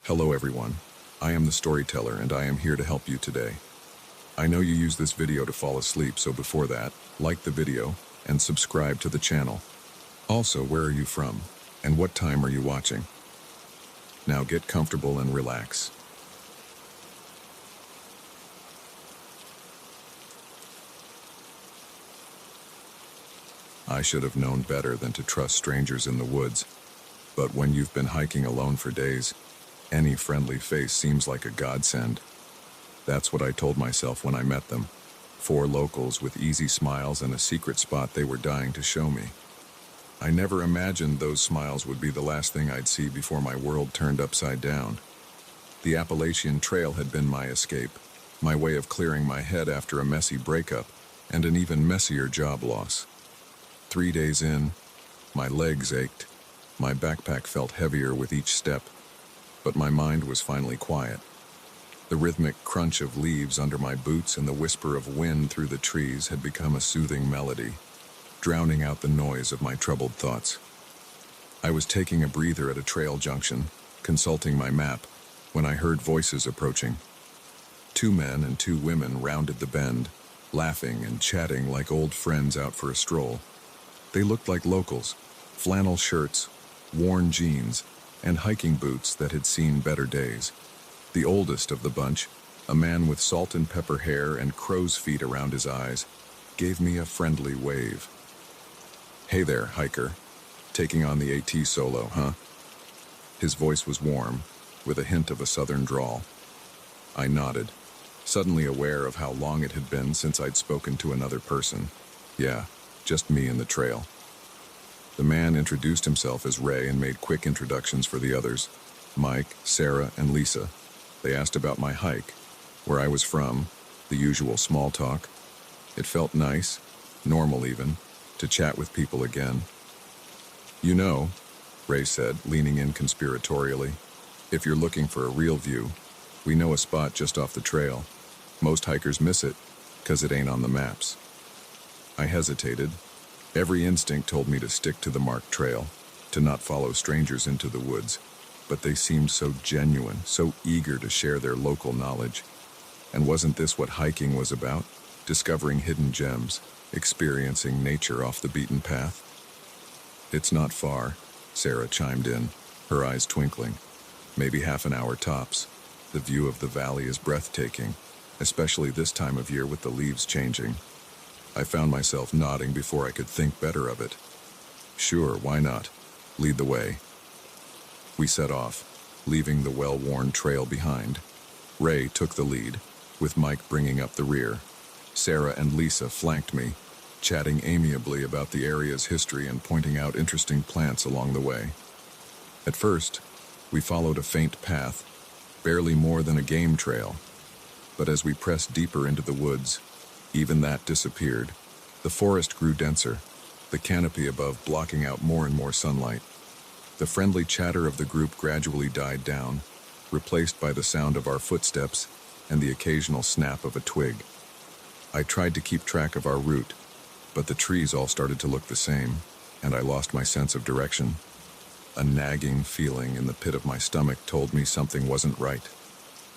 Hello everyone, I am the storyteller and I am here to help you today. I know you use this video to fall asleep, so before that, like the video and subscribe to the channel. Also, where are you from and what time are you watching? Now get comfortable and relax. I should have known better than to trust strangers in the woods, but when you've been hiking alone for days, any friendly face seems like a godsend. That's what I told myself when I met them. 4 locals with easy smiles and a secret spot they were dying to show me. I never imagined those smiles would be the last thing I'd see before my world turned upside down. The Appalachian Trail had been my escape, my way of clearing my head after a messy breakup and an even messier job loss. 3 days in, my legs ached, my backpack felt heavier with each step, but my mind was finally quiet. The rhythmic crunch of leaves under my boots and the whisper of wind through the trees had become a soothing melody, drowning out the noise of my troubled thoughts. I was taking a breather at a trail junction, consulting my map, when I heard voices approaching. 2 men and 2 women rounded the bend, laughing and chatting like old friends out for a stroll. They looked like locals, flannel shirts, worn jeans, and hiking boots that had seen better days. The oldest of the bunch, a man with salt and pepper hair and crow's feet around his eyes, gave me a friendly wave. "Hey there, hiker. Taking on the AT solo, huh?" His voice was warm, with a hint of a southern drawl. I nodded, suddenly aware of how long it had been since I'd spoken to another person. Yeah, just me and the trail. The man introduced himself as Ray and made quick introductions for the others, Mike, Sarah, and Lisa. They asked about my hike, where I was from, the usual small talk. It felt nice, normal even, to chat with people again. "You know," Ray said, leaning in conspiratorially, "if you're looking for a real view, we know a spot just off the trail. Most hikers miss it, 'cause it ain't on the maps." I hesitated. Every instinct told me to stick to the marked trail, to not follow strangers into the woods, but they seemed so genuine, so eager to share their local knowledge. And wasn't this what hiking was about? Discovering hidden gems, experiencing nature off the beaten path? "It's not far," Sarah chimed in, her eyes twinkling. "Maybe half an hour tops. The view of the valley is breathtaking, especially this time of year with the leaves changing." I found myself nodding before I could think better of it. "Sure, why not? Lead the way." We set off, leaving the well-worn trail behind. Ray took the lead, with Mike bringing up the rear. Sarah and Lisa flanked me, chatting amiably about the area's history and pointing out interesting plants along the way. At first, we followed a faint path, barely more than a game trail. But as we pressed deeper into the woods, even that disappeared. The forest grew denser, the canopy above blocking out more and more sunlight. The friendly chatter of the group gradually died down, replaced by the sound of our footsteps and the occasional snap of a twig. I tried to keep track of our route, but the trees all started to look the same, and I lost my sense of direction. A nagging feeling in the pit of my stomach told me something wasn't right.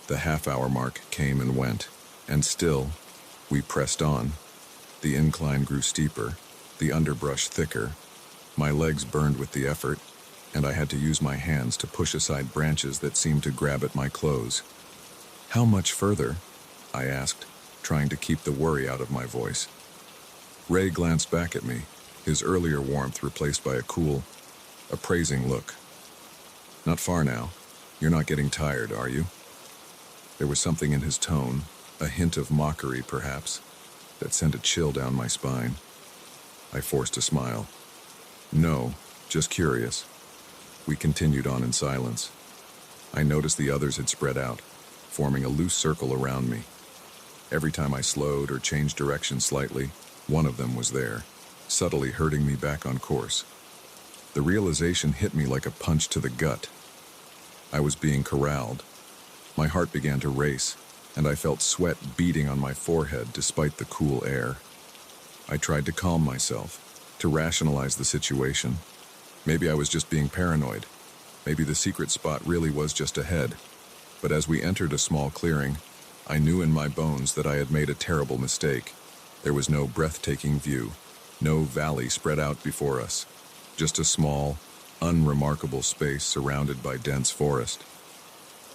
The half-hour mark came and went, and still, we pressed on. The incline grew steeper, the underbrush thicker. My legs burned with the effort, and I had to use my hands to push aside branches that seemed to grab at my clothes. "How much further?" I asked, trying to keep the worry out of my voice. Ray glanced back at me, his earlier warmth replaced by a cool, appraising look. "Not far now. You're not getting tired, are you?" There was something in his tone, a hint of mockery perhaps, that sent a chill down my spine. I forced a smile. "No, just curious." We continued on in silence. I noticed the others had spread out, forming a loose circle around me. Every time I slowed or changed direction slightly, one of them was there, subtly herding me back on course. The realization hit me like a punch to the gut. I was being corralled. My heart began to race, and I felt sweat beading on my forehead despite the cool air. I tried to calm myself, to rationalize the situation. Maybe I was just being paranoid. Maybe the secret spot really was just ahead. But as we entered a small clearing, I knew in my bones that I had made a terrible mistake. There was no breathtaking view, no valley spread out before us, just a small, unremarkable space surrounded by dense forest.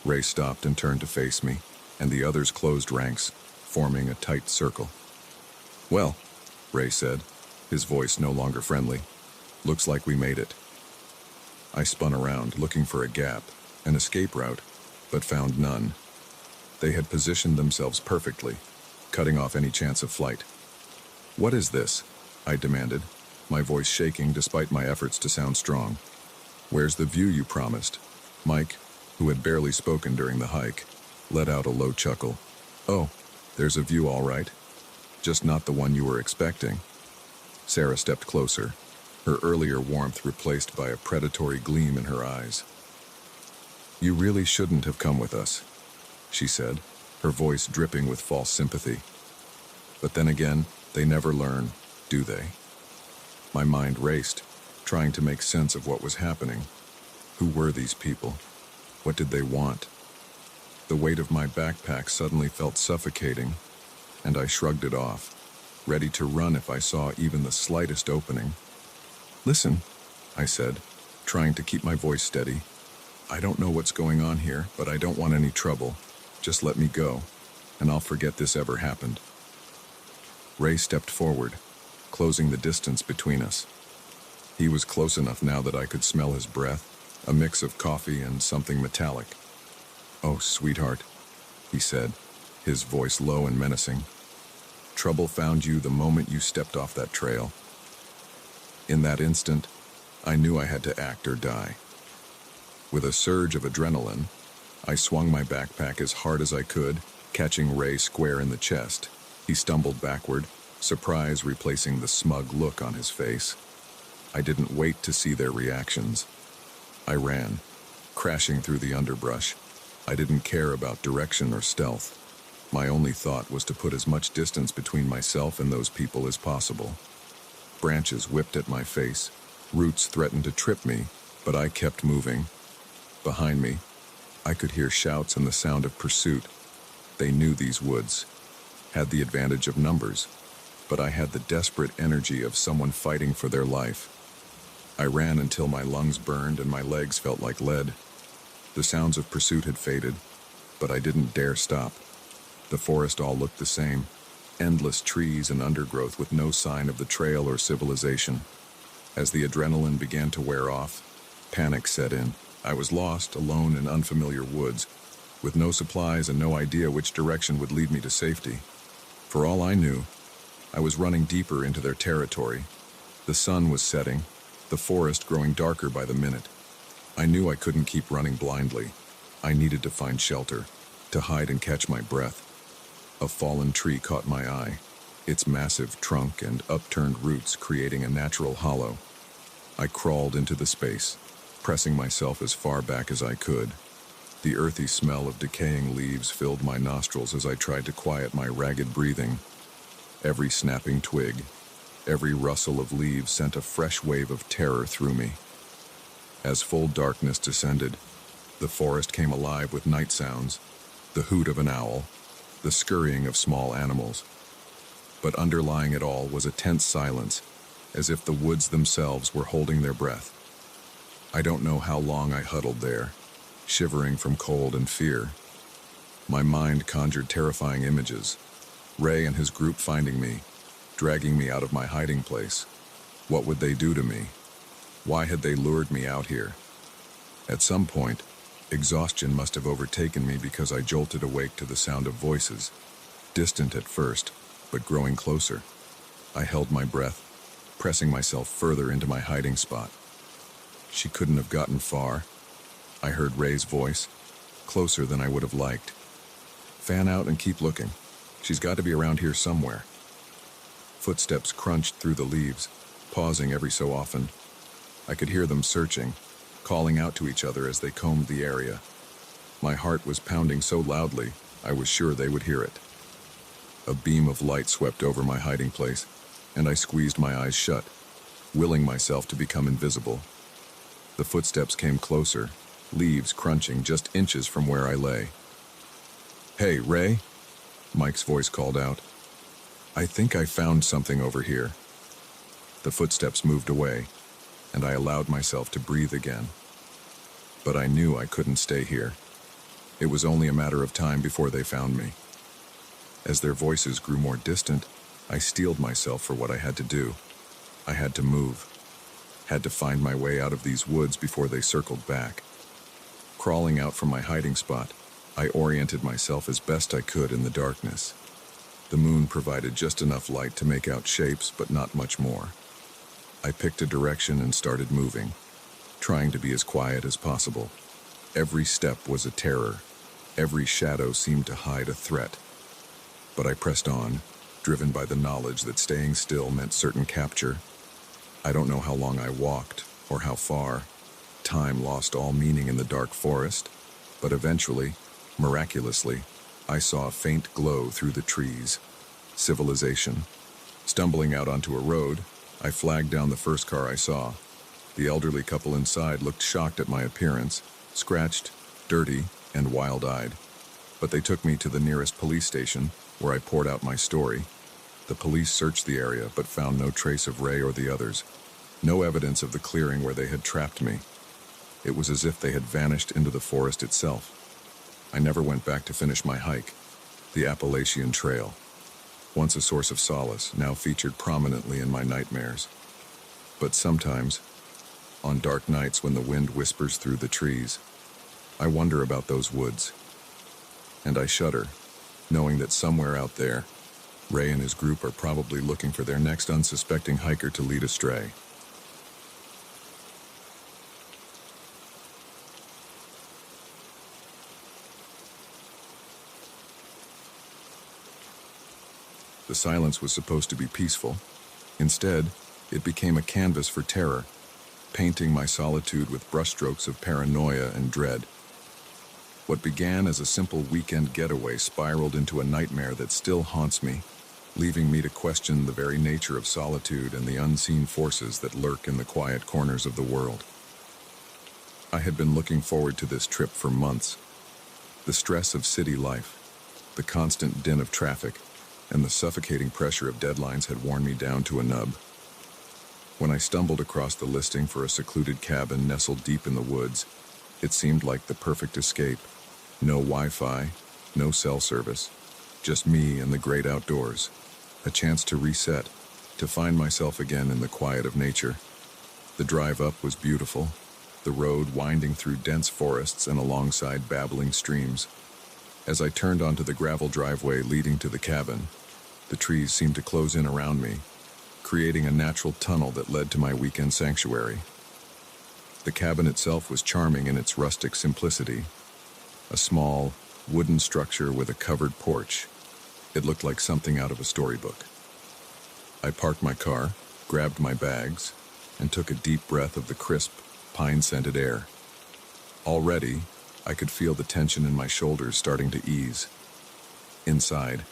Ray stopped and turned to face me, and the others closed ranks, forming a tight circle. "Well," Ray said, his voice no longer friendly, "looks like we made it." I spun around, looking for a gap, an escape route, but found none. They had positioned themselves perfectly, cutting off any chance of flight. "What is this?" I demanded, my voice shaking despite my efforts to sound strong. "Where's the view you promised?" Mike, who had barely spoken during the hike, let out a low chuckle. "Oh, there's a view all right. Just not the one you were expecting." Sarah stepped closer, her earlier warmth replaced by a predatory gleam in her eyes. "You really shouldn't have come with us," she said, her voice dripping with false sympathy. But then again, they never learn, do they? My mind raced, trying to make sense of what was happening. Who were these people? What did they want? The weight of my backpack suddenly felt suffocating, and I shrugged it off, ready to run if I saw even the slightest opening. "Listen," I said, trying to keep my voice steady. "I don't know what's going on here, but I don't want any trouble. Just let me go, and I'll forget this ever happened." Ray stepped forward, closing the distance between us. He was close enough now that I could smell his breath, a mix of coffee and something metallic. "Oh, sweetheart," he said, his voice low and menacing. "Trouble found you the moment you stepped off that trail." In that instant, I knew I had to act or die. With a surge of adrenaline, I swung my backpack as hard as I could, catching Ray square in the chest. He stumbled backward, surprise replacing the smug look on his face. I didn't wait to see their reactions. I ran, crashing through the underbrush. I didn't care about direction or stealth. My only thought was to put as much distance between myself and those people as possible. Branches whipped at my face, roots threatened to trip me, but I kept moving. Behind me, I could hear shouts and the sound of pursuit. They knew these woods, had the advantage of numbers, but I had the desperate energy of someone fighting for their life. I ran until my lungs burned and my legs felt like lead. The sounds of pursuit had faded, but I didn't dare stop. The forest all looked the same, endless trees and undergrowth with no sign of the trail or civilization. As the adrenaline began to wear off, panic set in. I was lost, alone in unfamiliar woods, with no supplies and no idea which direction would lead me to safety. For all I knew, I was running deeper into their territory. The sun was setting, the forest growing darker by the minute. I knew I couldn't keep running blindly. I needed to find shelter, to hide and catch my breath. A fallen tree caught my eye, its massive trunk and upturned roots creating a natural hollow. I crawled into the space, pressing myself as far back as I could. The earthy smell of decaying leaves filled my nostrils as I tried to quiet my ragged breathing. Every snapping twig, every rustle of leaves sent a fresh wave of terror through me. As full darkness descended, the forest came alive with night sounds, the hoot of an owl, the scurrying of small animals. But underlying it all was a tense silence, as if the woods themselves were holding their breath. I don't know how long I huddled there, shivering from cold and fear. My mind conjured terrifying images. Ray and his group finding me, dragging me out of my hiding place. What would they do to me? Why had they lured me out here? At some point, exhaustion must have overtaken me because I jolted awake to the sound of voices, distant at first, but growing closer. I held my breath, pressing myself further into my hiding spot. She couldn't have gotten far. I heard Ray's voice, closer than I would have liked. "Fan out and keep looking. She's got to be around here somewhere." Footsteps crunched through the leaves, pausing every so often. I could hear them searching, calling out to each other as they combed the area. My heart was pounding so loudly, I was sure they would hear it. A beam of light swept over my hiding place, and I squeezed my eyes shut, willing myself to become invisible. The footsteps came closer, leaves crunching just inches from where I lay. "Hey, Ray," Mike's voice called out. "I think I found something over here." The footsteps moved away, and I allowed myself to breathe again. But I knew I couldn't stay here. It was only a matter of time before they found me. As their voices grew more distant, I steeled myself for what I had to do. I had to move. Had to find my way out of these woods before they circled back. Crawling out from my hiding spot, I oriented myself as best I could in the darkness. The moon provided just enough light to make out shapes, but not much more. I picked a direction and started moving, trying to be as quiet as possible. Every step was a terror. Every shadow seemed to hide a threat. But I pressed on, driven by the knowledge that staying still meant certain capture. I don't know how long I walked, or how far. Time lost all meaning in the dark forest, but eventually, miraculously, I saw a faint glow through the trees. Civilization. Stumbling out onto a road, I flagged down the first car I saw. The elderly couple inside looked shocked at my appearance, scratched, dirty, and wild-eyed. But they took me to the nearest police station, where I poured out my story. The police searched the area, but found no trace of Ray or the others. No evidence of the clearing where they had trapped me. It was as if they had vanished into the forest itself. I never went back to finish my hike. The Appalachian Trail. Once a source of solace, now featured prominently in my nightmares. But sometimes, on dark nights when the wind whispers through the trees, I wonder about those woods. And I shudder, knowing that somewhere out there, Ray and his group are probably looking for their next unsuspecting hiker to lead astray. The silence was supposed to be peaceful. Instead, it became a canvas for terror, painting my solitude with brushstrokes of paranoia and dread. What began as a simple weekend getaway spiraled into a nightmare that still haunts me, leaving me to question the very nature of solitude and the unseen forces that lurk in the quiet corners of the world. I had been looking forward to this trip for months. The stress of city life, the constant din of traffic, and the suffocating pressure of deadlines had worn me down to a nub. When I stumbled across the listing for a secluded cabin nestled deep in the woods, it seemed like the perfect escape. No Wi-Fi, no cell service, just me and the great outdoors. A chance to reset, to find myself again in the quiet of nature. The drive up was beautiful, the road winding through dense forests and alongside babbling streams. As I turned onto the gravel driveway leading to the cabin, the trees seemed to close in around me, creating a natural tunnel that led to my weekend sanctuary. The cabin itself was charming in its rustic simplicity. A small, wooden structure with a covered porch. It looked like something out of a storybook. I parked my car, grabbed my bags, and took a deep breath of the crisp, pine-scented air. Already, I could feel the tension in my shoulders starting to ease. Inside,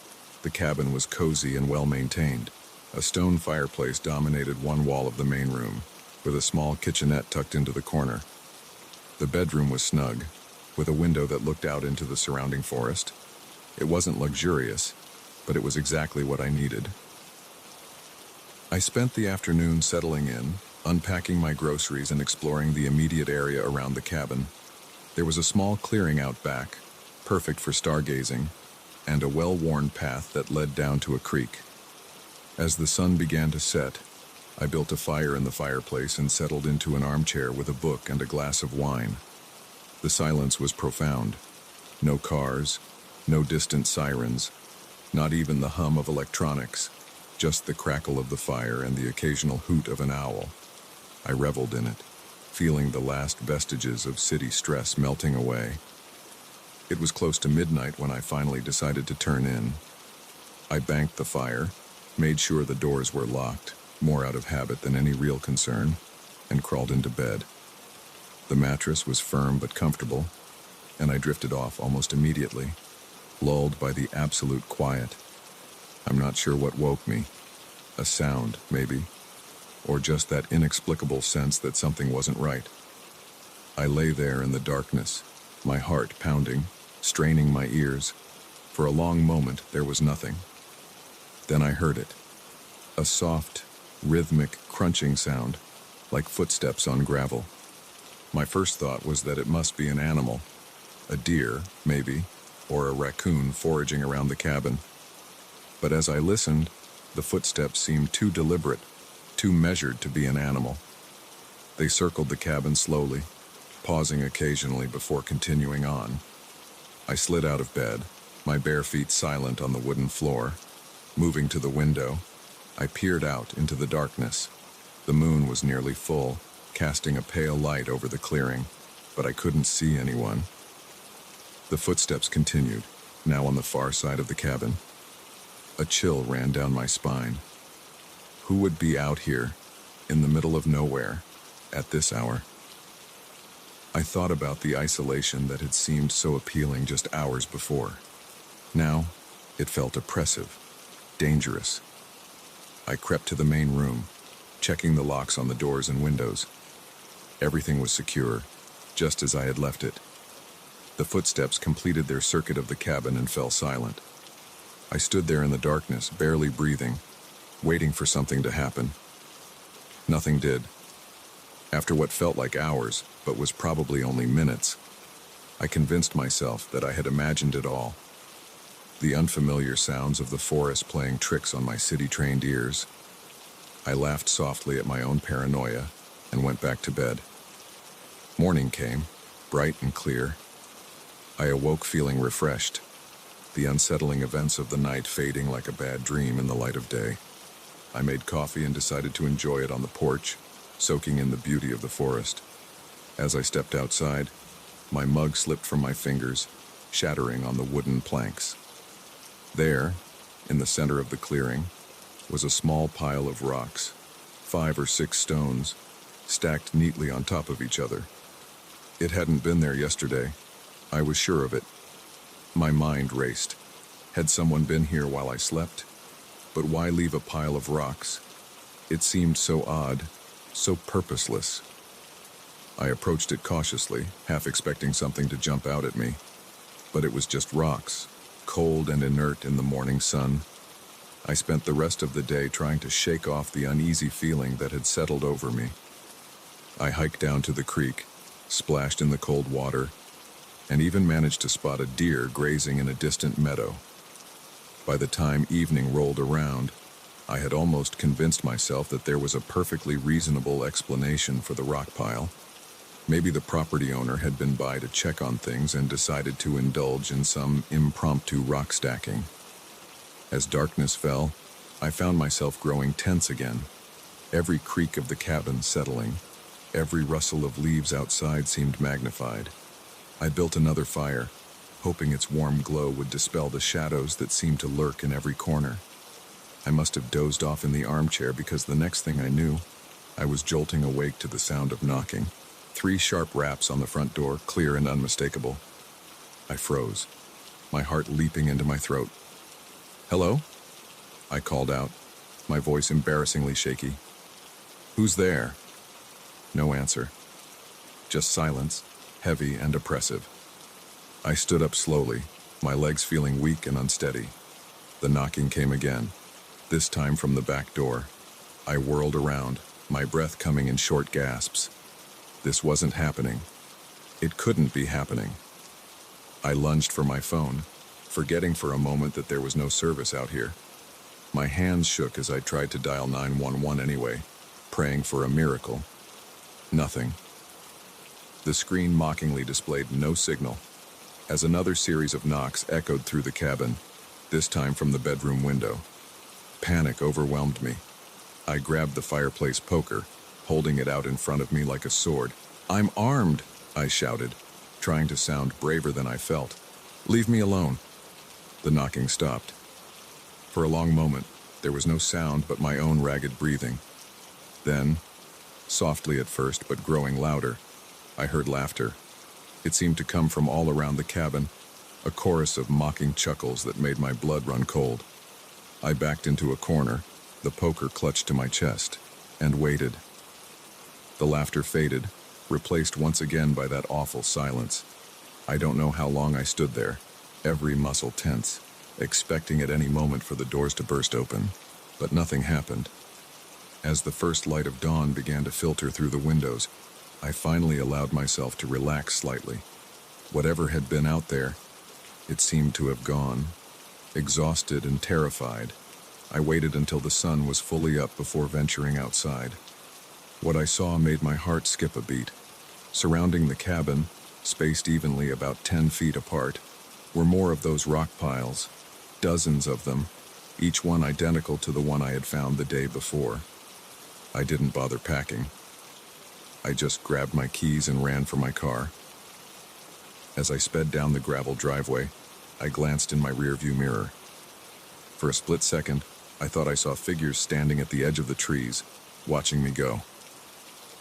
the cabin was cozy and well-maintained. A stone fireplace dominated one wall of the main room, with a small kitchenette tucked into the corner. The bedroom was snug, with a window that looked out into the surrounding forest. It wasn't luxurious, but it was exactly what I needed. I spent the afternoon settling in, unpacking my groceries and exploring the immediate area around the cabin. There was a small clearing out back, perfect for stargazing, and a well-worn path that led down to a creek. As the sun began to set, I built a fire in the fireplace and settled into an armchair with a book and a glass of wine. The silence was profound. No cars, no distant sirens, not even the hum of electronics, just the crackle of the fire and the occasional hoot of an owl. I reveled in it, feeling the last vestiges of city stress melting away. It was close to midnight when I finally decided to turn in. I banked the fire, made sure the doors were locked, more out of habit than any real concern, and crawled into bed. The mattress was firm but comfortable, and I drifted off almost immediately, lulled by the absolute quiet. I'm not sure what woke me. A sound, maybe, or just that inexplicable sense that something wasn't right. I lay there in the darkness, my heart pounding, straining my ears. For a long moment, there was nothing. Then I heard it. A soft, rhythmic, crunching sound, like footsteps on gravel. My first thought was that it must be an animal, a deer, maybe, or a raccoon foraging around the cabin. But as I listened, the footsteps seemed too deliberate, too measured to be an animal. They circled the cabin slowly, pausing occasionally before continuing on. I slid out of bed, my bare feet silent on the wooden floor. Moving to the window, I peered out into the darkness. The moon was nearly full, casting a pale light over the clearing, but I couldn't see anyone. The footsteps continued, now on the far side of the cabin. A chill ran down my spine. Who would be out here, in the middle of nowhere, at this hour? I thought about the isolation that had seemed so appealing just hours before. Now, it felt oppressive, dangerous. I crept to the main room, checking the locks on the doors and windows. Everything was secure, just as I had left it. The footsteps completed their circuit of the cabin and fell silent. I stood there in the darkness, barely breathing, waiting for something to happen. Nothing did. After what felt like hours, but was probably only minutes, I convinced myself that I had imagined it all. The unfamiliar sounds of the forest playing tricks on my city-trained ears. I laughed softly at my own paranoia and went back to bed. Morning came, bright and clear. I awoke feeling refreshed, the unsettling events of the night fading like a bad dream in the light of day. I made coffee and decided to enjoy it on the porch, soaking in the beauty of the forest. As I stepped outside, my mug slipped from my fingers, shattering on the wooden planks. There, in the center of the clearing, was a small pile of rocks, 5 or 6 stones, stacked neatly on top of each other. It hadn't been there yesterday. I was sure of it. My mind raced. Had someone been here while I slept? But why leave a pile of rocks? It seemed so odd, so purposeless. I approached it cautiously, half expecting something to jump out at me. But it was just rocks, cold and inert in the morning sun. I spent the rest of the day trying to shake off the uneasy feeling that had settled over me. I hiked down to the creek, splashed in the cold water, and even managed to spot a deer grazing in a distant meadow. By the time evening rolled around, I had almost convinced myself that there was a perfectly reasonable explanation for the rock pile. Maybe the property owner had been by to check on things and decided to indulge in some impromptu rock stacking. As darkness fell, I found myself growing tense again, every creak of the cabin settling. Every rustle of leaves outside seemed magnified. I built another fire, hoping its warm glow would dispel the shadows that seemed to lurk in every corner. I must have dozed off in the armchair because the next thing I knew, I was jolting awake to the sound of knocking. 3 sharp raps on the front door, clear and unmistakable. I froze, my heart leaping into my throat. "Hello?" I called out, my voice embarrassingly shaky. "Who's there?" No answer. Just silence, heavy and oppressive. I stood up slowly, my legs feeling weak and unsteady. The knocking came again, this time from the back door. I whirled around, my breath coming in short gasps. This wasn't happening. It couldn't be happening. I lunged for my phone, forgetting for a moment that there was no service out here. My hands shook as I tried to dial 911 anyway, praying for a miracle. Nothing. The screen mockingly displayed no signal, as another series of knocks echoed through the cabin, this time from the bedroom window. Panic overwhelmed me. I grabbed the fireplace poker, holding it out in front of me like a sword. "I'm armed," I shouted, trying to sound braver than I felt. "Leave me alone." The knocking stopped. For a long moment, there was no sound but my own ragged breathing. Then, softly at first but growing louder, I heard laughter. It seemed to come from all around the cabin, a chorus of mocking chuckles that made my blood run cold. I backed into a corner, the poker clutched to my chest, and waited. The laughter faded, replaced once again by that awful silence. I don't know how long I stood there, every muscle tense, expecting at any moment for the doors to burst open, but nothing happened. As the first light of dawn began to filter through the windows, I finally allowed myself to relax slightly. Whatever had been out there, it seemed to have gone. Exhausted and terrified, I waited until the sun was fully up before venturing outside. What I saw made my heart skip a beat. Surrounding the cabin, spaced evenly about 10 feet apart, were more of those rock piles, dozens of them, each one identical to the one I had found the day before. I didn't bother packing. I just grabbed my keys and ran for my car. As I sped down the gravel driveway, I glanced in my rearview mirror. For a split second, I thought I saw figures standing at the edge of the trees, watching me go.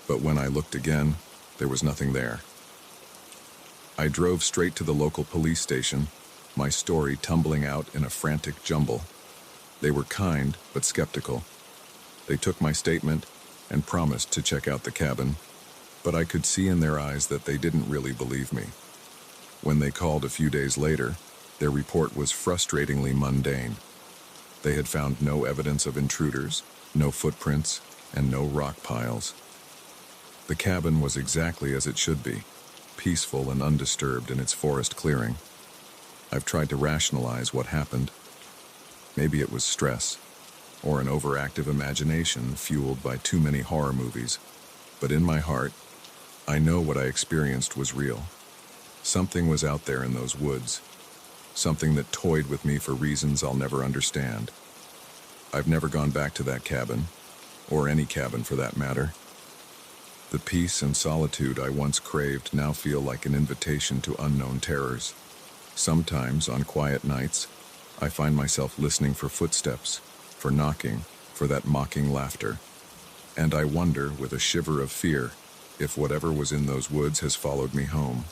But when I looked again, there was nothing there. I drove straight to the local police station, my story tumbling out in a frantic jumble. They were kind, but skeptical. They took my statement and promised to check out the cabin, but I could see in their eyes that they didn't really believe me. When they called a few days later, their report was frustratingly mundane. They had found no evidence of intruders, no footprints, and no rock piles. The cabin was exactly as it should be, peaceful and undisturbed in its forest clearing. I've tried to rationalize what happened. Maybe it was stress, or an overactive imagination fueled by too many horror movies. But in my heart, I know what I experienced was real. Something was out there in those woods, something that toyed with me for reasons I'll never understand. I've never gone back to that cabin, or any cabin for that matter. The peace and solitude I once craved now feel like an invitation to unknown terrors. Sometimes, on quiet nights, I find myself listening for footsteps, for knocking, for that mocking laughter. And I wonder, with a shiver of fear, if whatever was in those woods has followed me home.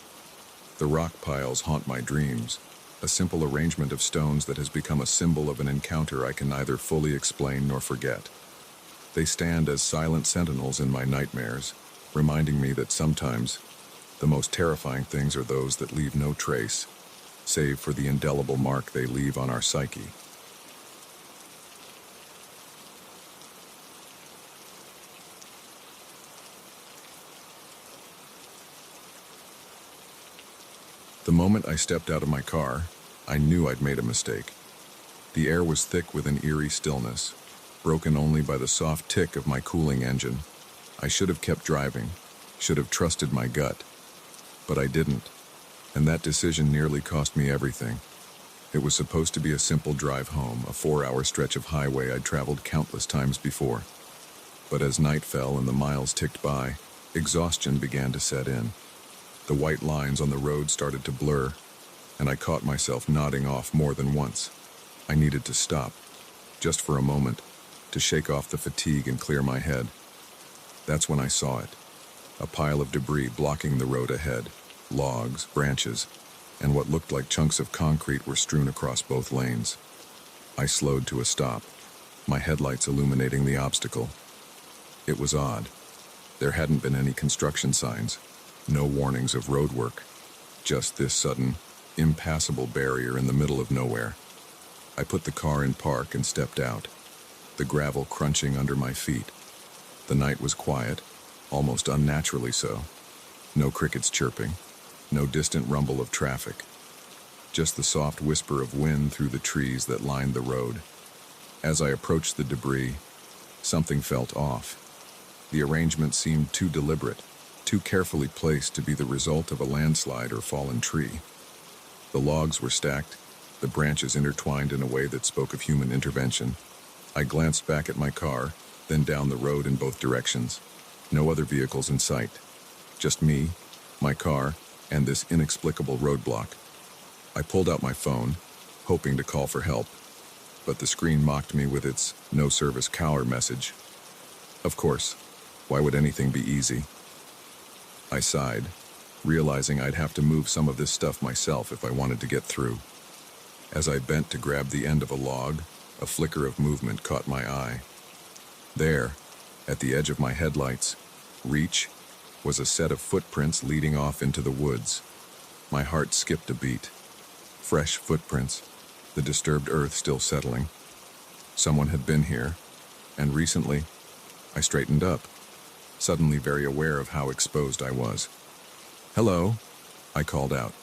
The rock piles haunt my dreams, a simple arrangement of stones that has become a symbol of an encounter I can neither fully explain nor forget. They stand as silent sentinels in my nightmares, reminding me that sometimes the most terrifying things are those that leave no trace, save for the indelible mark they leave on our psyche. The moment I stepped out of my car, I knew I'd made a mistake. The air was thick with an eerie stillness, broken only by the soft tick of my cooling engine. I should have kept driving, should have trusted my gut. But I didn't, and that decision nearly cost me everything. It was supposed to be a simple drive home, a 4-hour stretch of highway I'd traveled countless times before. But as night fell and the miles ticked by, exhaustion began to set in. The white lines on the road started to blur, and I caught myself nodding off more than once. I needed to stop, just for a moment, to shake off the fatigue and clear my head. That's when I saw it. A pile of debris blocking the road ahead. Logs, branches, and what looked like chunks of concrete were strewn across both lanes. I slowed to a stop, my headlights illuminating the obstacle. It was odd. There hadn't been any construction signs, no warnings of road work, just this sudden, impassable barrier in the middle of nowhere. I put the car in park and stepped out, the gravel crunching under my feet. The night was quiet, almost unnaturally so. No crickets chirping, no distant rumble of traffic, just the soft whisper of wind through the trees that lined the road. As I approached the debris, something felt off. The arrangement seemed too deliberate, too carefully placed to be the result of a landslide or fallen tree. The logs were stacked, the branches intertwined in a way that spoke of human intervention. I glanced back at my car, then down the road in both directions. No other vehicles in sight. Just me, my car, and this inexplicable roadblock. I pulled out my phone, hoping to call for help, but the screen mocked me with its "no service caller" message. Of course, why would anything be easy? I sighed, realizing I'd have to move some of this stuff myself if I wanted to get through. As I bent to grab the end of a log, a flicker of movement caught my eye. There, at the edge of my headlights, reach, was a set of footprints leading off into the woods. My heart skipped a beat. Fresh footprints, the disturbed earth still settling. Someone had been here, and recently, I straightened up, suddenly very aware of how exposed I was. "Hello," I called out,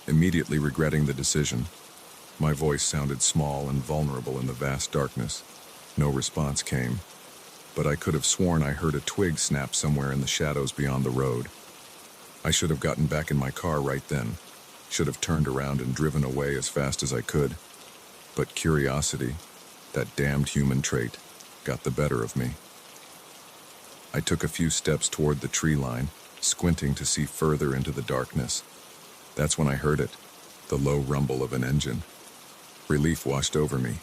immediately regretting the decision. My voice sounded small and vulnerable in the vast darkness. No response came, but I could have sworn I heard a twig snap somewhere in the shadows beyond the road. I should have gotten back in my car right then, should have turned around and driven away as fast as I could. But curiosity, that damned human trait, got the better of me. I took a few steps toward the tree line, squinting to see further into the darkness. That's when I heard it, the low rumble of an engine. Relief washed over me.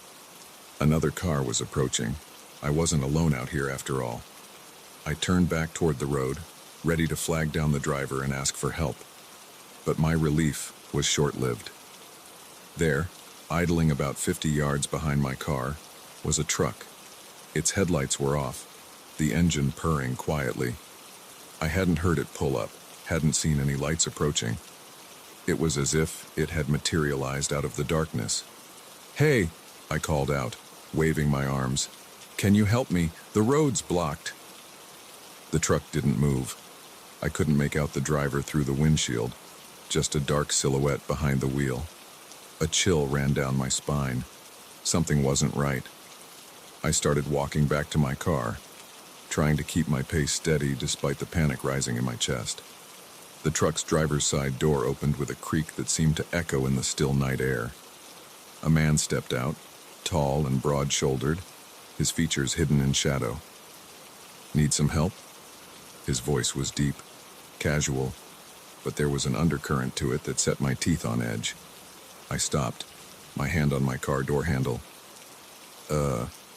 Another car was approaching. I wasn't alone out here after all. I turned back toward the road, ready to flag down the driver and ask for help. But my relief was short-lived. There, idling about 50 yards behind my car, was a truck. Its headlights were off, the engine purring quietly. I hadn't heard it pull up, hadn't seen any lights approaching. It was as if it had materialized out of the darkness. "Hey," I called out, waving my arms. "Can you help me? The road's blocked." The truck didn't move. I couldn't make out the driver through the windshield, just a dark silhouette behind the wheel. A chill ran down my spine. Something wasn't right. I started walking back to my car, trying to keep my pace steady despite the panic rising in my chest. The truck's driver's side door opened with a creak that seemed to echo in the still night air. A man stepped out, tall and broad-shouldered, his features hidden in shadow. "Need some help?" His voice was deep, casual, but there was an undercurrent to it that set my teeth on edge. I stopped, my hand on my car door handle.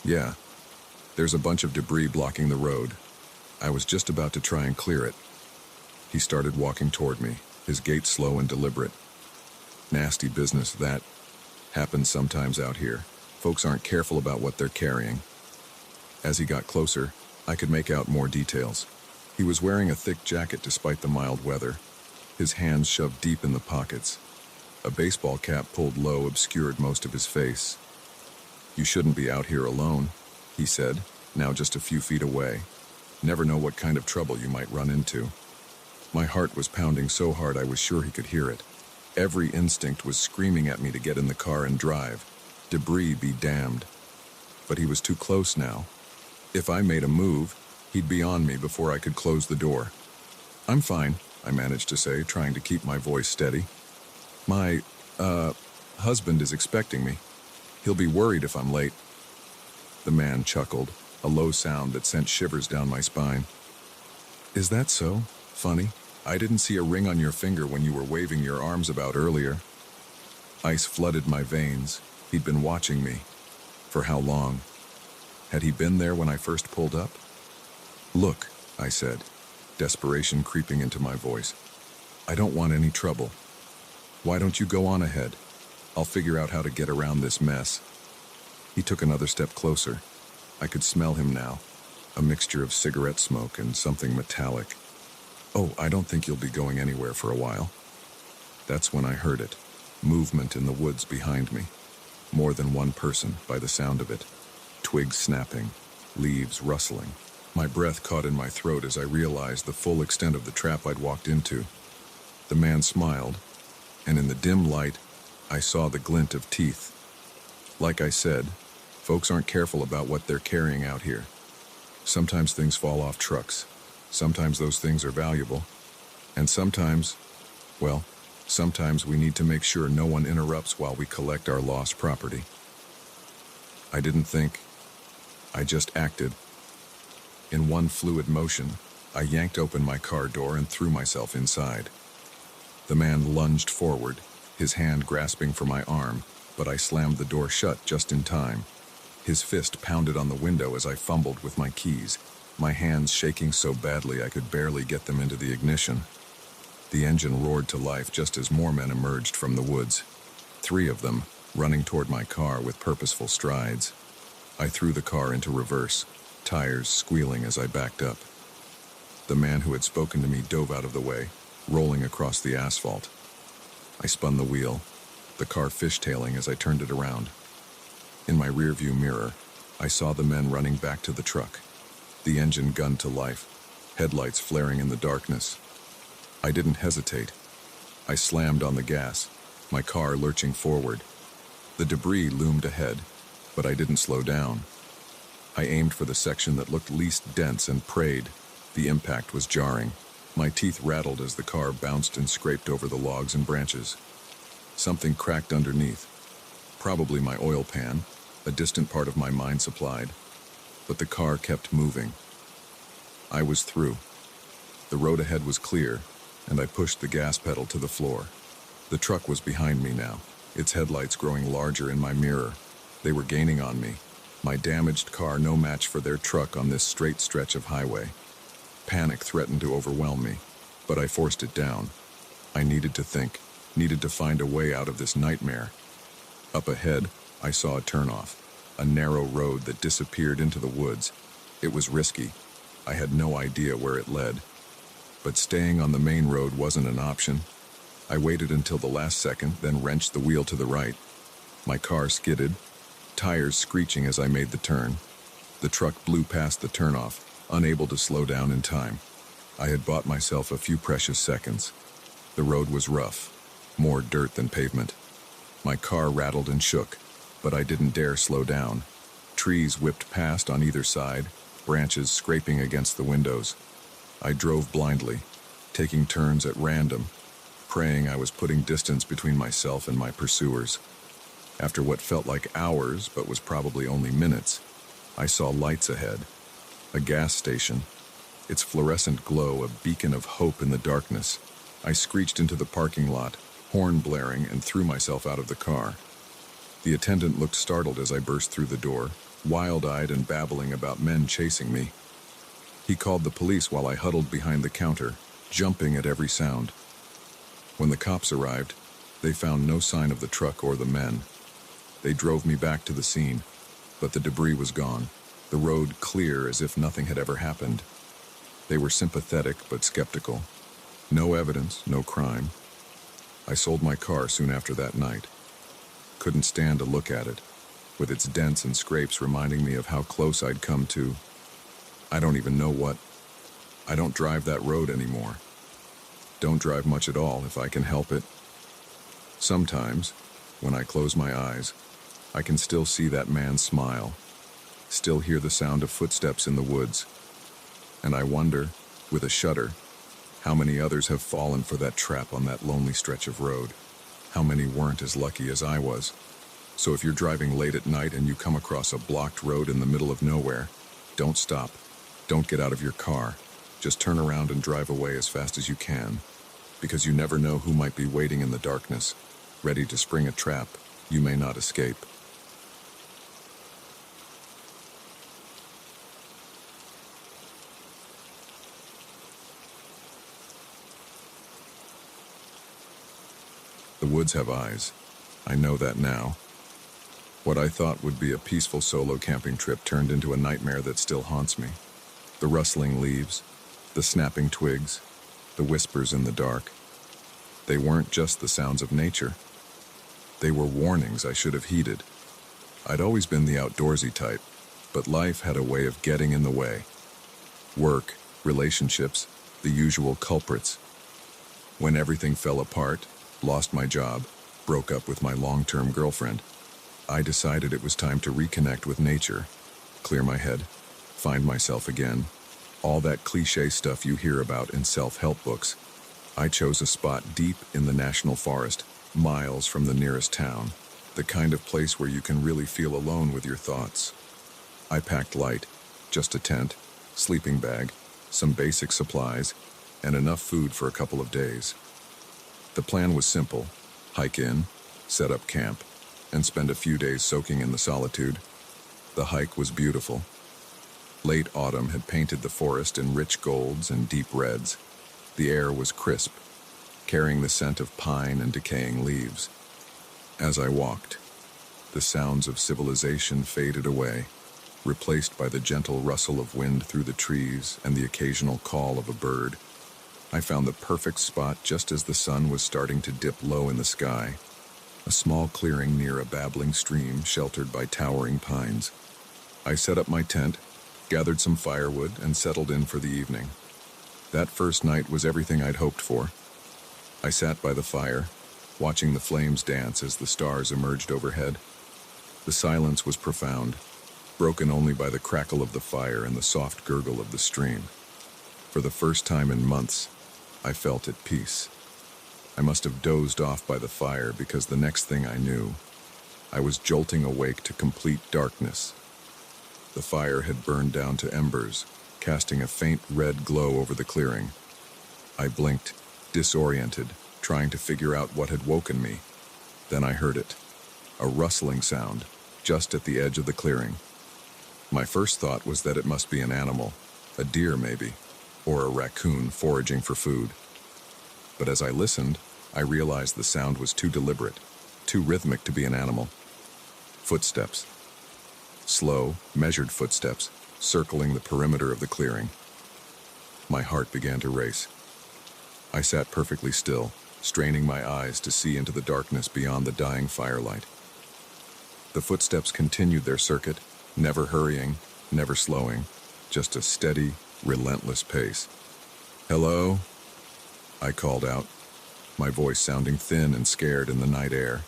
Yeah. There's a bunch of debris blocking the road. I was just about to try and clear it." He started walking toward me, his gait slow and deliberate. "Nasty business, that. Happens sometimes out here. Folks aren't careful about what they're carrying." As he got closer, I could make out more details. He was wearing a thick jacket despite the mild weather, his hands shoved deep in the pockets. A baseball cap pulled low obscured most of his face. "You shouldn't be out here alone," he said, now just a few feet away. "Never know what kind of trouble you might run into." My heart was pounding so hard I was sure he could hear it. Every instinct was screaming at me to get in the car and drive. Debris be damned. But he was too close now. If I made a move, he'd be on me before I could close the door. "I'm fine," I managed to say, trying to keep my voice steady. My husband is expecting me. He'll be worried if I'm late." The man chuckled, a low sound that sent shivers down my spine. "Is that so? Funny. I didn't see a ring on your finger when you were waving your arms about earlier." Ice flooded my veins. He'd been watching me. For how long? Had he been there when I first pulled up? "Look," I said, desperation creeping into my voice. "I don't want any trouble. Why don't you go on ahead? I'll figure out how to get around this mess." He took another step closer. I could smell him now, a mixture of cigarette smoke and something metallic. "Oh, I don't think you'll be going anywhere for a while." That's when I heard it, movement in the woods behind me. More than one person, by the sound of it. Twigs snapping, leaves rustling. My breath caught in my throat as I realized the full extent of the trap I'd walked into. The man smiled, and in the dim light, I saw the glint of teeth. Like I said, folks aren't careful about what they're carrying out here. Sometimes things fall off trucks. Sometimes those things are valuable. And sometimes we need to make sure no one interrupts while we collect our lost property. I didn't think. I just acted. In one fluid motion, I yanked open my car door and threw myself inside. The man lunged forward, his hand grasping for my arm, but I slammed the door shut just in time. His fist pounded on the window as I fumbled with my keys, my hands shaking so badly I could barely get them into the ignition. The engine roared to life just as more men emerged from the woods. 3 of them, running toward my car with purposeful strides. I threw the car into reverse, tires squealing as I backed up. The man who had spoken to me dove out of the way, rolling across the asphalt. I spun the wheel, the car fishtailing as I turned it around. In my rearview mirror, I saw the men running back to the truck, the engine gunned to life, headlights flaring in the darkness. I didn't hesitate. I slammed on the gas, my car lurching forward. The debris loomed ahead, but I didn't slow down. I aimed for the section that looked least dense and prayed. The impact was jarring. My teeth rattled as the car bounced and scraped over the logs and branches. Something cracked underneath. Probably my oil pan, a distant part of my mind supplied. But the car kept moving. I was through. The road ahead was clear, and I pushed the gas pedal to the floor. The truck was behind me now, its headlights growing larger in my mirror. They were gaining on me. My damaged car no match for their truck on this straight stretch of highway. Panic threatened to overwhelm me, but I forced it down. I needed to think, needed to find a way out of this nightmare. Up ahead, I saw a turnoff, a narrow road that disappeared into the woods. It was risky. I had no idea where it led. But staying on the main road wasn't an option. I waited until the last second, then wrenched the wheel to the right. My car skidded, tires screeching as I made the turn. The truck blew past the turnoff, unable to slow down in time. I had bought myself a few precious seconds. The road was rough, more dirt than pavement. My car rattled and shook, but I didn't dare slow down. Trees whipped past on either side, branches scraping against the windows. I drove blindly, taking turns at random, praying I was putting distance between myself and my pursuers. After what felt like hours, but was probably only minutes, I saw lights ahead. A gas station, its fluorescent glow a beacon of hope in the darkness. I screeched into the parking lot, horn blaring, and threw myself out of the car. The attendant looked startled as I burst through the door, wild-eyed and babbling about men chasing me. He called the police while I huddled behind the counter, jumping at every sound. When the cops arrived, they found no sign of the truck or the men. They drove me back to the scene, but the debris was gone, the road clear as if nothing had ever happened. They were sympathetic but skeptical. No evidence, no crime. I sold my car soon after that night. Couldn't stand to look at it, with its dents and scrapes reminding me of how close I'd come to. I don't even know what. I don't drive that road anymore. Don't drive much at all if I can help it. Sometimes, when I close my eyes, I can still see that man's smile, still hear the sound of footsteps in the woods. And I wonder, with a shudder, how many others have fallen for that trap on that lonely stretch of road. How many weren't as lucky as I was. So if you're driving late at night and you come across a blocked road in the middle of nowhere, don't stop. Don't get out of your car. Just turn around and drive away as fast as you can. Because you never know who might be waiting in the darkness, ready to spring a trap you may not escape. The woods have eyes. I know that now. What I thought would be a peaceful solo camping trip turned into a nightmare that still haunts me. The rustling leaves, the snapping twigs, the whispers in the dark. They weren't just the sounds of nature. They were warnings I should have heeded. I'd always been the outdoorsy type, but life had a way of getting in the way. Work, relationships, the usual culprits. When everything fell apart, lost my job, broke up with my long-term girlfriend, I decided it was time to reconnect with nature, clear my head, find myself again. All that cliché stuff you hear about in self-help books. I chose a spot deep in the national forest, miles from the nearest town, the kind of place where you can really feel alone with your thoughts. I packed light, just a tent, sleeping bag, some basic supplies, and enough food for a couple of days. The plan was simple: hike in, set up camp, and spend a few days soaking in the solitude. The hike was beautiful. Late autumn had painted the forest in rich golds and deep reds. The air was crisp, carrying the scent of pine and decaying leaves. As I walked, the sounds of civilization faded away, replaced by the gentle rustle of wind through the trees and the occasional call of a bird. I found the perfect spot just as the sun was starting to dip low in the sky, a small clearing near a babbling stream sheltered by towering pines. I set up my tent, gathered some firewood, and settled in for the evening. That first night was everything I'd hoped for. I sat by the fire, watching the flames dance as the stars emerged overhead. The silence was profound, broken only by the crackle of the fire and the soft gurgle of the stream. For the first time in months, I felt at peace. I must have dozed off by the fire because the next thing I knew, I was jolting awake to complete darkness. The fire had burned down to embers, casting a faint red glow over the clearing. I blinked, disoriented, trying to figure out what had woken me. Then I heard it, a rustling sound, just at the edge of the clearing. My first thought was that it must be an animal, a deer maybe, or a raccoon foraging for food. But as I listened, I realized the sound was too deliberate, too rhythmic to be an animal. Footsteps. Slow, measured footsteps, circling the perimeter of the clearing. My heart began to race. I sat perfectly still, straining my eyes to see into the darkness beyond the dying firelight. The footsteps continued their circuit, never hurrying, never slowing, just a steady, relentless pace. "Hello?" I called out, my voice sounding thin and scared in the night air.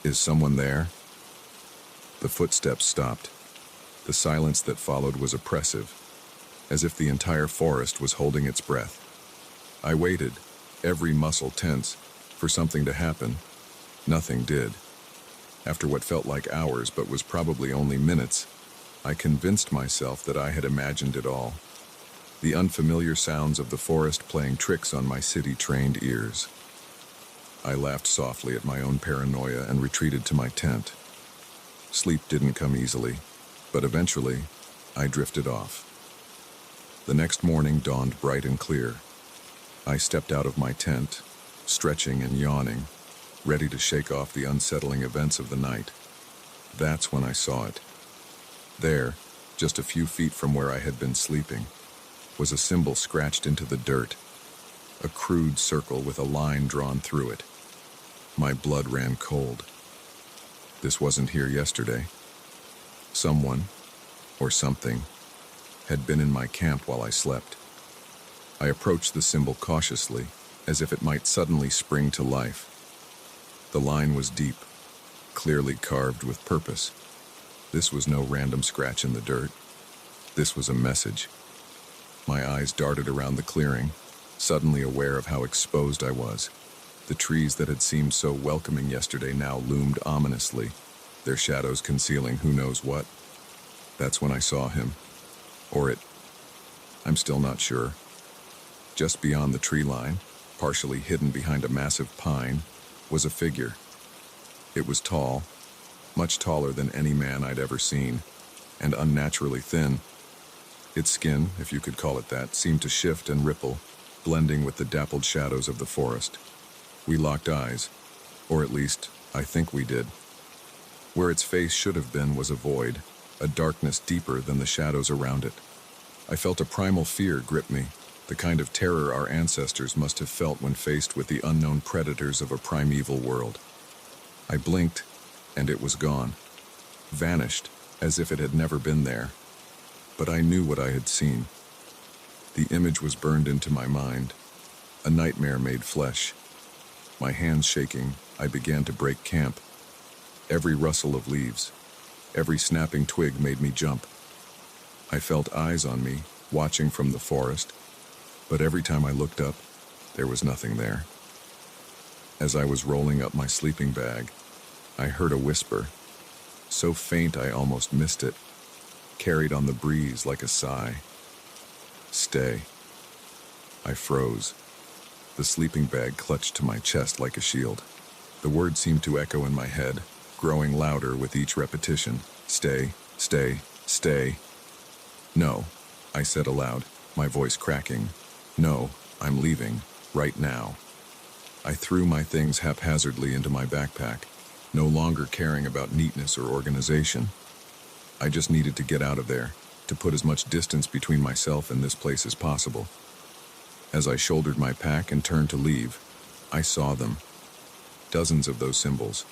"Is someone there?" The footsteps stopped. The silence that followed was oppressive, as if the entire forest was holding its breath. I waited, every muscle tense, for something to happen. Nothing did. After what felt like hours but was probably only minutes, I convinced myself that I had imagined it all. The unfamiliar sounds of the forest playing tricks on my city-trained ears. I laughed softly at my own paranoia and retreated to my tent. Sleep didn't come easily, but eventually, I drifted off. The next morning dawned bright and clear. I stepped out of my tent, stretching and yawning, ready to shake off the unsettling events of the night. That's when I saw it. There, just a few feet from where I had been sleeping, was a symbol scratched into the dirt, a crude circle with a line drawn through it. My blood ran cold. This wasn't here yesterday. Someone, or something, had been in my camp while I slept. I approached the symbol cautiously, as if it might suddenly spring to life. The line was deep, clearly carved with purpose. This was no random scratch in the dirt. This was a message. My eyes darted around the clearing, suddenly aware of how exposed I was. The trees that had seemed so welcoming yesterday now loomed ominously, their shadows concealing who knows what. That's when I saw him. Or it. I'm still not sure. Just beyond the tree line, partially hidden behind a massive pine, was a figure. It was tall, much taller than any man I'd ever seen, and unnaturally thin. Its skin, if you could call it that, seemed to shift and ripple, blending with the dappled shadows of the forest. We locked eyes, or at least, I think we did. Where its face should have been was a void, a darkness deeper than the shadows around it. I felt a primal fear grip me, the kind of terror our ancestors must have felt when faced with the unknown predators of a primeval world. I blinked, and it was gone, vanished, as if it had never been there. But I knew what I had seen. The image was burned into my mind, a nightmare made flesh. My hands shaking, I began to break camp. Every rustle of leaves, every snapping twig made me jump. I felt eyes on me, watching from the forest, but every time I looked up, there was nothing there. As I was rolling up my sleeping bag, I heard a whisper, so faint I almost missed it, carried on the breeze like a sigh. "Stay." I froze. The sleeping bag clutched to my chest like a shield. The words seemed to echo in my head, growing louder with each repetition. "Stay, stay, stay." "No," I said aloud, my voice cracking. "No, I'm leaving, right now." I threw my things haphazardly into my backpack, no longer caring about neatness or organization. I just needed to get out of there, to put as much distance between myself and this place as possible. As I shouldered my pack and turned to leave, I saw them. Dozens of those symbols,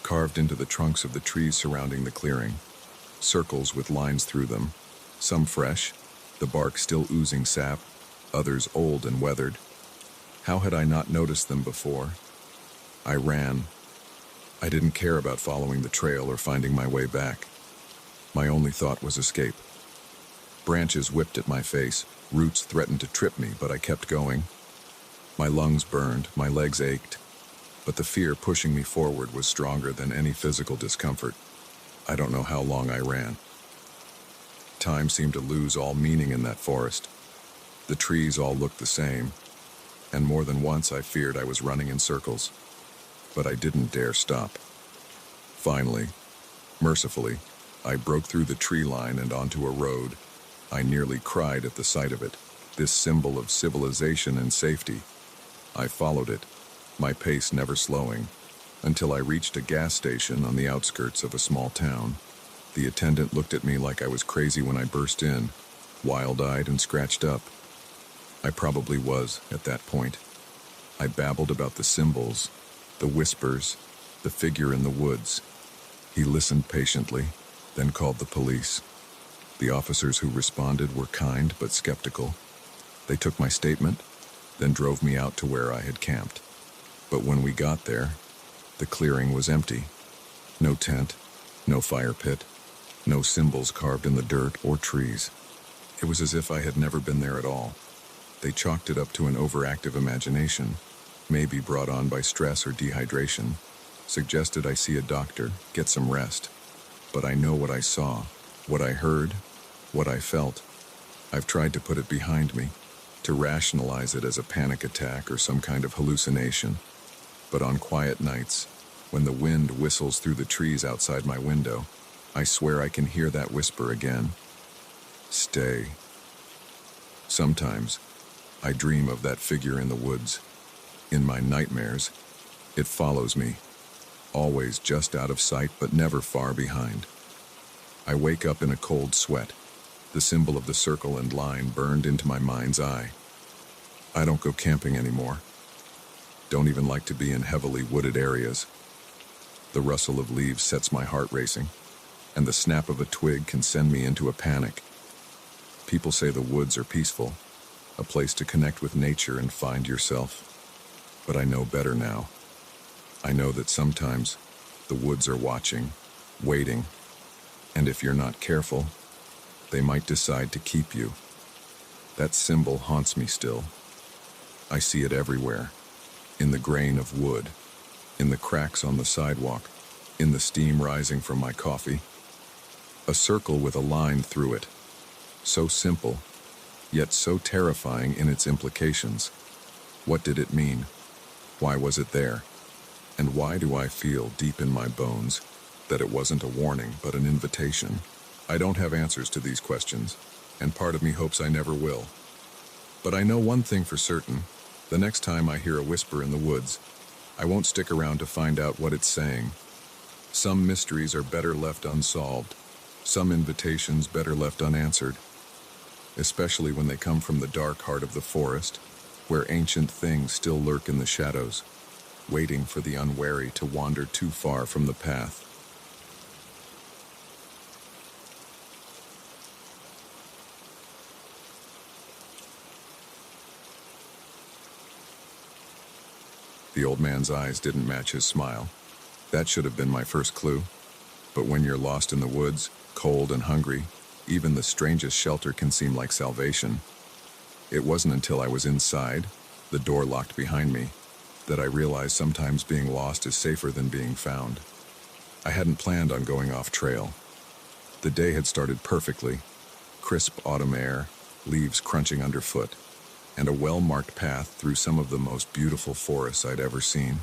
carved into the trunks of the trees surrounding the clearing. Circles with lines through them, some fresh, the bark still oozing sap, others old and weathered. How had I not noticed them before? I ran. I didn't care about following the trail or finding my way back. My only thought was escape. Branches whipped at my face, roots threatened to trip me, but I kept going. My lungs burned, my legs ached, but the fear pushing me forward was stronger than any physical discomfort. I don't know how long I ran. Time seemed to lose all meaning in that forest. The trees all looked the same, and more than once I feared I was running in circles. But I didn't dare stop. Finally, mercifully, I broke through the tree line and onto a road. I nearly cried at the sight of it, this symbol of civilization and safety. I followed it, my pace never slowing, until I reached a gas station on the outskirts of a small town. The attendant looked at me like I was crazy when I burst in, wild-eyed and scratched up. I probably was at that point. I babbled about the symbols, the whispers, the figure in the woods. He listened patiently, then called the police. The officers who responded were kind but skeptical. They took my statement, then drove me out to where I had camped. But when we got there, the clearing was empty. No tent, no fire pit, no symbols carved in the dirt or trees. It was as if I had never been there at all. They chalked it up to an overactive imagination, maybe brought on by stress or dehydration, suggested I see a doctor, get some rest. But I know what I saw, what I heard, what I felt. I've tried to put it behind me, to rationalize it as a panic attack or some kind of hallucination. But on quiet nights, when the wind whistles through the trees outside my window, I swear I can hear that whisper again. Stay. Sometimes, I dream of that figure in the woods. In my nightmares, it follows me, always just out of sight but never far behind. I wake up in a cold sweat, the symbol of the circle and line burned into my mind's eye. I don't go camping anymore. Don't even like to be in heavily wooded areas. The rustle of leaves sets my heart racing, and the snap of a twig can send me into a panic. People say the woods are peaceful, a place to connect with nature and find yourself. But I know better now. I know that sometimes the woods are watching, waiting, and if you're not careful, they might decide to keep you. That symbol haunts me still. I see it everywhere, in the grain of wood, in the cracks on the sidewalk, in the steam rising from my coffee. A circle with a line through it, so simple, yet so terrifying in its implications. What did it mean? Why was it there? And why do I feel deep in my bones that it wasn't a warning but an invitation? I don't have answers to these questions, and part of me hopes I never will. But I know one thing for certain. The next time I hear a whisper in the woods, I won't stick around to find out what it's saying. Some mysteries are better left unsolved, some invitations better left unanswered, especially when they come from the dark heart of the forest, where ancient things still lurk in the shadows, waiting for the unwary to wander too far from the path. The old man's eyes didn't match his smile. That should have been my first clue. But when you're lost in the woods, cold and hungry, even the strangest shelter can seem like salvation. It wasn't until I was inside, the door locked behind me, that I realized sometimes being lost is safer than being found. I hadn't planned on going off trail. The day had started perfectly. Crisp autumn air, leaves crunching underfoot, and a well-marked path through some of the most beautiful forests I'd ever seen.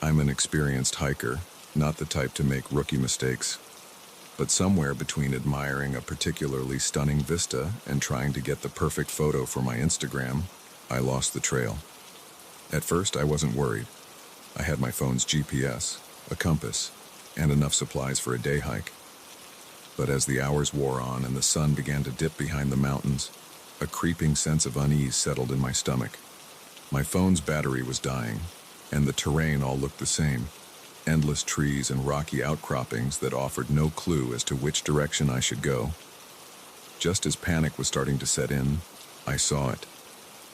I'm an experienced hiker, not the type to make rookie mistakes. But somewhere between admiring a particularly stunning vista and trying to get the perfect photo for my Instagram, I lost the trail. At first, I wasn't worried. I had my phone's GPS, a compass, and enough supplies for a day hike. But as the hours wore on and the sun began to dip behind the mountains, a creeping sense of unease settled in my stomach. My phone's battery was dying, and the terrain all looked the same. Endless trees and rocky outcroppings that offered no clue as to which direction I should go. Just as panic was starting to set in, I saw it.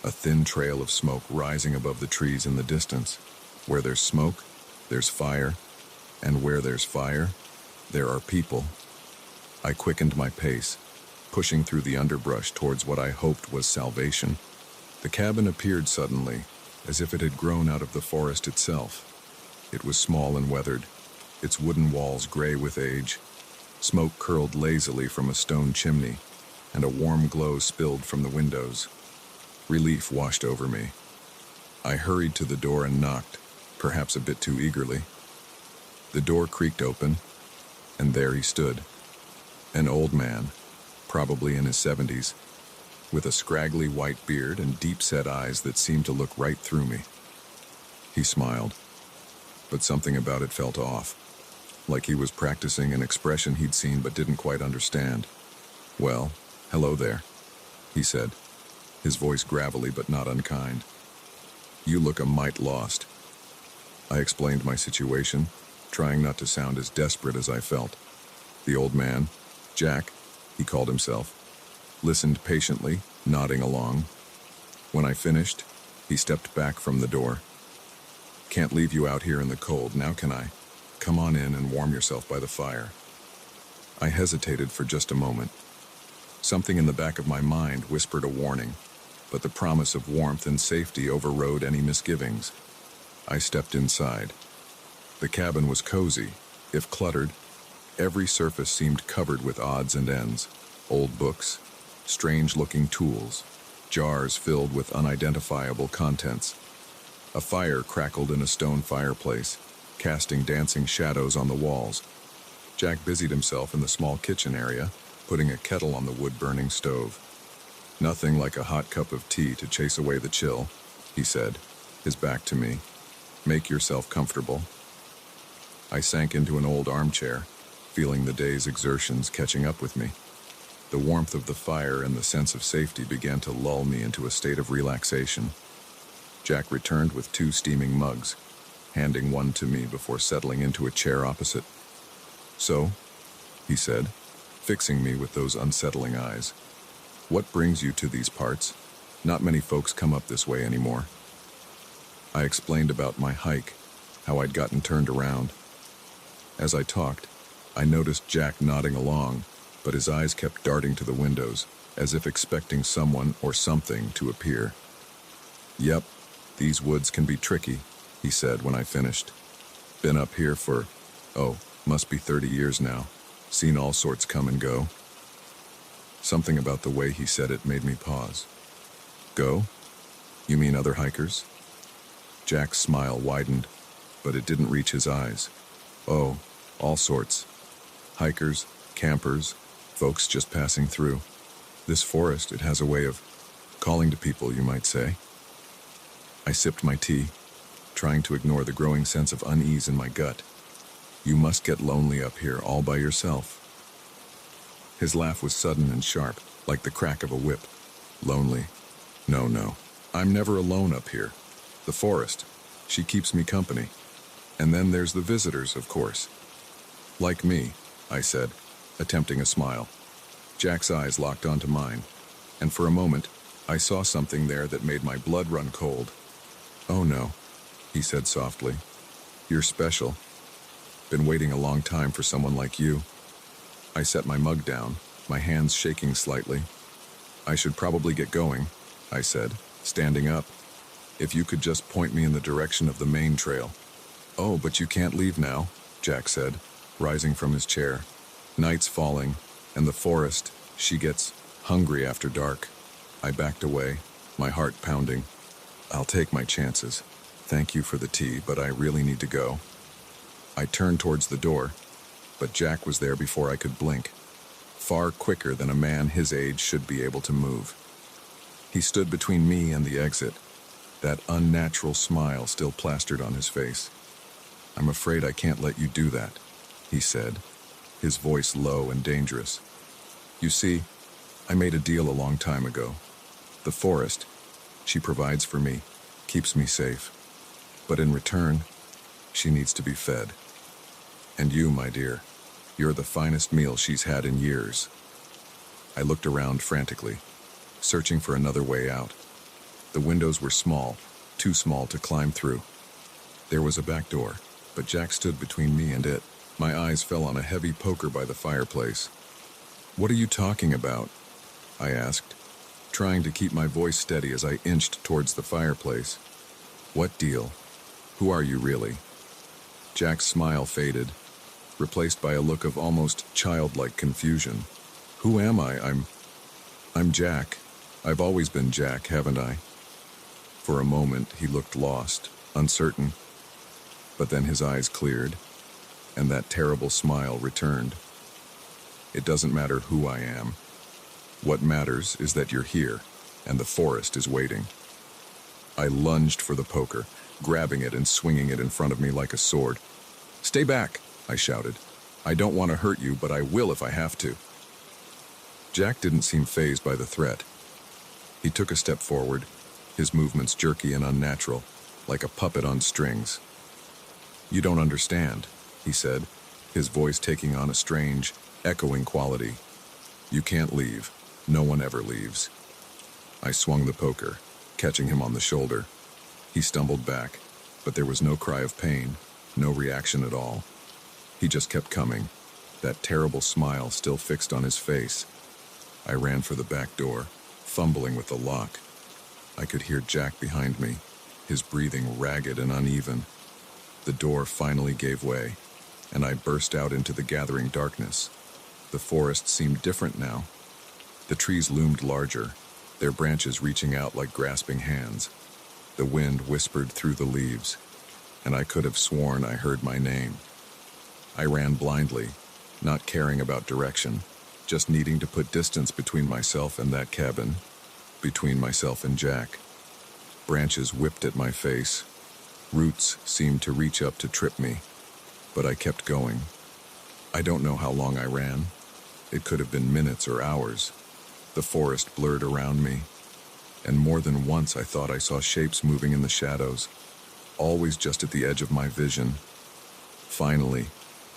A thin trail of smoke rising above the trees in the distance. Where there's smoke, there's fire, and where there's fire, there are people. I quickened my pace, pushing through the underbrush towards what I hoped was salvation. The cabin appeared suddenly, as if it had grown out of the forest itself. It was small and weathered, its wooden walls gray with age. Smoke curled lazily from a stone chimney, and a warm glow spilled from the windows. Relief washed over me. I hurried to the door and knocked, perhaps a bit too eagerly. The door creaked open, and there he stood. An old man, probably in his 70s, with a scraggly white beard and deep-set eyes that seemed to look right through me. He smiled, but something about it felt off, like he was practicing an expression he'd seen but didn't quite understand. "Well, hello there," he said, his voice gravelly but not unkind. "You look a mite lost." I explained my situation, trying not to sound as desperate as I felt. The old man, Jack, he called himself, listened patiently, nodding along. When I finished, he stepped back from the door. "Can't leave you out here in the cold, now can I? Come on in and warm yourself by the fire." I hesitated for just a moment. Something in the back of my mind whispered a warning, but the promise of warmth and safety overrode any misgivings. I stepped inside. The cabin was cozy, if cluttered. Every surface seemed covered with odds and ends, old books, strange-looking tools, jars filled with unidentifiable contents. A fire crackled in a stone fireplace, casting dancing shadows on the walls. Jack busied himself in the small kitchen area, putting a kettle on the wood-burning stove. "Nothing like a hot cup of tea to chase away the chill," he said, his back to me. "Make yourself comfortable." I sank into an old armchair, feeling the day's exertions catching up with me. The warmth of the fire and the sense of safety began to lull me into a state of relaxation. Jack returned with 2 steaming mugs, handing one to me before settling into a chair opposite. "So," he said, fixing me with those unsettling eyes, "what brings you to these parts? Not many folks come up this way anymore." I explained about my hike, how I'd gotten turned around. As I talked, I noticed Jack nodding along, but his eyes kept darting to the windows, as if expecting someone or something to appear. "Yep, these woods can be tricky," he said when I finished. "Been up here for, must be 30 years now. Seen all sorts come and go." Something about the way he said it made me pause. "Go? You mean other hikers?" Jack's smile widened, but it didn't reach his eyes. "Oh, all sorts. Hikers, campers, folks just passing through. This forest, it has a way of calling to people, you might say." I sipped my tea, trying to ignore the growing sense of unease in my gut. "You must get lonely up here all by yourself." His laugh was sudden and sharp, like the crack of a whip. "Lonely? No. I'm never alone up here. The forest, she keeps me company. And then there's the visitors, of course." "Like me," I said, attempting a smile. Jack's eyes locked onto mine, and for a moment, I saw something there that made my blood run cold. "Oh no," he said softly. "You're special. Been waiting a long time for someone like you." I set my mug down, my hands shaking slightly. "I should probably get going," I said, standing up. "If you could just point me in the direction of the main trail." "Oh, but you can't leave now," Jack said, rising from his chair. "Night's falling, and the forest, she gets hungry after dark." I backed away, my heart pounding. "I'll take my chances. Thank you for the tea, but I really need to go." I turned towards the door, but Jack was there before I could blink, far quicker than a man his age should be able to move. He stood between me and the exit, that unnatural smile still plastered on his face. "I'm afraid I can't let you do that," he said, his voice low and dangerous. "You see, I made a deal a long time ago. The forest, she provides for me, keeps me safe. But in return, she needs to be fed. And you, my dear, you're the finest meal she's had in years." I looked around frantically, searching for another way out. The windows were small, too small to climb through. There was a back door, but Jack stood between me and it. My eyes fell on a heavy poker by the fireplace. "What are you talking about?" I asked, trying to keep my voice steady as I inched towards the fireplace. "What deal? Who are you really?" Jack's smile faded, replaced by a look of almost childlike confusion. "Who am I? I'm Jack. I've always been Jack, haven't I?" For a moment, he looked lost, uncertain. But then his eyes cleared, and that terrible smile returned. "It doesn't matter who I am. What matters is that you're here, and the forest is waiting." I lunged for the poker, grabbing it and swinging it in front of me like a sword. "Stay back," I shouted. "I don't want to hurt you, but I will if I have to." Jack didn't seem fazed by the threat. He took a step forward, his movements jerky and unnatural, like a puppet on strings. "You don't understand," he said, his voice taking on a strange, echoing quality. "You can't leave. No one ever leaves." I swung the poker, catching him on the shoulder. He stumbled back, but there was no cry of pain, no reaction at all. He just kept coming, that terrible smile still fixed on his face. I ran for the back door, fumbling with the lock. I could hear Jack behind me, his breathing ragged and uneven. The door finally gave way, and I burst out into the gathering darkness. The forest seemed different now. The trees loomed larger, their branches reaching out like grasping hands. The wind whispered through the leaves, and I could have sworn I heard my name. I ran blindly, not caring about direction, just needing to put distance between myself and that cabin, between myself and Jack. Branches whipped at my face. Roots seemed to reach up to trip me, but I kept going. I don't know how long I ran. It could have been minutes or hours. The forest blurred around me, and more than once I thought I saw shapes moving in the shadows, always just at the edge of my vision. Finally,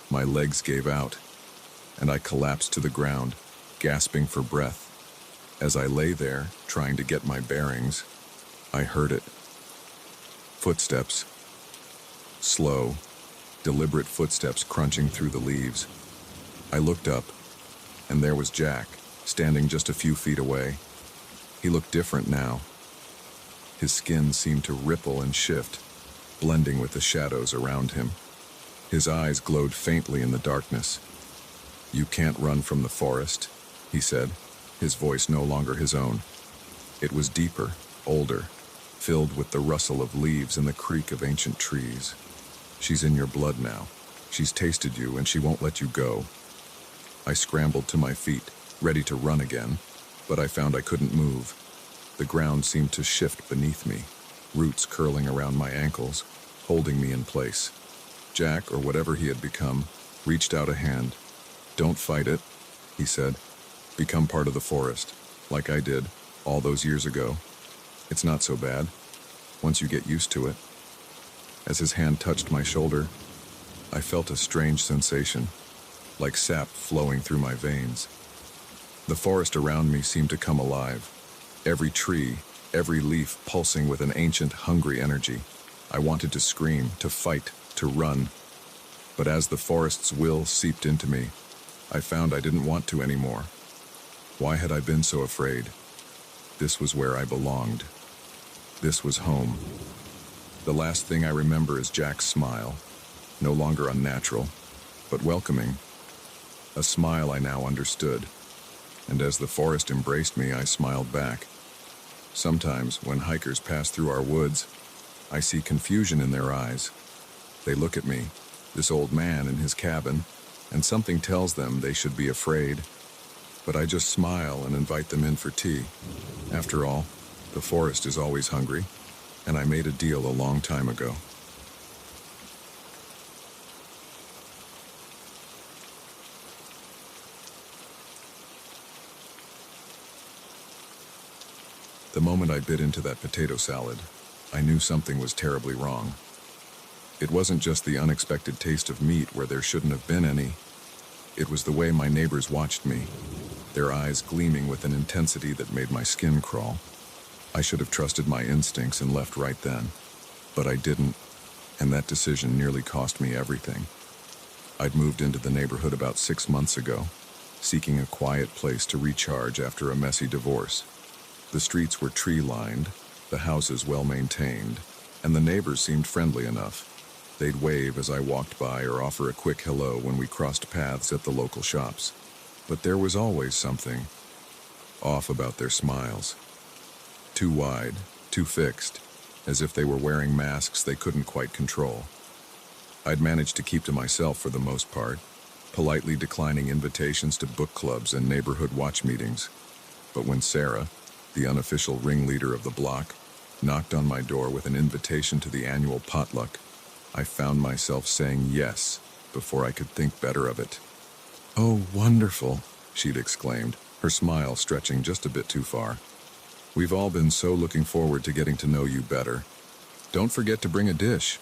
my legs gave out, and I collapsed to the ground, gasping for breath. As I lay there, trying to get my bearings, I heard it. Footsteps. Slow, deliberate footsteps crunching through the leaves. I looked up, and there was Jack, standing just a few feet away. He looked different now. His skin seemed to ripple and shift, blending with the shadows around him. His eyes glowed faintly in the darkness. "You can't run from the forest," he said, his voice no longer his own. It was deeper, older, filled with the rustle of leaves and the creak of ancient trees. "She's in your blood now. She's tasted you, and she won't let you go." I scrambled to my feet, ready to run again, but I found I couldn't move. The ground seemed to shift beneath me, roots curling around my ankles, holding me in place. Jack, or whatever he had become, reached out a hand. "Don't fight it," he said. "Become part of the forest, like I did, all those years ago. It's not so bad, once you get used to it." As his hand touched my shoulder, I felt a strange sensation, like sap flowing through my veins. The forest around me seemed to come alive, every tree, every leaf pulsing with an ancient, hungry energy. I wanted to scream, to fight, to run. But as the forest's will seeped into me, I found I didn't want to anymore. Why had I been so afraid? This was where I belonged. This was home. The last thing I remember is Jack's smile, no longer unnatural, but welcoming. A smile I now understood, and as the forest embraced me, I smiled back. Sometimes, when hikers pass through our woods, I see confusion in their eyes. They look at me, this old man in his cabin, and something tells them they should be afraid. But I just smile and invite them in for tea. After all, the forest is always hungry, and I made a deal a long time ago. The moment I bit into that potato salad, I knew something was terribly wrong. It wasn't just the unexpected taste of meat where there shouldn't have been any. It was the way my neighbors watched me, their eyes gleaming with an intensity that made my skin crawl. I should have trusted my instincts and left right then, but I didn't, and that decision nearly cost me everything. I'd moved into the neighborhood about 6 months ago, seeking a quiet place to recharge after a messy divorce. The streets were tree-lined, the houses well-maintained, and the neighbors seemed friendly enough. They'd wave as I walked by or offer a quick hello when we crossed paths at the local shops. But there was always something off about their smiles. Too wide, too fixed, as if they were wearing masks they couldn't quite control. I'd managed to keep to myself for the most part, politely declining invitations to book clubs and neighborhood watch meetings. But when Sarah, the unofficial ringleader of the block, knocked on my door with an invitation to the annual potluck, I found myself saying yes before I could think better of it. "Oh, wonderful," she'd exclaimed, her smile stretching just a bit too far. "We've all been so looking forward to getting to know you better. Don't forget to bring a dish."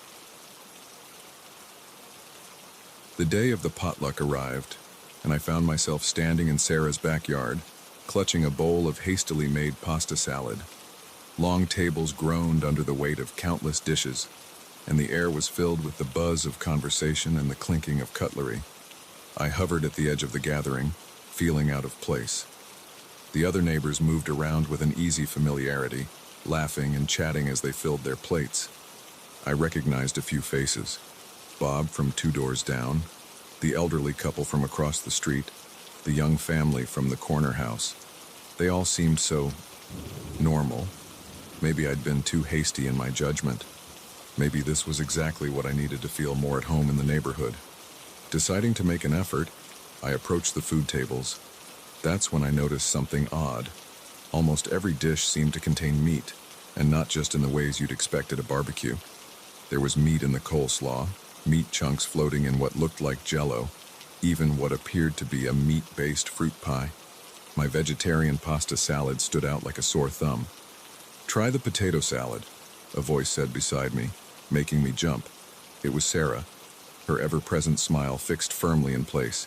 The day of the potluck arrived, and I found myself standing in Sarah's backyard, clutching a bowl of hastily made pasta salad. Long tables groaned under the weight of countless dishes, and the air was filled with the buzz of conversation and the clinking of cutlery. I hovered at the edge of the gathering, feeling out of place. The other neighbors moved around with an easy familiarity, laughing and chatting as they filled their plates. I recognized a few faces. Bob from 2 doors down, the elderly couple from across the street, the young family from the corner house. They all seemed so normal. Maybe I'd been too hasty in my judgment. Maybe this was exactly what I needed to feel more at home in the neighborhood. Deciding to make an effort, I approached the food tables. That's when I noticed something odd. Almost every dish seemed to contain meat, and not just in the ways you'd expect at a barbecue. There was meat in the coleslaw, meat chunks floating in what looked like jello, even what appeared to be a meat-based fruit pie. My vegetarian pasta salad stood out like a sore thumb. "Try the potato salad," a voice said beside me, making me jump. It was Sarah, her ever-present smile fixed firmly in place.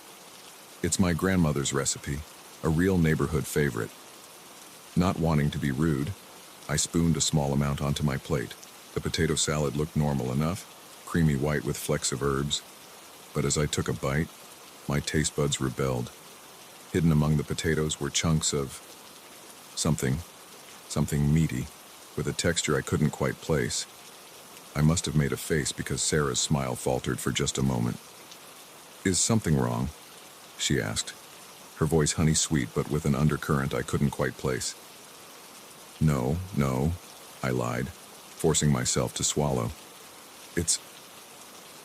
"It's my grandmother's recipe, a real neighborhood favorite." Not wanting to be rude, I spooned a small amount onto my plate. The potato salad looked normal enough, creamy white with flecks of herbs. But as I took a bite, my taste buds rebelled. Hidden among the potatoes were chunks of something meaty, with a texture I couldn't quite place. I must have made a face because Sarah's smile faltered for just a moment. "Is something wrong?" she asked, her voice honey-sweet but with an undercurrent I couldn't quite place. No, I lied, forcing myself to swallow. "It's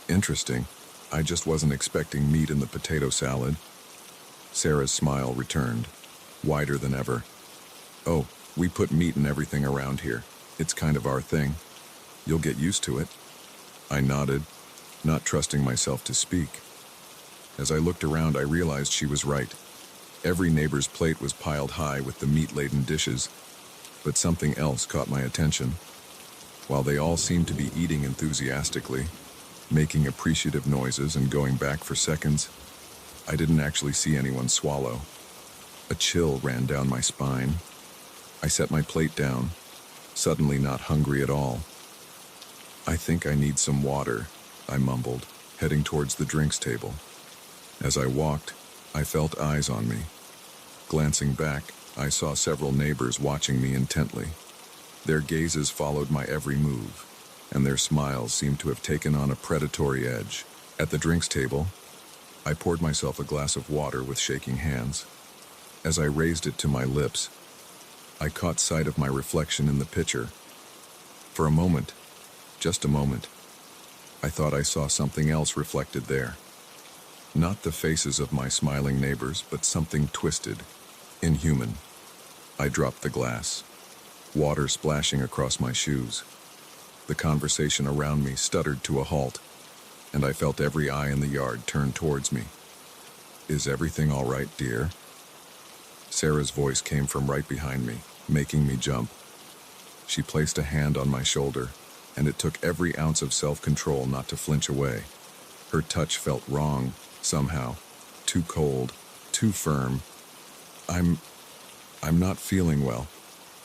interesting. I just wasn't expecting meat in the potato salad." Sarah's smile returned, wider than ever. "Oh, we put meat in everything around here. It's kind of our thing. You'll get used to it." I nodded, not trusting myself to speak. As I looked around, I realized she was right. Every neighbor's plate was piled high with the meat-laden dishes, but something else caught my attention. While they all seemed to be eating enthusiastically, making appreciative noises and going back for seconds, I didn't actually see anyone swallow. A chill ran down my spine. I set my plate down, suddenly not hungry at all. "I think I need some water," I mumbled, heading towards the drinks table. As I walked, I felt eyes on me. Glancing back, I saw several neighbors watching me intently. Their gazes followed my every move, and their smiles seemed to have taken on a predatory edge. At the drinks table, I poured myself a glass of water with shaking hands. As I raised it to my lips, I caught sight of my reflection in the pitcher. For a moment, just a moment, I thought I saw something else reflected there. Not the faces of my smiling neighbors, but something twisted, inhuman. I dropped the glass, water splashing across my shoes. The conversation around me stuttered to a halt, and I felt every eye in the yard turn towards me. "Is everything all right, dear?" Sarah's voice came from right behind me, making me jump. She placed a hand on my shoulder, and it took every ounce of self-control not to flinch away. Her touch felt wrong, somehow. Too cold, too firm. I'm not feeling well,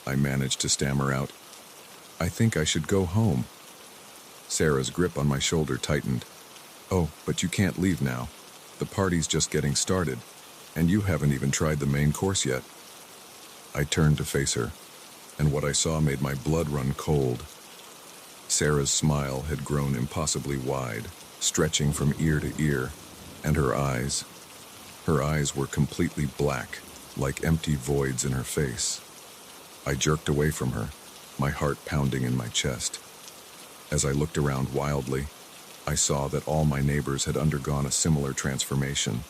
I managed to stammer out. I think I should go home. Sarah's grip on my shoulder tightened. Oh, but you can't leave now. The party's just getting started, and you haven't even tried the main course yet. I turned to face her, and what I saw made my blood run cold. Sarah's smile had grown impossibly wide, stretching from ear to ear, and her eyes were completely black, like empty voids in her face. I jerked away from her, my heart pounding in my chest. As I looked around wildly, I saw that all my neighbors had undergone a similar transformation.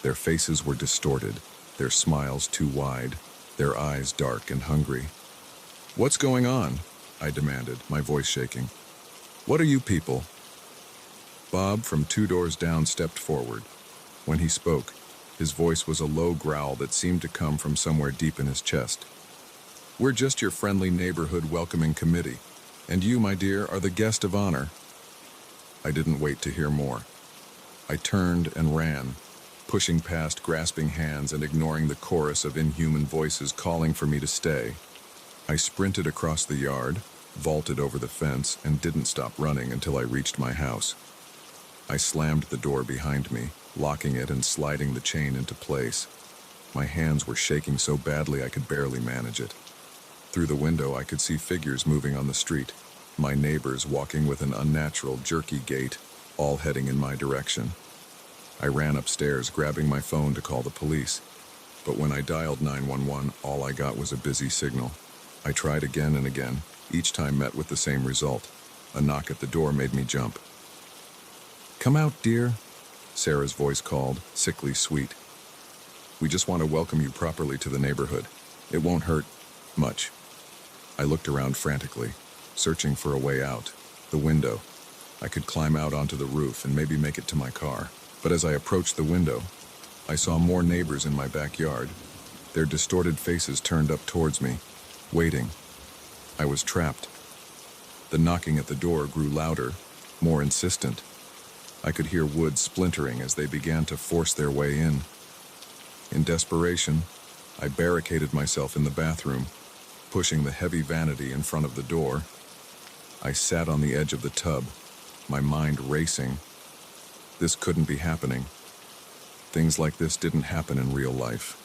Their faces were distorted, their smiles too wide, their eyes dark and hungry. "What's going on?" I demanded, my voice shaking. "What are you people?" Bob from 2 doors down stepped forward. When he spoke, his voice was a low growl that seemed to come from somewhere deep in his chest. "We're just your friendly neighborhood welcoming committee, and you, my dear, are the guest of honor." I didn't wait to hear more. I turned and ran, pushing past grasping hands and ignoring the chorus of inhuman voices calling for me to stay. I sprinted across the yard, vaulted over the fence, and didn't stop running until I reached my house. I slammed the door behind me, locking it and sliding the chain into place. My hands were shaking so badly I could barely manage it. Through the window I could see figures moving on the street, my neighbors walking with an unnatural, jerky gait, all heading in my direction. I ran upstairs, grabbing my phone to call the police, but when I dialed 911, all I got was a busy signal. I tried again and again, each time met with the same result. A knock at the door made me jump. "Come out, dear," Sarah's voice called, sickly sweet. "We just want to welcome you properly to the neighborhood. It won't hurt much." I looked around frantically, searching for a way out. The window. I could climb out onto the roof and maybe make it to my car. But as I approached the window, I saw more neighbors in my backyard, their distorted faces turned up towards me, waiting. I was trapped. The knocking at the door grew louder, more insistent. I could hear wood splintering as they began to force their way in. In desperation, I barricaded myself in the bathroom, pushing the heavy vanity in front of the door. I sat on the edge of the tub, my mind racing. This couldn't be happening. Things like this didn't happen in real life.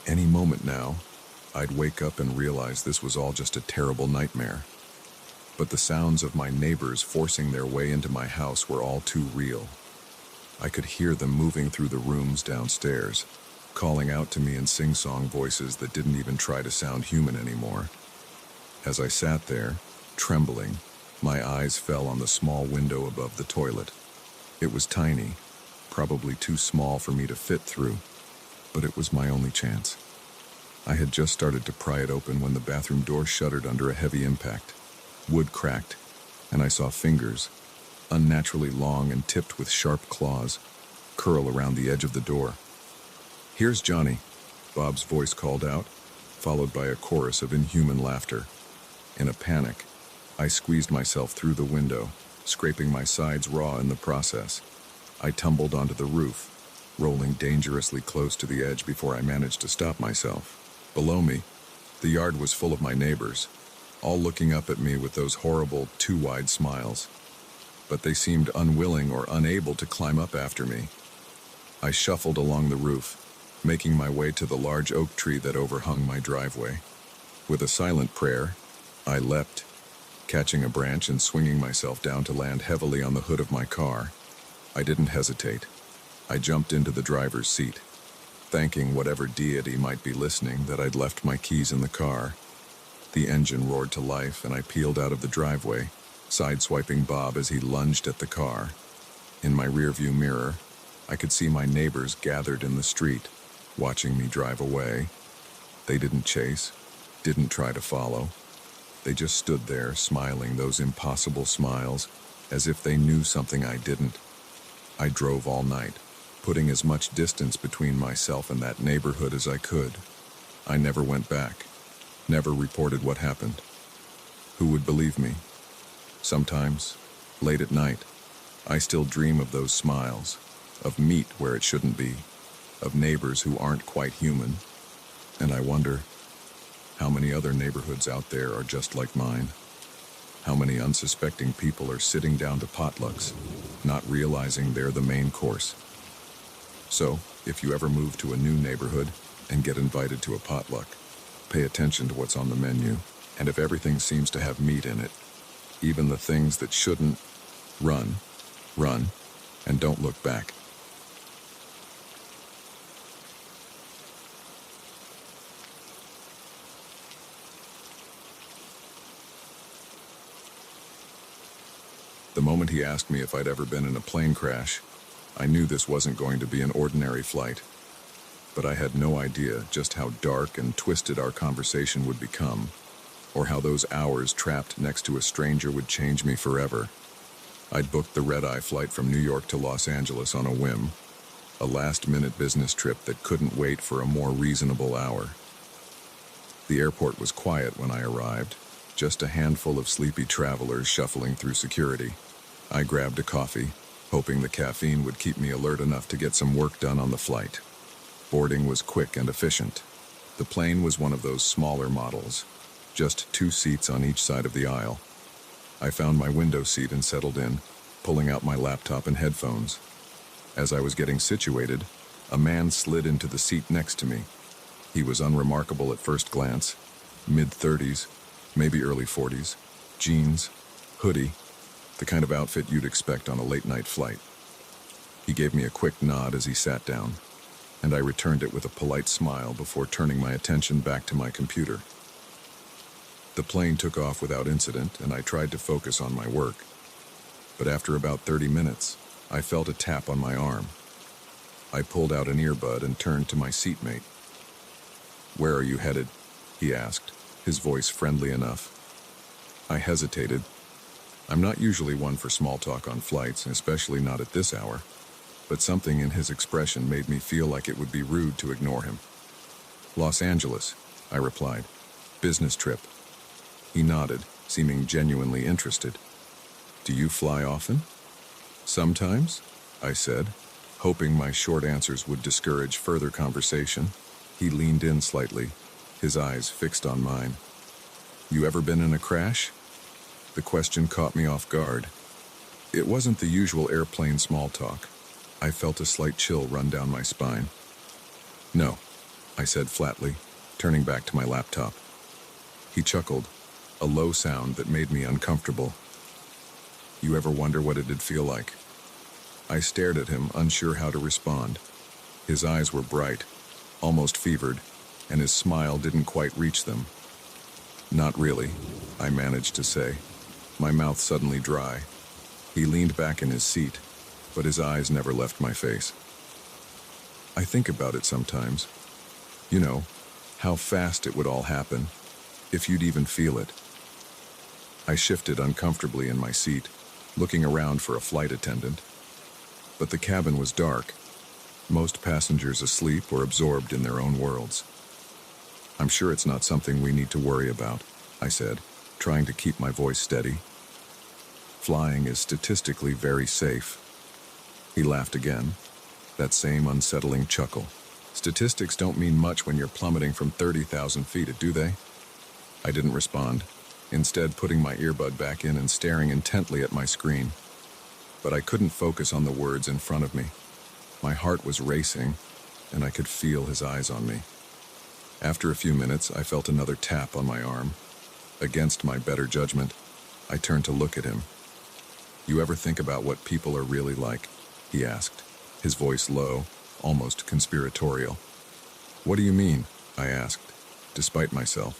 Any moment now, I'd wake up and realize this was all just a terrible nightmare. But the sounds of my neighbors forcing their way into my house were all too real. I could hear them moving through the rooms downstairs, calling out to me in sing-song voices that didn't even try to sound human anymore. As I sat there, trembling, my eyes fell on the small window above the toilet. It was tiny, probably too small for me to fit through, but it was my only chance. I had just started to pry it open when the bathroom door shuddered under a heavy impact. Wood cracked, and I saw fingers, unnaturally long and tipped with sharp claws, curl around the edge of the door. "Here's Johnny," Bob's voice called out, followed by a chorus of inhuman laughter. In a panic, I squeezed myself through the window, scraping my sides raw in the process. I tumbled onto the roof, rolling dangerously close to the edge before I managed to stop myself. Below me, the yard was full of my neighbors, all looking up at me with those horrible, too wide smiles. But they seemed unwilling or unable to climb up after me. I shuffled along the roof, making my way to the large oak tree that overhung my driveway. With a silent prayer, I leapt, catching a branch and swinging myself down to land heavily on the hood of my car. I didn't hesitate. I jumped into the driver's seat, thanking whatever deity might be listening that I'd left my keys in the car. The engine roared to life and I peeled out of the driveway, sideswiping Bob as he lunged at the car. In my rearview mirror, I could see my neighbors gathered in the street, watching me drive away. They didn't chase, didn't try to follow. They just stood there, smiling those impossible smiles, as if they knew something I didn't. I drove all night, putting as much distance between myself and that neighborhood as I could. I never went back, never reported what happened. Who would believe me? Sometimes, late at night, I still dream of those smiles, of meat where it shouldn't be, of neighbors who aren't quite human, and I wonder how many other neighborhoods out there are just like mine. How many unsuspecting people are sitting down to potlucks, not realizing they're the main course. So, if you ever move to a new neighborhood and get invited to a potluck, pay attention to what's on the menu, and if everything seems to have meat in it, even the things that shouldn't, run, and don't look back. The moment he asked me if I'd ever been in a plane crash, I knew this wasn't going to be an ordinary flight. But I had no idea just how dark and twisted our conversation would become, or how those hours trapped next to a stranger would change me forever. I'd booked the red-eye flight from New York to Los Angeles on a whim, a last-minute business trip that couldn't wait for a more reasonable hour. The airport was quiet when I arrived, just a handful of sleepy travelers shuffling through security. I grabbed a coffee, hoping the caffeine would keep me alert enough to get some work done on the flight. Boarding was quick and efficient. The plane was one of those smaller models, just 2 seats on each side of the aisle. I found my window seat and settled in, pulling out my laptop and headphones. As I was getting situated, a man slid into the seat next to me. He was unremarkable at first glance, mid-30s, maybe early 40s, jeans, hoodie, the kind of outfit you'd expect on a late-night flight. He gave me a quick nod as he sat down, and I returned it with a polite smile before turning my attention back to my computer. The plane took off without incident, and I tried to focus on my work. But after about 30 minutes, I felt a tap on my arm. I pulled out an earbud and turned to my seatmate. "Where are you headed?" he asked, his voice friendly enough. I hesitated. I'm not usually one for small talk on flights, especially not at this hour, but something in his expression made me feel like it would be rude to ignore him. "Los Angeles," I replied. "Business trip." He nodded, seeming genuinely interested. "Do you fly often?" "Sometimes," I said, hoping my short answers would discourage further conversation. He leaned in slightly, his eyes fixed on mine. "You ever been in a crash?" The question caught me off guard. It wasn't the usual airplane small talk. I felt a slight chill run down my spine. "No," I said flatly, turning back to my laptop. He chuckled, a low sound that made me uncomfortable. "You ever wonder what it'd feel like?" I stared at him, unsure how to respond. His eyes were bright, almost fevered, and his smile didn't quite reach them. "Not really," I managed to say, my mouth suddenly dry. He leaned back in his seat, but his eyes never left my face. "I think about it sometimes. You know, how fast it would all happen, if you'd even feel it." I shifted uncomfortably in my seat, looking around for a flight attendant. But the cabin was dark, most passengers asleep or absorbed in their own worlds. "I'm sure it's not something we need to worry about," I said, trying to keep my voice steady. "Flying is statistically very safe." He laughed again, that same unsettling chuckle. "Statistics don't mean much when you're plummeting from 30,000 feet, do they?" I didn't respond, instead putting my earbud back in and staring intently at my screen. But I couldn't focus on the words in front of me. My heart was racing, and I could feel his eyes on me. After a few minutes, I felt another tap on my arm. Against my better judgment, I turned to look at him. "You ever think about what people are really like?" he asked, his voice low, almost conspiratorial. "What do you mean?" I asked, despite myself.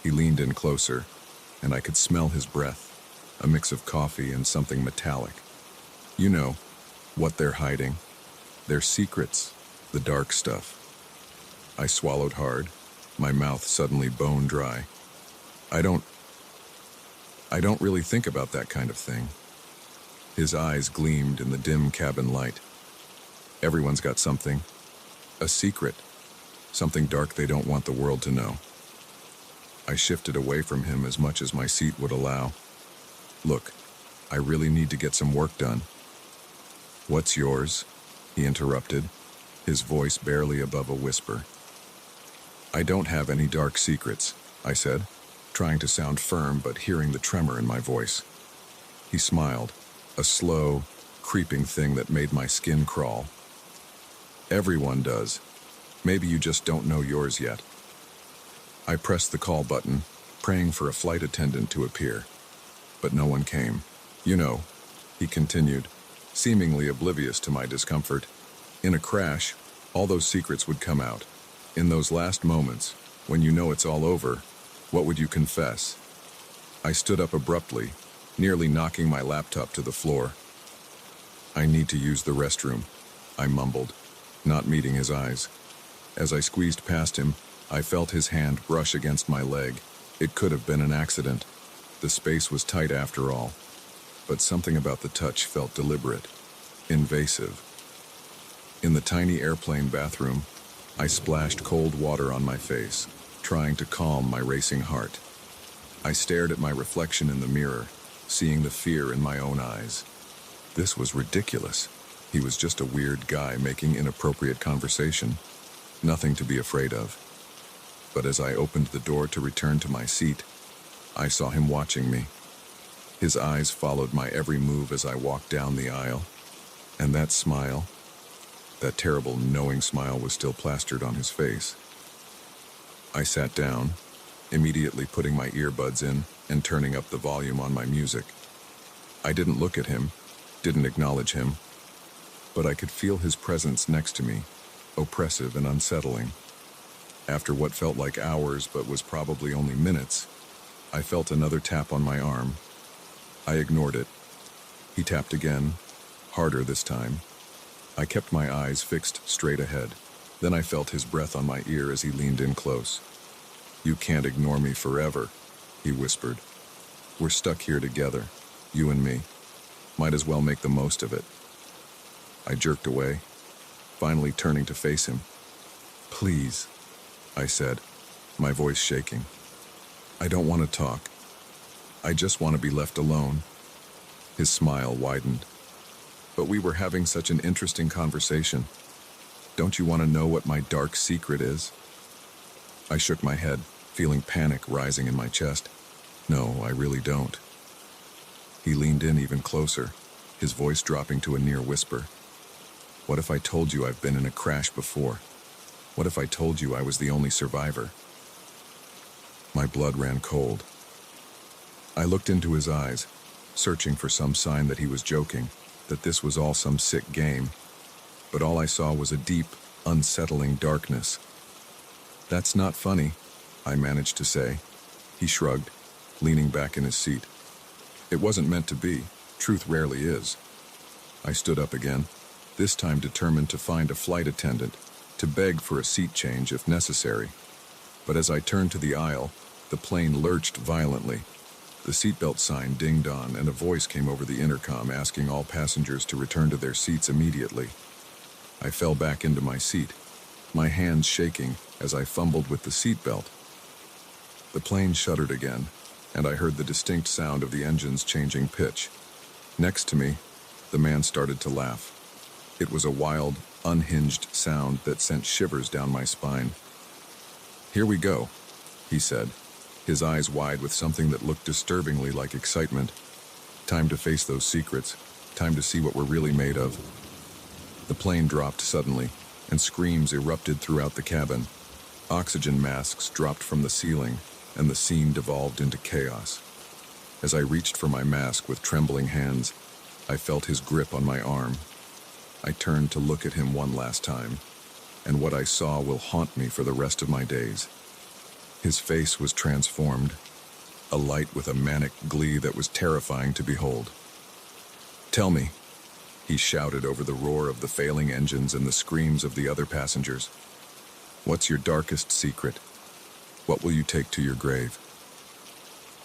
He leaned in closer, and I could smell his breath, a mix of coffee and something metallic. "You know, what they're hiding. Their secrets, the dark stuff." I swallowed hard, my mouth suddenly bone dry. I don't really think about that kind of thing." His eyes gleamed in the dim cabin light. "Everyone's got something. A secret. Something dark they don't want the world to know." I shifted away from him as much as my seat would allow. "Look, I really need to get some work done." "What's yours?" he interrupted, his voice barely above a whisper. "I don't have any dark secrets," I said, trying to sound firm but hearing the tremor in my voice. He smiled, a slow, creeping thing that made my skin crawl. "Everyone does. Maybe you just don't know yours yet." I pressed the call button, praying for a flight attendant to appear. But no one came. "You know," he continued, seemingly oblivious to my discomfort, "in a crash, all those secrets would come out. In those last moments, when you know it's all over, what would you confess?" I stood up abruptly, nearly knocking my laptop to the floor. "I need to use the restroom," I mumbled, not meeting his eyes. As I squeezed past him, I felt his hand brush against my leg. It could have been an accident. The space was tight after all. But something about the touch felt deliberate, invasive. In the tiny airplane bathroom, I splashed cold water on my face, trying to calm my racing heart. I stared at my reflection in the mirror, seeing the fear in my own eyes. This was ridiculous. He was just a weird guy making inappropriate conversation. Nothing to be afraid of. But as I opened the door to return to my seat, I saw him watching me. His eyes followed my every move as I walked down the aisle. And that smile, that terrible knowing smile, was still plastered on his face. I sat down, immediately putting my earbuds in and turning up the volume on my music. I didn't look at him, didn't acknowledge him, but I could feel his presence next to me, oppressive and unsettling. After what felt like hours but was probably only minutes, I felt another tap on my arm. I ignored it. He tapped again, harder this time. I kept my eyes fixed straight ahead. Then I felt his breath on my ear as he leaned in close. "You can't ignore me forever," he whispered. "We're stuck here together, you and me. Might as well make the most of it." I jerked away, finally turning to face him. "Please," I said, my voice shaking. "I don't want to talk. I just want to be left alone." His smile widened. "But we were having such an interesting conversation. Don't you want to know what my dark secret is?" I shook my head, feeling panic rising in my chest. "No, I really don't." He leaned in even closer, his voice dropping to a near whisper. "What if I told you I've been in a crash before? What if I told you I was the only survivor?" My blood ran cold. I looked into his eyes, searching for some sign that he was joking, that this was all some sick game. But all I saw was a deep, unsettling darkness. "That's not funny," I managed to say. He shrugged, leaning back in his seat. "It wasn't meant to be. Truth rarely is." I stood up again, this time determined to find a flight attendant, to beg for a seat change if necessary. But as I turned to the aisle, the plane lurched violently. The seatbelt sign dinged on, and a voice came over the intercom asking all passengers to return to their seats immediately. I fell back into my seat, my hands shaking as I fumbled with the seatbelt. The plane shuddered again, and I heard the distinct sound of the engines changing pitch. Next to me, the man started to laugh. It was a wild, unhinged sound that sent shivers down my spine. "Here we go," he said, his eyes wide with something that looked disturbingly like excitement. "Time to face those secrets, time to see what we're really made of." The plane dropped suddenly, and screams erupted throughout the cabin. Oxygen masks dropped from the ceiling, and the scene devolved into chaos. As I reached for my mask with trembling hands, I felt his grip on my arm. I turned to look at him one last time, and what I saw will haunt me for the rest of my days. His face was transformed, alight with a manic glee that was terrifying to behold. "Tell me," he shouted over the roar of the failing engines and the screams of the other passengers. "What's your darkest secret? What will you take to your grave?"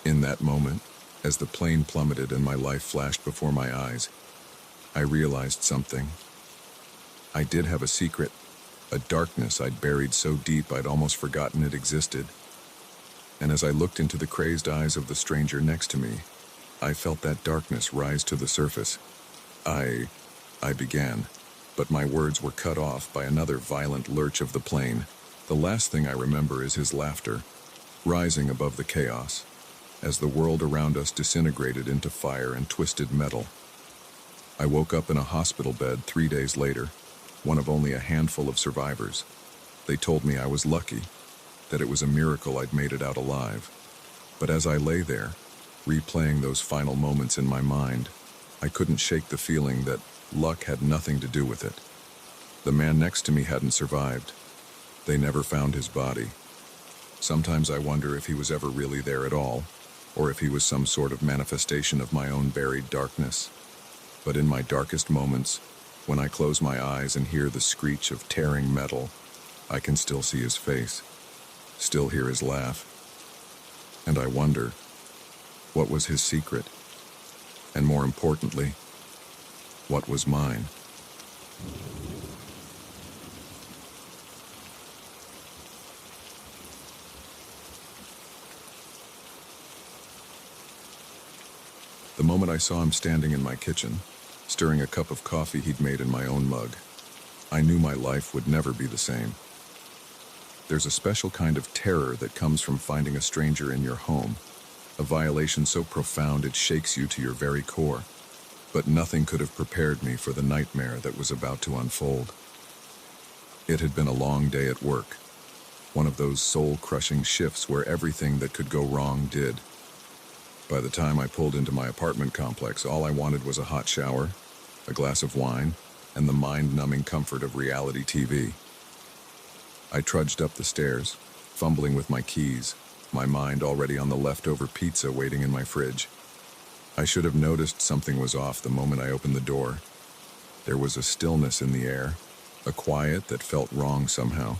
In that moment, as the plane plummeted and my life flashed before my eyes, I realized something. I did have a secret, a darkness I'd buried so deep I'd almost forgotten it existed. And as I looked into the crazed eyes of the stranger next to me, I felt that darkness rise to the surface. I began, but my words were cut off by another violent lurch of the plane. The last thing I remember is his laughter, rising above the chaos, as the world around us disintegrated into fire and twisted metal. I woke up in a hospital bed 3 days later, one of only a handful of survivors. They told me I was lucky, that it was a miracle I'd made it out alive. But as I lay there, replaying those final moments in my mind, I couldn't shake the feeling that luck had nothing to do with it. The man next to me hadn't survived. They never found his body. Sometimes I wonder if he was ever really there at all, or if he was some sort of manifestation of my own buried darkness. But in my darkest moments, when I close my eyes and hear the screech of tearing metal, I can still see his face, still hear his laugh. And I wonder, what was his secret? And more importantly, what was mine? The moment I saw him standing in my kitchen, stirring a cup of coffee he'd made in my own mug, I knew my life would never be the same. There's a special kind of terror that comes from finding a stranger in your home, a violation so profound it shakes you to your very core. But nothing could have prepared me for the nightmare that was about to unfold. It had been a long day at work, one of those soul-crushing shifts where everything that could go wrong did. By the time I pulled into my apartment complex, all I wanted was a hot shower, a glass of wine, and the mind-numbing comfort of reality TV. I trudged up the stairs, fumbling with my keys, my mind already on the leftover pizza waiting in my fridge. I should have noticed something was off the moment I opened the door. There was a stillness in the air, a quiet that felt wrong somehow.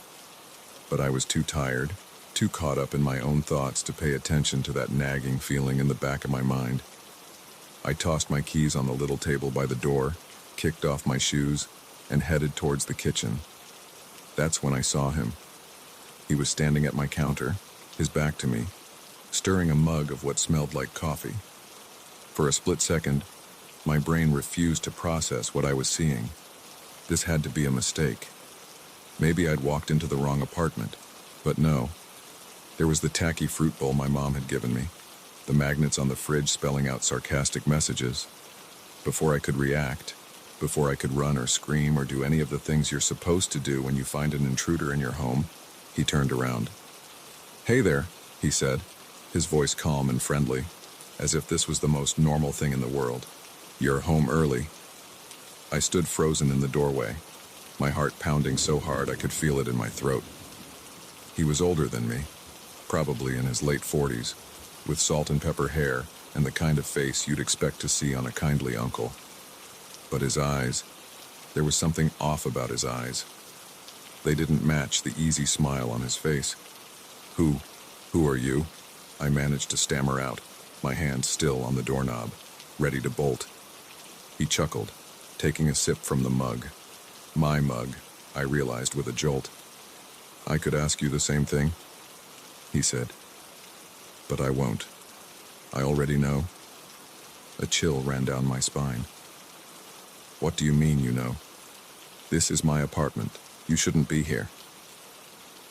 But I was too tired, too caught up in my own thoughts to pay attention to that nagging feeling in the back of my mind. I tossed my keys on the little table by the door, kicked off my shoes, and headed towards the kitchen. That's when I saw him. He was standing at my counter, his back to me, stirring a mug of what smelled like coffee. For a split second, my brain refused to process what I was seeing. This had to be a mistake. Maybe I'd walked into the wrong apartment, but no. There was the tacky fruit bowl my mom had given me, the magnets on the fridge spelling out sarcastic messages. Before I could react, before I could run or scream or do any of the things you're supposed to do when you find an intruder in your home, he turned around. "Hey there," he said, his voice calm and friendly, as if this was the most normal thing in the world. "You're home early." I stood frozen in the doorway, my heart pounding so hard I could feel it in my throat. He was older than me, probably in his late 40s, with salt and pepper hair and the kind of face you'd expect to see on a kindly uncle. But his eyes, there was something off about his eyes. They didn't match the easy smile on his face. Who are you?" I managed to stammer out, my hand still on the doorknob, ready to bolt. He chuckled, taking a sip from the mug. My mug, I realized with a jolt. "I could ask you the same thing," he said. "But I won't. I already know." A chill ran down my spine. "What do you mean, you know? This is my apartment. You shouldn't be here."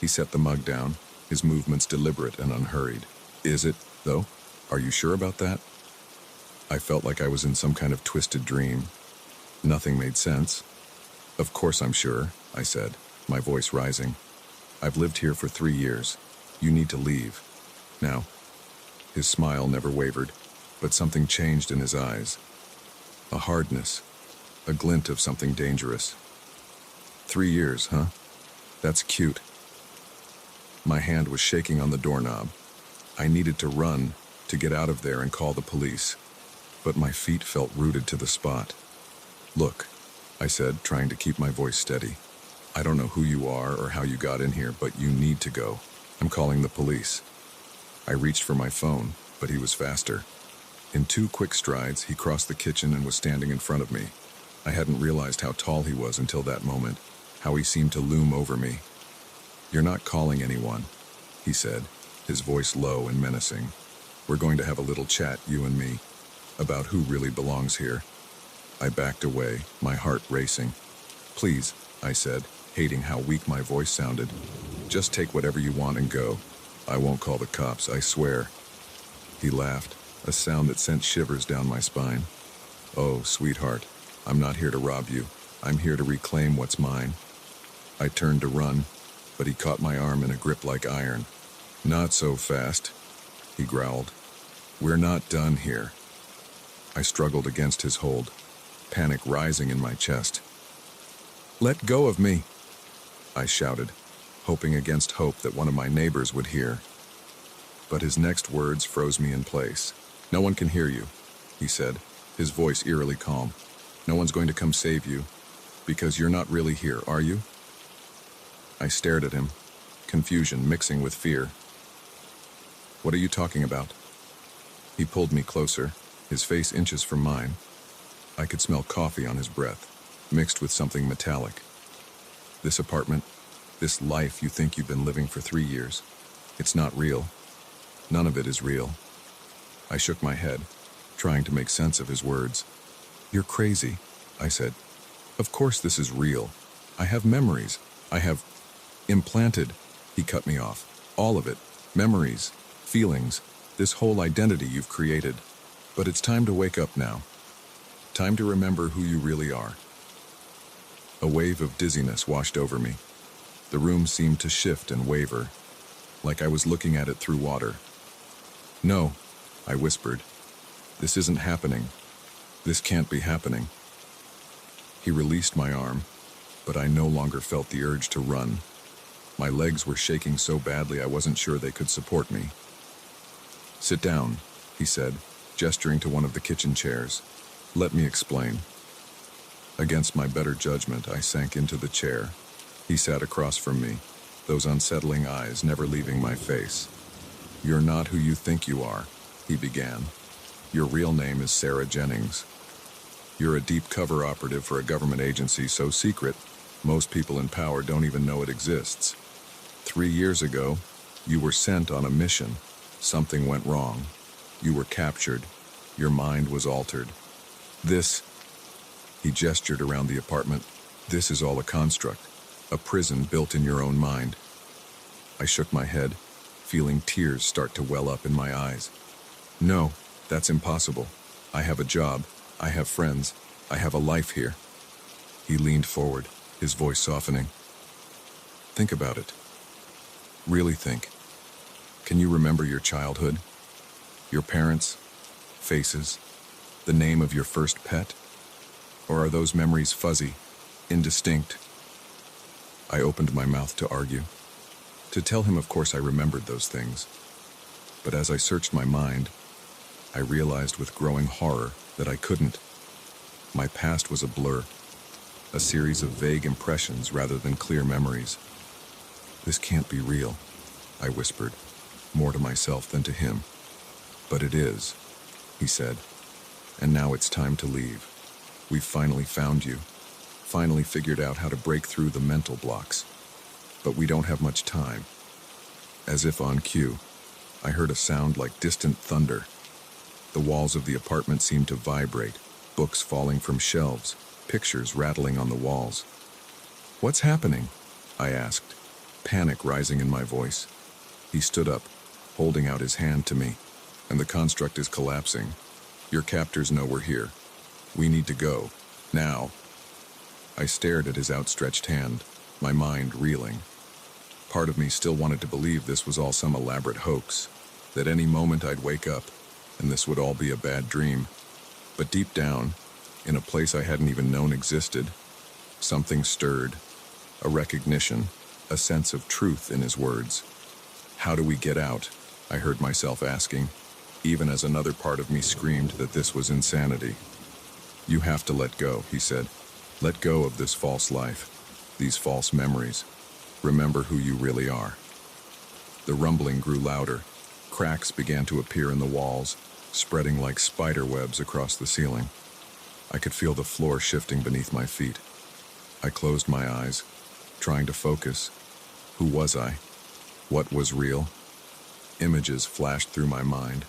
He set the mug down, his movements deliberate and unhurried. "Is it, though? Are you sure about that?" I felt like I was in some kind of twisted dream. Nothing made sense. "Of course I'm sure," I said, my voice rising. "I've lived here for 3 years. You need to leave. Now." His smile never wavered, but something changed in his eyes. A hardness, a glint of something dangerous. 3 years, huh? That's cute." My hand was shaking on the doorknob. I needed to run, to get out of there and call the police. But my feet felt rooted to the spot. "Look," I said, trying to keep my voice steady. "I don't know who you are or how you got in here, but you need to go. I'm calling the police." I reached for my phone, but he was faster. In 2 quick strides, he crossed the kitchen and was standing in front of me. I hadn't realized how tall he was until that moment, how he seemed to loom over me. "You're not calling anyone," he said. his voice low and menacing. "We're going to have a little chat, you and me, about who really belongs here." I backed away, my heart racing. "Please," I said, hating how weak my voice sounded. "Just take whatever you want and go. I won't call the cops, I swear." He laughed, a sound that sent shivers down my spine. "Oh, sweetheart, I'm not here to rob you. I'm here to reclaim what's mine." I turned to run, but he caught my arm in a grip like iron. "Not so fast," he growled. "We're not done here." I struggled against his hold, panic rising in my chest. "Let go of me," I shouted, hoping against hope that one of my neighbors would hear. But his next words froze me in place. "No one can hear you," he said, his voice eerily calm. "No one's going to come save you, because you're not really here, are you?" I stared at him, confusion mixing with fear. "What are you talking about?" He pulled me closer, his face inches from mine. I could smell coffee on his breath, mixed with something metallic. "This apartment, this life you think you've been living for 3 years, it's not real. None of it is real." I shook my head, trying to make sense of his words. "You're crazy," I said. "Of course this is real. I have memories. I have implanted," he cut me off. "All of it. Memories, feelings, this whole identity you've created. But it's time to wake up now. Time to remember who you really are." A wave of dizziness washed over me. The room seemed to shift and waver, like I was looking at it through water. "No," I whispered. "This isn't happening. This can't be happening." He released my arm, but I no longer felt the urge to run. My legs were shaking so badly I wasn't sure they could support me. "Sit down," he said, gesturing to one of the kitchen chairs. "Let me explain." Against my better judgment, I sank into the chair. He sat across from me, those unsettling eyes never leaving my face. "You're not who you think you are," he began. "Your real name is Sarah Jennings. You're a deep cover operative for a government agency so secret, most people in power don't even know it exists. 3 years ago, you were sent on a mission. Something went wrong. You were captured. Your mind was altered. This," he gestured around the apartment, "this is all a construct, a prison built in your own mind." I shook my head, feeling tears start to well up in my eyes. "No, that's impossible. I have a job. I have friends. I have a life here." He leaned forward, his voice softening. "Think about it. Really think. Can you remember your childhood? Your parents? Faces? The name of your first pet? Or are those memories fuzzy, indistinct?" I opened my mouth to argue. To tell him, of course, I remembered those things. But as I searched my mind, I realized with growing horror that I couldn't. My past was a blur, a series of vague impressions rather than clear memories. "This can't be real," I whispered, more to myself than to him. "But it is," he said. "And now it's time to leave. We've finally found you, finally figured out how to break through the mental blocks. But we don't have much time." As if on cue, I heard a sound like distant thunder. The walls of the apartment seemed to vibrate, books falling from shelves, pictures rattling on the walls. "What's happening?" I asked, panic rising in my voice. He stood up, holding out his hand to me. "And the construct is collapsing. Your captors know we're here. We need to go. Now." I stared at his outstretched hand, my mind reeling. Part of me still wanted to believe this was all some elaborate hoax, that any moment I'd wake up, and this would all be a bad dream. But deep down, in a place I hadn't even known existed, something stirred, a recognition, a sense of truth in his words. "How do we get out?" I heard myself asking, even as another part of me screamed that this was insanity. "You have to let go," he said. "Let go of this false life, these false memories. Remember who you really are." The rumbling grew louder. Cracks began to appear in the walls, spreading like spider webs across the ceiling. I could feel the floor shifting beneath my feet. I closed my eyes, trying to focus. Who was I? What was real? Images flashed through my mind.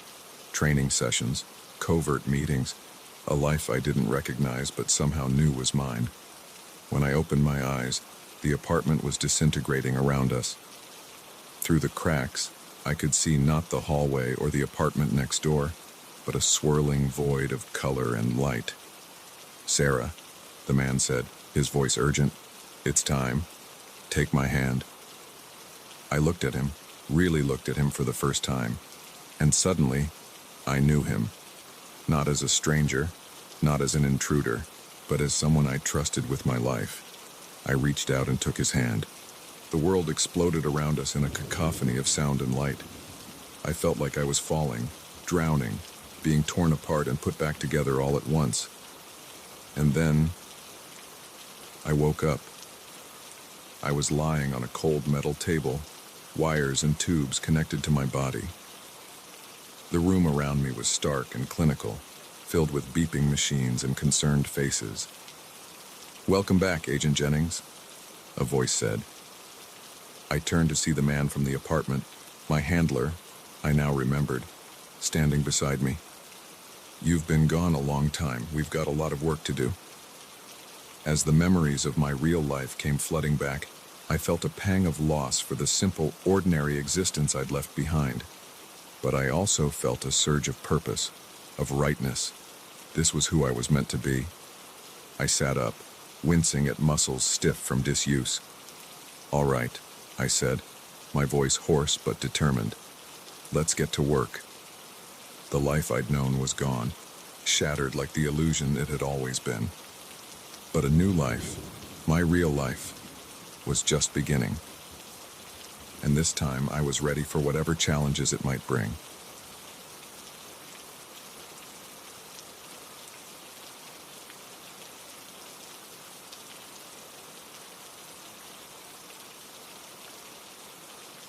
Training sessions, covert meetings, a life I didn't recognize but somehow knew was mine. When I opened my eyes, the apartment was disintegrating around us. Through the cracks, I could see not the hallway or the apartment next door, but a swirling void of color and light. "Sarah," the man said, his voice urgent, "it's time. Take my hand." I looked at him, really looked at him for the first time, and suddenly, I knew him. Not as a stranger, not as an intruder, but as someone I trusted with my life. I reached out and took his hand. The world exploded around us in a cacophony of sound and light. I felt like I was falling, drowning, being torn apart and put back together all at once. And then, I woke up. I was lying on a cold metal table, wires and tubes connected to my body. The room around me was stark and clinical, filled with beeping machines and concerned faces. "Welcome back, Agent Jennings," a voice said. I turned to see the man from the apartment, my handler, I now remembered, standing beside me. "You've been gone a long time. We've got a lot of work to do." As the memories of my real life came flooding back, I felt a pang of loss for the simple, ordinary existence I'd left behind. But I also felt a surge of purpose, of rightness. This was who I was meant to be. I sat up, wincing at muscles stiff from disuse. "All right," I said, my voice hoarse but determined. "Let's get to work." The life I'd known was gone, shattered like the illusion it had always been. But a new life, my real life, was just beginning. And this time I was ready for whatever challenges it might bring.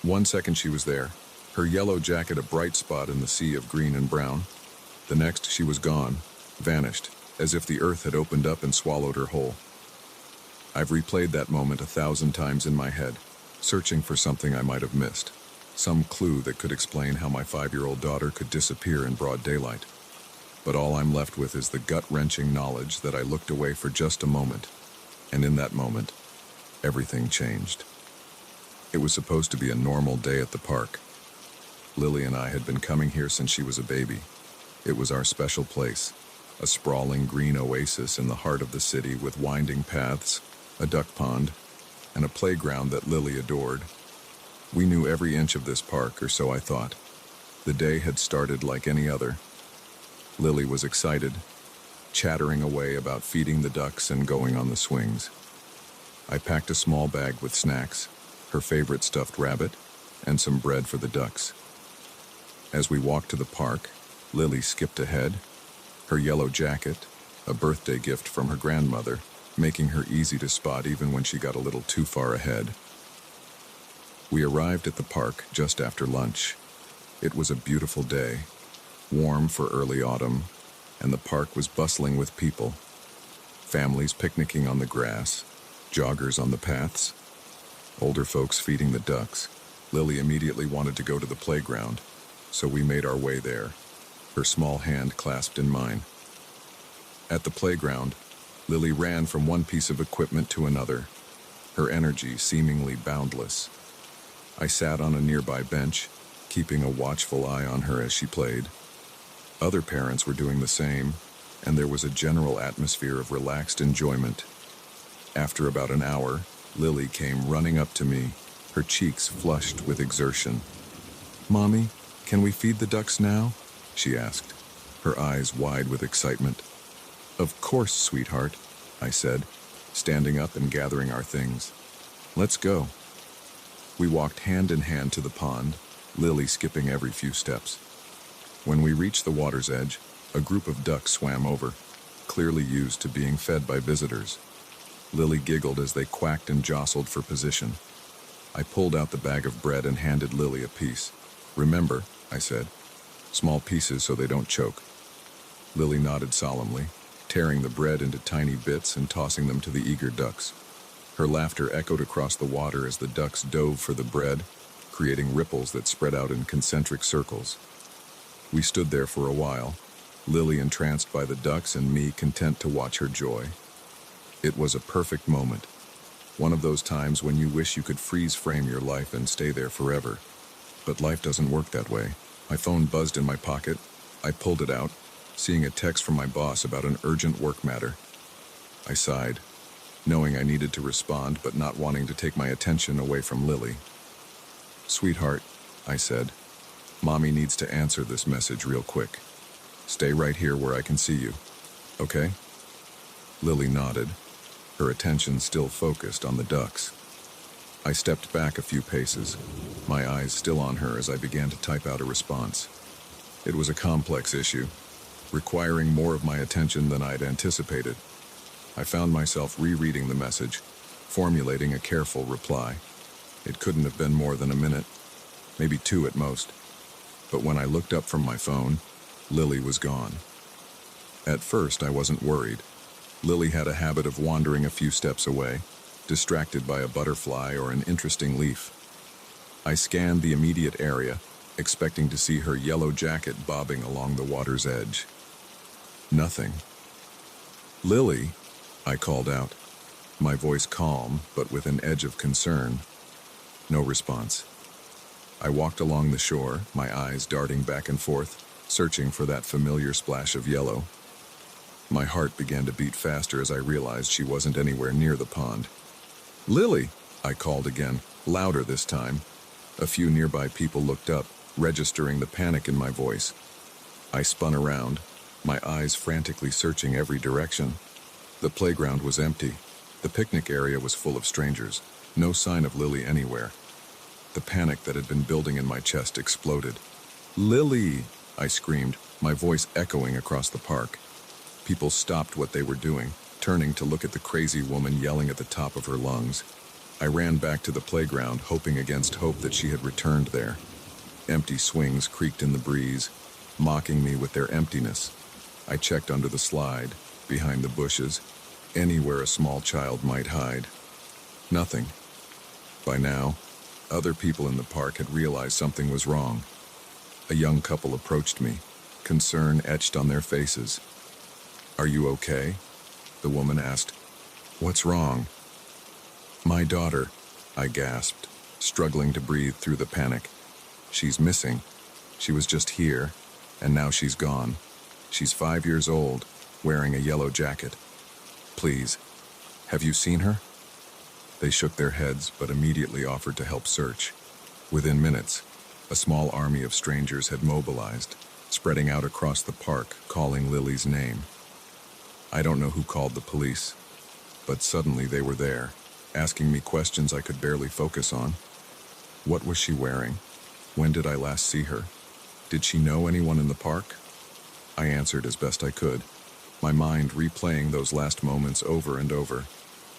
One second she was there, her yellow jacket a bright spot in the sea of green and brown. The next she was gone, vanished, as if the earth had opened up and swallowed her whole. I've replayed that moment 1,000 times in my head, searching for something I might have missed, some clue that could explain how my 5-year-old daughter could disappear in broad daylight. But all I'm left with is the gut-wrenching knowledge that I looked away for just a moment, and in that moment, everything changed. It was supposed to be a normal day at the park. Lily and I had been coming here since she was a baby. It was our special place, a sprawling green oasis in the heart of the city with winding paths, a duck pond, and a playground that Lily adored. We knew every inch of this park, or so I thought. The day had started like any other. Lily was excited, chattering away about feeding the ducks and going on the swings. I packed a small bag with snacks, her favorite stuffed rabbit, and some bread for the ducks. As we walked to the park, Lily skipped ahead, her yellow jacket, a birthday gift from her grandmother, making her easy to spot even when she got a little too far ahead. We arrived at the park just after lunch. It was a beautiful day, warm for early autumn, and the park was bustling with people. Families picnicking on the grass, joggers on the paths, older folks feeding the ducks. Lily immediately wanted to go to the playground, so we made our way there, her small hand clasped in mine. At the playground, Lily ran from one piece of equipment to another, her energy seemingly boundless. I sat on a nearby bench, keeping a watchful eye on her as she played. Other parents were doing the same, and there was a general atmosphere of relaxed enjoyment. After about an hour, Lily came running up to me, her cheeks flushed with exertion. "Mommy, can we feed the ducks now?" she asked, her eyes wide with excitement. "Of course, sweetheart," I said, standing up and gathering our things. "Let's go." We walked hand in hand to the pond, Lily skipping every few steps. When we reached the water's edge, a group of ducks swam over, clearly used to being fed by visitors. Lily giggled as they quacked and jostled for position. I pulled out the bag of bread and handed Lily a piece. "Remember," I said, "small pieces so they don't choke." Lily nodded solemnly, tearing the bread into tiny bits and tossing them to the eager ducks. Her laughter echoed across the water as the ducks dove for the bread, creating ripples that spread out in concentric circles. We stood there for a while, Lily entranced by the ducks and me content to watch her joy. It was a perfect moment. One of those times when you wish you could freeze frame your life and stay there forever. But life doesn't work that way. My phone buzzed in my pocket. I pulled it out, seeing a text from my boss about an urgent work matter. I sighed, knowing I needed to respond but not wanting to take my attention away from Lily. "Sweetheart," I said, "Mommy needs to answer this message real quick. Stay right here where I can see you, okay?" Lily nodded, her attention still focused on the ducks. I stepped back a few paces, my eyes still on her as I began to type out a response. It was a complex issue, requiring more of my attention than I'd anticipated. I found myself rereading the message, formulating a careful reply. It couldn't have been more than a minute, maybe 2 at most. But when I looked up from my phone, Lily was gone. At first, I wasn't worried. Lily had a habit of wandering a few steps away, distracted by a butterfly or an interesting leaf. I scanned the immediate area, expecting to see her yellow jacket bobbing along the water's edge. Nothing. "Lily," I called out, my voice calm but with an edge of concern. No response. I walked along the shore, my eyes darting back and forth, searching for that familiar splash of yellow. My heart began to beat faster as I realized she wasn't anywhere near the pond. "Lily!" I called again, louder this time. A few nearby people looked up, registering the panic in my voice. I spun around, my eyes frantically searching every direction. The playground was empty. The picnic area was full of strangers. No sign of Lily anywhere. The panic that had been building in my chest exploded. "Lily!" I screamed, my voice echoing across the park. People stopped what they were doing, turning to look at the crazy woman yelling at the top of her lungs. I ran back to the playground, hoping against hope that she had returned there. Empty swings creaked in the breeze, mocking me with their emptiness. I checked under the slide, behind the bushes, anywhere a small child might hide. Nothing. By now, other people in the park had realized something was wrong. A young couple approached me, concern etched on their faces. "Are you okay?" the woman asked. "What's wrong?" "My daughter," I gasped, struggling to breathe through the panic. "She's missing. She was just here, and now she's gone. She's 5 years old, wearing a yellow jacket. Please, have you seen her?" They shook their heads, but immediately offered to help search. Within minutes, a small army of strangers had mobilized, spreading out across the park, calling Lily's name. I don't know who called the police, but suddenly they were there, asking me questions I could barely focus on. What was she wearing? When did I last see her? Did she know anyone in the park? I answered as best I could, my mind replaying those last moments over and over.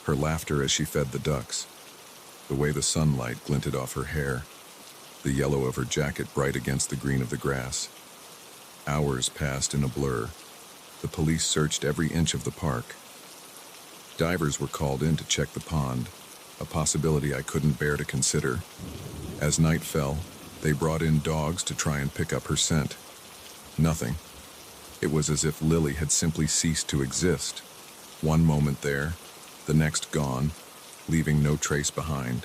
Her laughter as she fed the ducks, the way the sunlight glinted off her hair, the yellow of her jacket bright against the green of the grass. Hours passed in a blur. The police searched every inch of the park. Divers were called in to check the pond, a possibility I couldn't bear to consider. As night fell, they brought in dogs to try and pick up her scent. Nothing. It was as if Lily had simply ceased to exist. One moment there, the next gone, leaving no trace behind.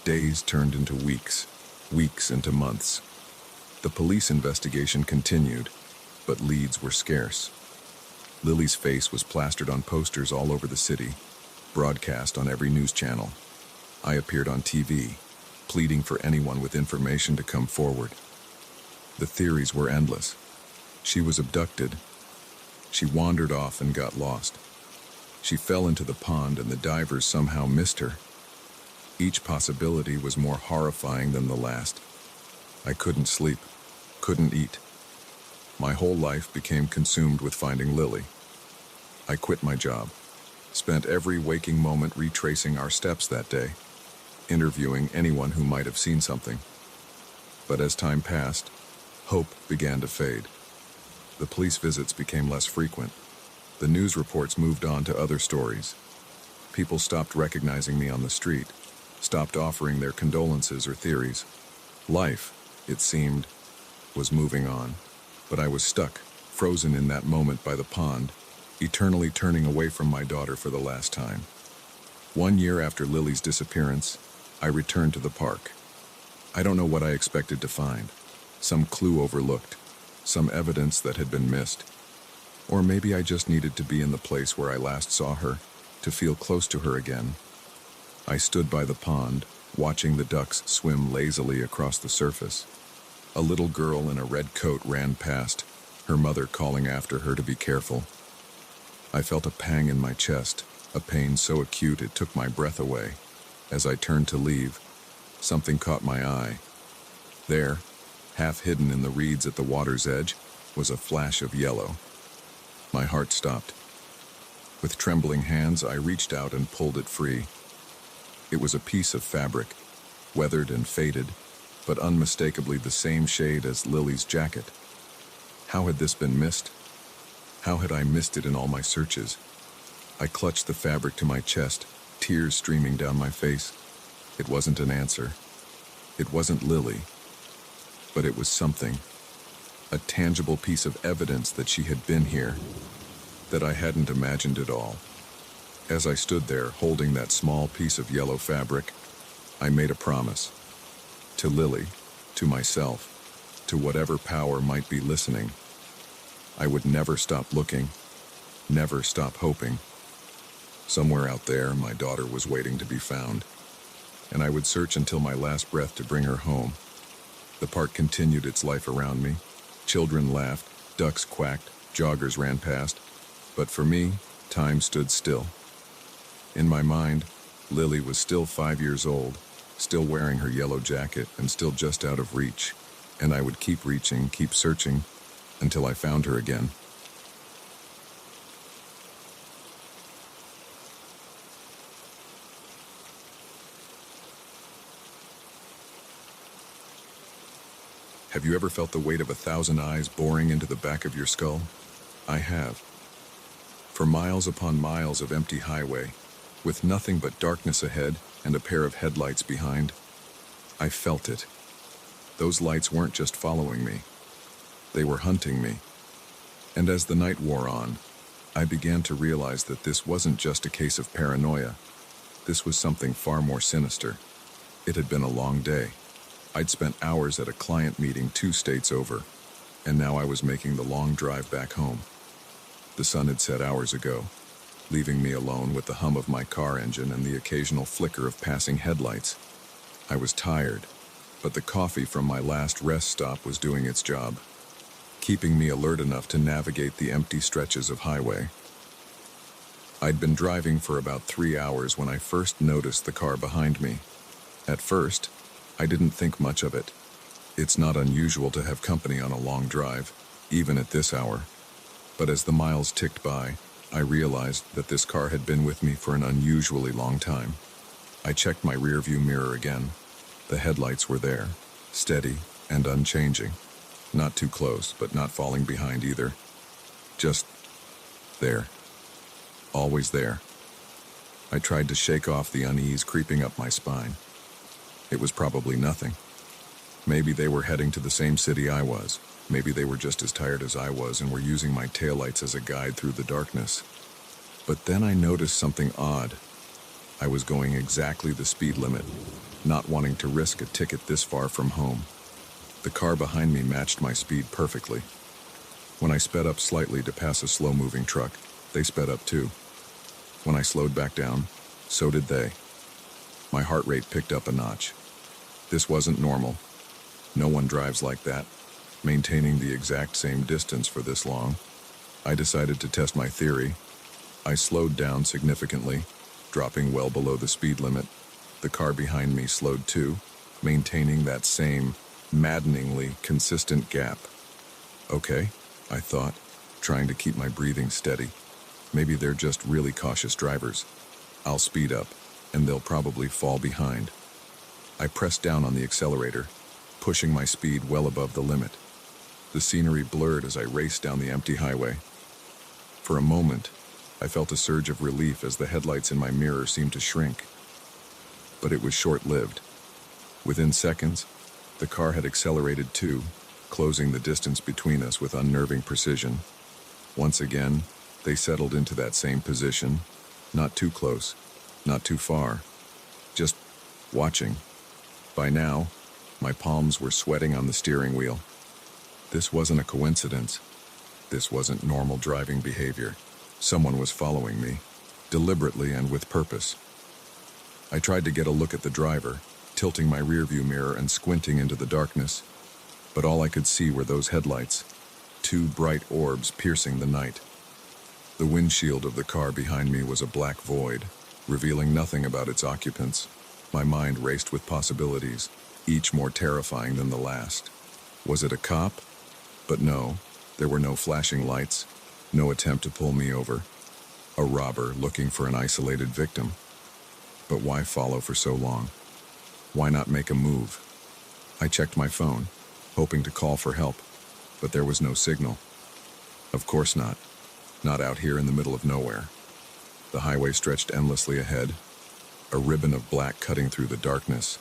Days turned into weeks, weeks into months. The police investigation continued, but leads were scarce. Lily's face was plastered on posters all over the city, broadcast on every news channel. I appeared on TV, pleading for anyone with information to come forward. The theories were endless. She was abducted. She wandered off and got lost. She fell into the pond and the divers somehow missed her. Each possibility was more horrifying than the last. I couldn't sleep, couldn't eat. My whole life became consumed with finding Lily. I quit my job, spent every waking moment retracing our steps that day, interviewing anyone who might have seen something. But as time passed, hope began to fade. The police visits became less frequent. The news reports moved on to other stories. People stopped recognizing me on the street, stopped offering their condolences or theories. Life, it seemed, was moving on, but I was stuck, frozen in that moment by the pond, eternally turning away from my daughter for the last time. 1 year after Lily's disappearance, I returned to the park. I don't know what I expected to find. Some clue overlooked, some evidence that had been missed. Or maybe I just needed to be in the place where I last saw her, to feel close to her again. I stood by the pond, watching the ducks swim lazily across the surface. A little girl in a red coat ran past, her mother calling after her to be careful. I felt a pang in my chest, a pain so acute it took my breath away. As I turned to leave, something caught my eye. There, half hidden in the reeds at the water's edge, was a flash of yellow. My heart stopped. With trembling hands, I reached out and pulled it free. It was a piece of fabric, weathered and faded, but unmistakably the same shade as Lily's jacket. How had this been missed? How had I missed it in all my searches? I clutched the fabric to my chest, tears streaming down my face. It wasn't an answer. It wasn't Lily. But it was something. A tangible piece of evidence that she had been here, that I hadn't imagined at all. As I stood there, holding that small piece of yellow fabric, I made a promise. To Lily, to myself, to whatever power might be listening. I would never stop looking, never stop hoping. Somewhere out there, my daughter was waiting to be found, and I would search until my last breath to bring her home. The park continued its life around me. Children laughed, ducks quacked, joggers ran past. But for me, time stood still. In my mind, Lily was still 5 years old, still wearing her yellow jacket and still just out of reach. And I would keep reaching, keep searching, until I found her again. Have you ever felt the weight of 1,000 eyes boring into the back of your skull? I have. For miles upon miles of empty highway, with nothing but darkness ahead and a pair of headlights behind, I felt it. Those lights weren't just following me. They were hunting me. And as the night wore on, I began to realize that this wasn't just a case of paranoia. This was something far more sinister. It had been a long day. I'd spent hours at a client meeting 2 states over, and now I was making the long drive back home. The sun had set hours ago, leaving me alone with the hum of my car engine and the occasional flicker of passing headlights. I was tired, but the coffee from my last rest stop was doing its job, keeping me alert enough to navigate the empty stretches of highway. I'd been driving for about 3 hours when I first noticed the car behind me. At first, I didn't think much of it. It's not unusual to have company on a long drive, even at this hour. But as the miles ticked by, I realized that this car had been with me for an unusually long time. I checked my rearview mirror again. The headlights were there, steady and unchanging. Not too close, but not falling behind either. Just there. Always there. I tried to shake off the unease creeping up my spine. It was probably nothing. Maybe they were heading to the same city I was. Maybe they were just as tired as I was and were using my taillights as a guide through the darkness. But then I noticed something odd. I was going exactly the speed limit, not wanting to risk a ticket this far from home. The car behind me matched my speed perfectly. When I sped up slightly to pass a slow-moving truck, they sped up too. When I slowed back down, so did they. My heart rate picked up a notch. This wasn't normal. No one drives like that, maintaining the exact same distance for this long. I decided to test my theory. I slowed down significantly, dropping well below the speed limit. The car behind me slowed too, maintaining that same, maddeningly consistent gap. Okay, I thought, trying to keep my breathing steady. Maybe they're just really cautious drivers. I'll speed up, and they'll probably fall behind. I pressed down on the accelerator, pushing my speed well above the limit. The scenery blurred as I raced down the empty highway. For a moment, I felt a surge of relief as the headlights in my mirror seemed to shrink. But it was short-lived. Within seconds, The car had accelerated too, closing the distance between us with unnerving precision. Once again, they settled into that same position, not too close, not too far, just watching. By now, my palms were sweating on the steering wheel. This wasn't a coincidence. This wasn't normal driving behavior. Someone was following me, deliberately and with purpose. I tried to get a look at the driver, tilting my rearview mirror and squinting into the darkness, but all I could see were those headlights, two bright orbs piercing the night. The windshield of the car behind me was a black void, revealing nothing about its occupants. My mind raced with possibilities, each more terrifying than the last. Was it a cop? But no, there were no flashing lights, no attempt to pull me over. A robber looking for an isolated victim. But why follow for so long? Why not make a move? I checked my phone, hoping to call for help, but there was no signal. Of course not. Not out here in the middle of nowhere. The highway stretched endlessly ahead, a ribbon of black cutting through the darkness.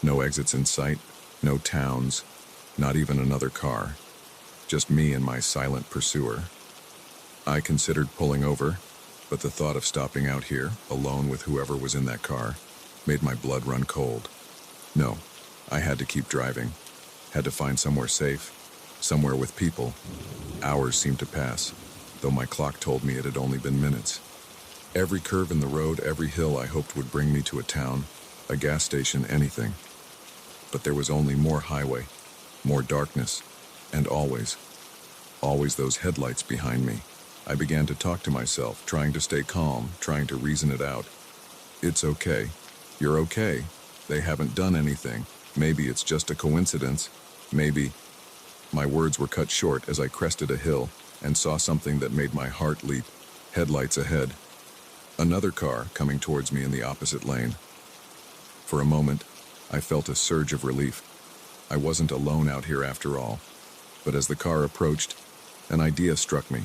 No exits in sight, no towns, not even another car. Just me and my silent pursuer. I considered pulling over, but the thought of stopping out here, alone with whoever was in that car, made my blood run cold. No, I had to keep driving. Had to find somewhere safe, somewhere with people. Hours seemed to pass, though my clock told me it had only been minutes. Every curve in the road, every hill I hoped would bring me to a town, a gas station, anything. But there was only more highway, more darkness, and always those headlights behind me. I began to talk to myself, trying to stay calm, trying to reason it out. It's okay. You're okay. They haven't done anything. Maybe it's just a coincidence. Maybe. My words were cut short as I crested a hill and saw something that made my heart leap. Headlights ahead. Another car coming towards me in the opposite lane. For a moment, I felt a surge of relief. I wasn't alone out here after all. But as the car approached, an idea struck me.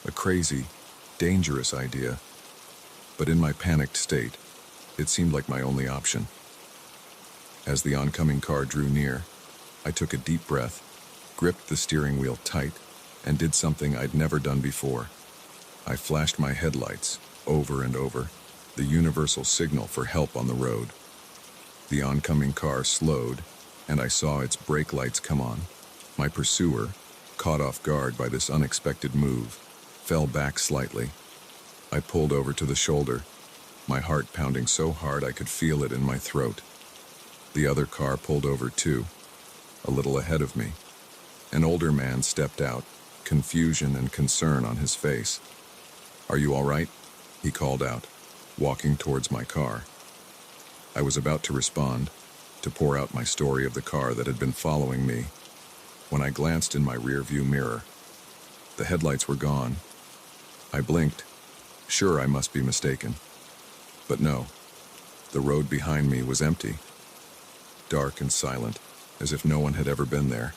A crazy, dangerous idea. But in my panicked state, it seemed like my only option. As the oncoming car drew near, I took a deep breath, gripped the steering wheel tight, and did something I'd never done before. I flashed my headlights, over and over, the universal signal for help on the road. The oncoming car slowed, and I saw its brake lights come on. My pursuer, caught off guard by this unexpected move, fell back slightly. I pulled over to the shoulder, my heart pounding so hard I could feel it in my throat. The other car pulled over too, a little ahead of me. An older man stepped out, confusion and concern on his face. "Are you all right?" he called out, walking towards my car. I was about to respond, to pour out my story of the car that had been following me, when I glanced in my rearview mirror. The headlights were gone. I blinked, sure I must be mistaken. But no, the road behind me was empty. Dark and silent, as if no one had ever been there.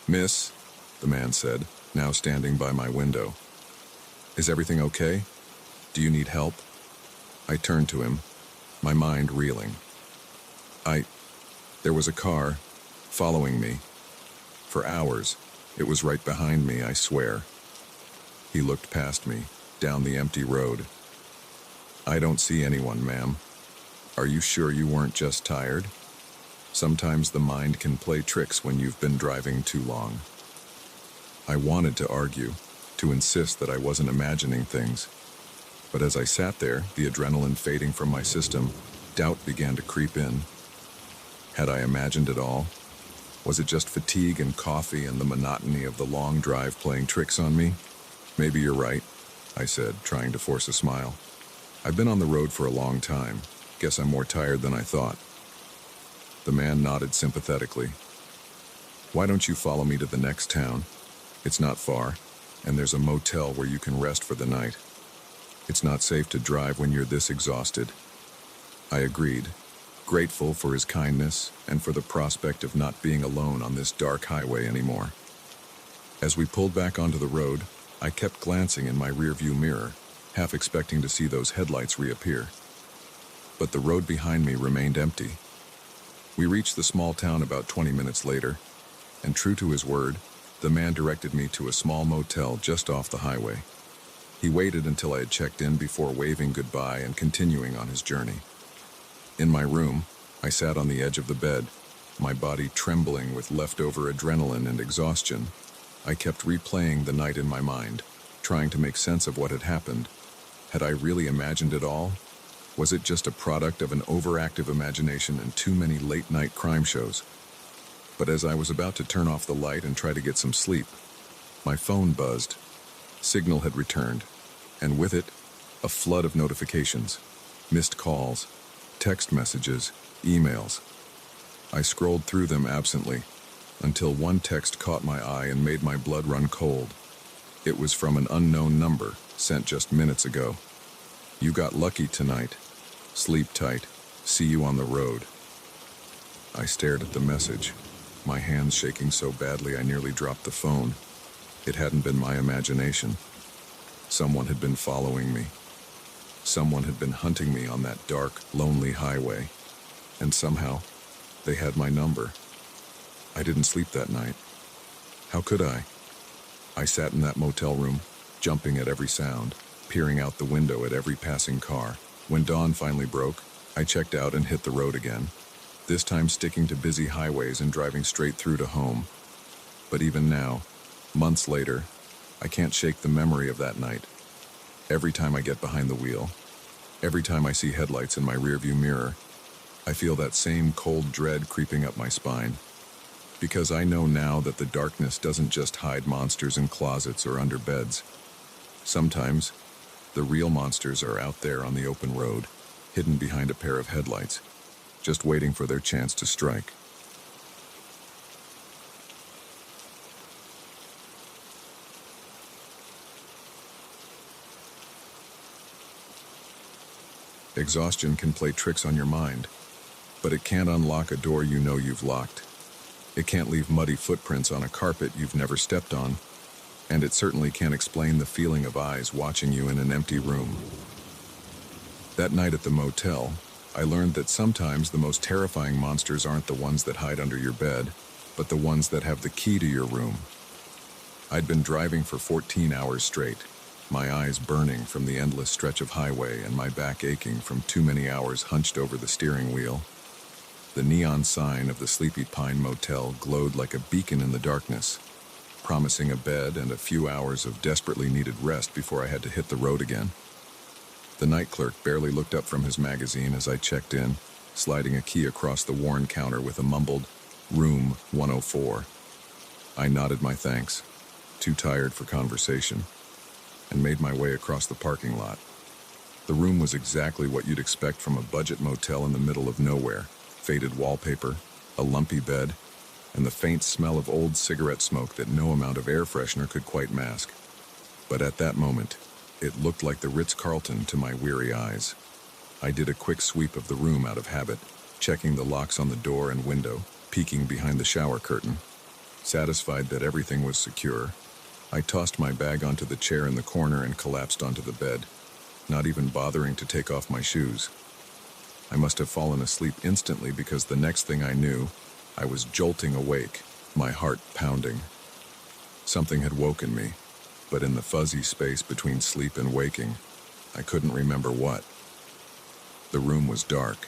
"Miss," the man said, now standing by my window. "Is everything okay? Do you need help?" I turned to him, my mind reeling. There was a car, following me. For hours, it was right behind me, I swear. He looked past me, down the empty road. "I don't see anyone, ma'am. Are you sure you weren't just tired? Sometimes the mind can play tricks when you've been driving too long." I wanted to argue, to insist that I wasn't imagining things. But as I sat there, the adrenaline fading from my system, doubt began to creep in. Had I imagined it all? Was it just fatigue and coffee and the monotony of the long drive playing tricks on me? "Maybe you're right," I said, trying to force a smile. "I've been on the road for a long time. Guess I'm more tired than I thought." The man nodded sympathetically. "Why don't you follow me to the next town? It's not far, and there's a motel where you can rest for the night. It's not safe to drive when you're this exhausted." I agreed, grateful for his kindness and for the prospect of not being alone on this dark highway anymore. As we pulled back onto the road, I kept glancing in my rearview mirror, half expecting to see those headlights reappear. But the road behind me remained empty. We reached the small town about 20 minutes later, and true to his word, the man directed me to a small motel just off the highway. He waited until I had checked in before waving goodbye and continuing on his journey. In my room, I sat on the edge of the bed, my body trembling with leftover adrenaline and exhaustion. I kept replaying the night in my mind, trying to make sense of what had happened. Had I really imagined it all? Was it just a product of an overactive imagination and too many late-night crime shows? But as I was about to turn off the light and try to get some sleep, my phone buzzed. Signal had returned, and with it, a flood of notifications, missed calls, text messages, emails. I scrolled through them absently, until one text caught my eye and made my blood run cold. It was from an unknown number, sent just minutes ago. "You got lucky tonight. Sleep tight. See you on the road." I stared at the message, my hands shaking so badly I nearly dropped the phone. It hadn't been my imagination. Someone had been following me. Someone had been hunting me on that dark, lonely highway. And somehow, they had my number. I didn't sleep that night. How could I? I sat in that motel room, jumping at every sound, peering out the window at every passing car. When dawn finally broke, I checked out and hit the road again, this time sticking to busy highways and driving straight through to home. But even now, months later, I can't shake the memory of that night. Every time I get behind the wheel, every time I see headlights in my rearview mirror, I feel that same cold dread creeping up my spine. Because I know now that the darkness doesn't just hide monsters in closets or under beds. Sometimes, the real monsters are out there on the open road, hidden behind a pair of headlights, just waiting for their chance to strike. Exhaustion can play tricks on your mind, but it can't unlock a door you know you've locked. It can't leave muddy footprints on a carpet you've never stepped on, and it certainly can't explain the feeling of eyes watching you in an empty room. That night at the motel, I learned that sometimes the most terrifying monsters aren't the ones that hide under your bed, but the ones that have the key to your room. I'd been driving for 14 hours straight, my eyes burning from the endless stretch of highway and my back aching from too many hours hunched over the steering wheel. The neon sign of the Sleepy Pine Motel glowed like a beacon in the darkness, promising a bed and a few hours of desperately needed rest before I had to hit the road again. The night clerk barely looked up from his magazine as I checked in, sliding a key across the worn counter with a mumbled, "Room 104. I nodded my thanks, too tired for conversation, and made my way across the parking lot. The room was exactly what you'd expect from a budget motel in the middle of nowhere: faded wallpaper, a lumpy bed, and the faint smell of old cigarette smoke that no amount of air freshener could quite mask. But at that moment, it looked like the Ritz-Carlton to my weary eyes. I did a quick sweep of the room out of habit, checking the locks on the door and window, peeking behind the shower curtain. Satisfied that everything was secure, I tossed my bag onto the chair in the corner and collapsed onto the bed, not even bothering to take off my shoes. I must have fallen asleep instantly because the next thing I knew, I was jolting awake, my heart pounding. Something had woken me, but in the fuzzy space between sleep and waking, I couldn't remember what. The room was dark,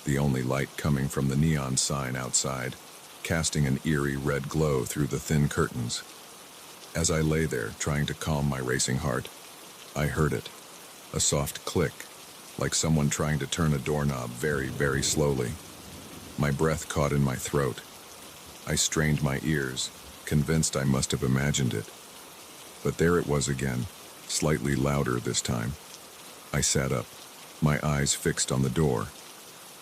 the only light coming from the neon sign outside, casting an eerie red glow through the thin curtains. As I lay there, trying to calm my racing heart, I heard it, a soft click, like someone trying to turn a doorknob very, very slowly. My breath caught in my throat. I strained my ears, convinced I must have imagined it. But there it was again, slightly louder this time. I sat up, my eyes fixed on the door.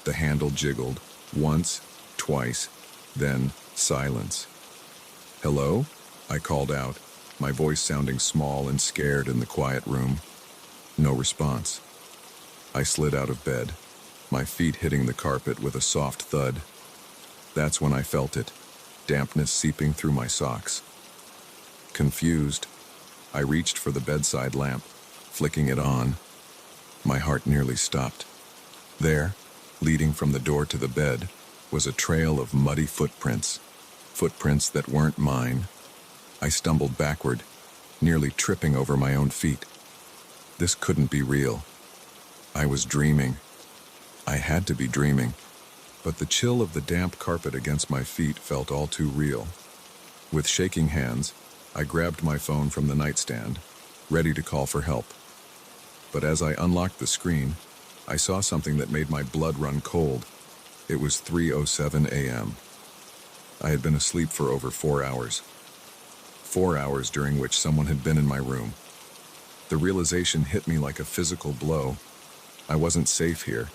The handle jiggled, once, twice, then silence. "Hello?" I called out, my voice sounding small and scared in the quiet room. No response. I slid out of bed, my feet hitting the carpet with a soft thud. That's when I felt it, dampness seeping through my socks. Confused, I reached for the bedside lamp, flicking it on. My heart nearly stopped. There, leading from the door to the bed, was a trail of muddy footprints, footprints that weren't mine. I stumbled backward, nearly tripping over my own feet. This couldn't be real. I was dreaming. I had to be dreaming, but the chill of the damp carpet against my feet felt all too real. With shaking hands, I grabbed my phone from the nightstand, ready to call for help. But as I unlocked the screen, I saw something that made my blood run cold. It was 3:07 a.m. I had been asleep for over 4 hours. 4 hours during which someone had been in my room. The realization hit me like a physical blow. I wasn't safe here.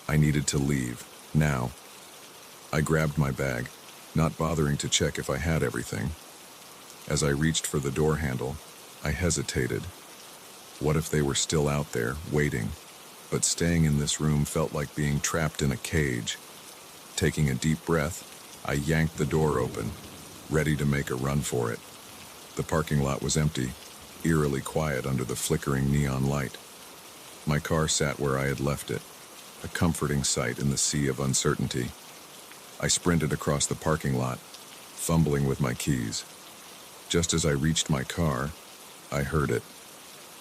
I needed to leave, now. I grabbed my bag, not bothering to check if I had everything. As I reached for the door handle, I hesitated. What if they were still out there, waiting? But staying in this room felt like being trapped in a cage. Taking a deep breath, I yanked the door open, ready to make a run for it. The parking lot was empty, eerily quiet under the flickering neon light. My car sat where I had left it, a comforting sight in the sea of uncertainty. I sprinted across the parking lot, fumbling with my keys. Just as I reached my car, I heard it.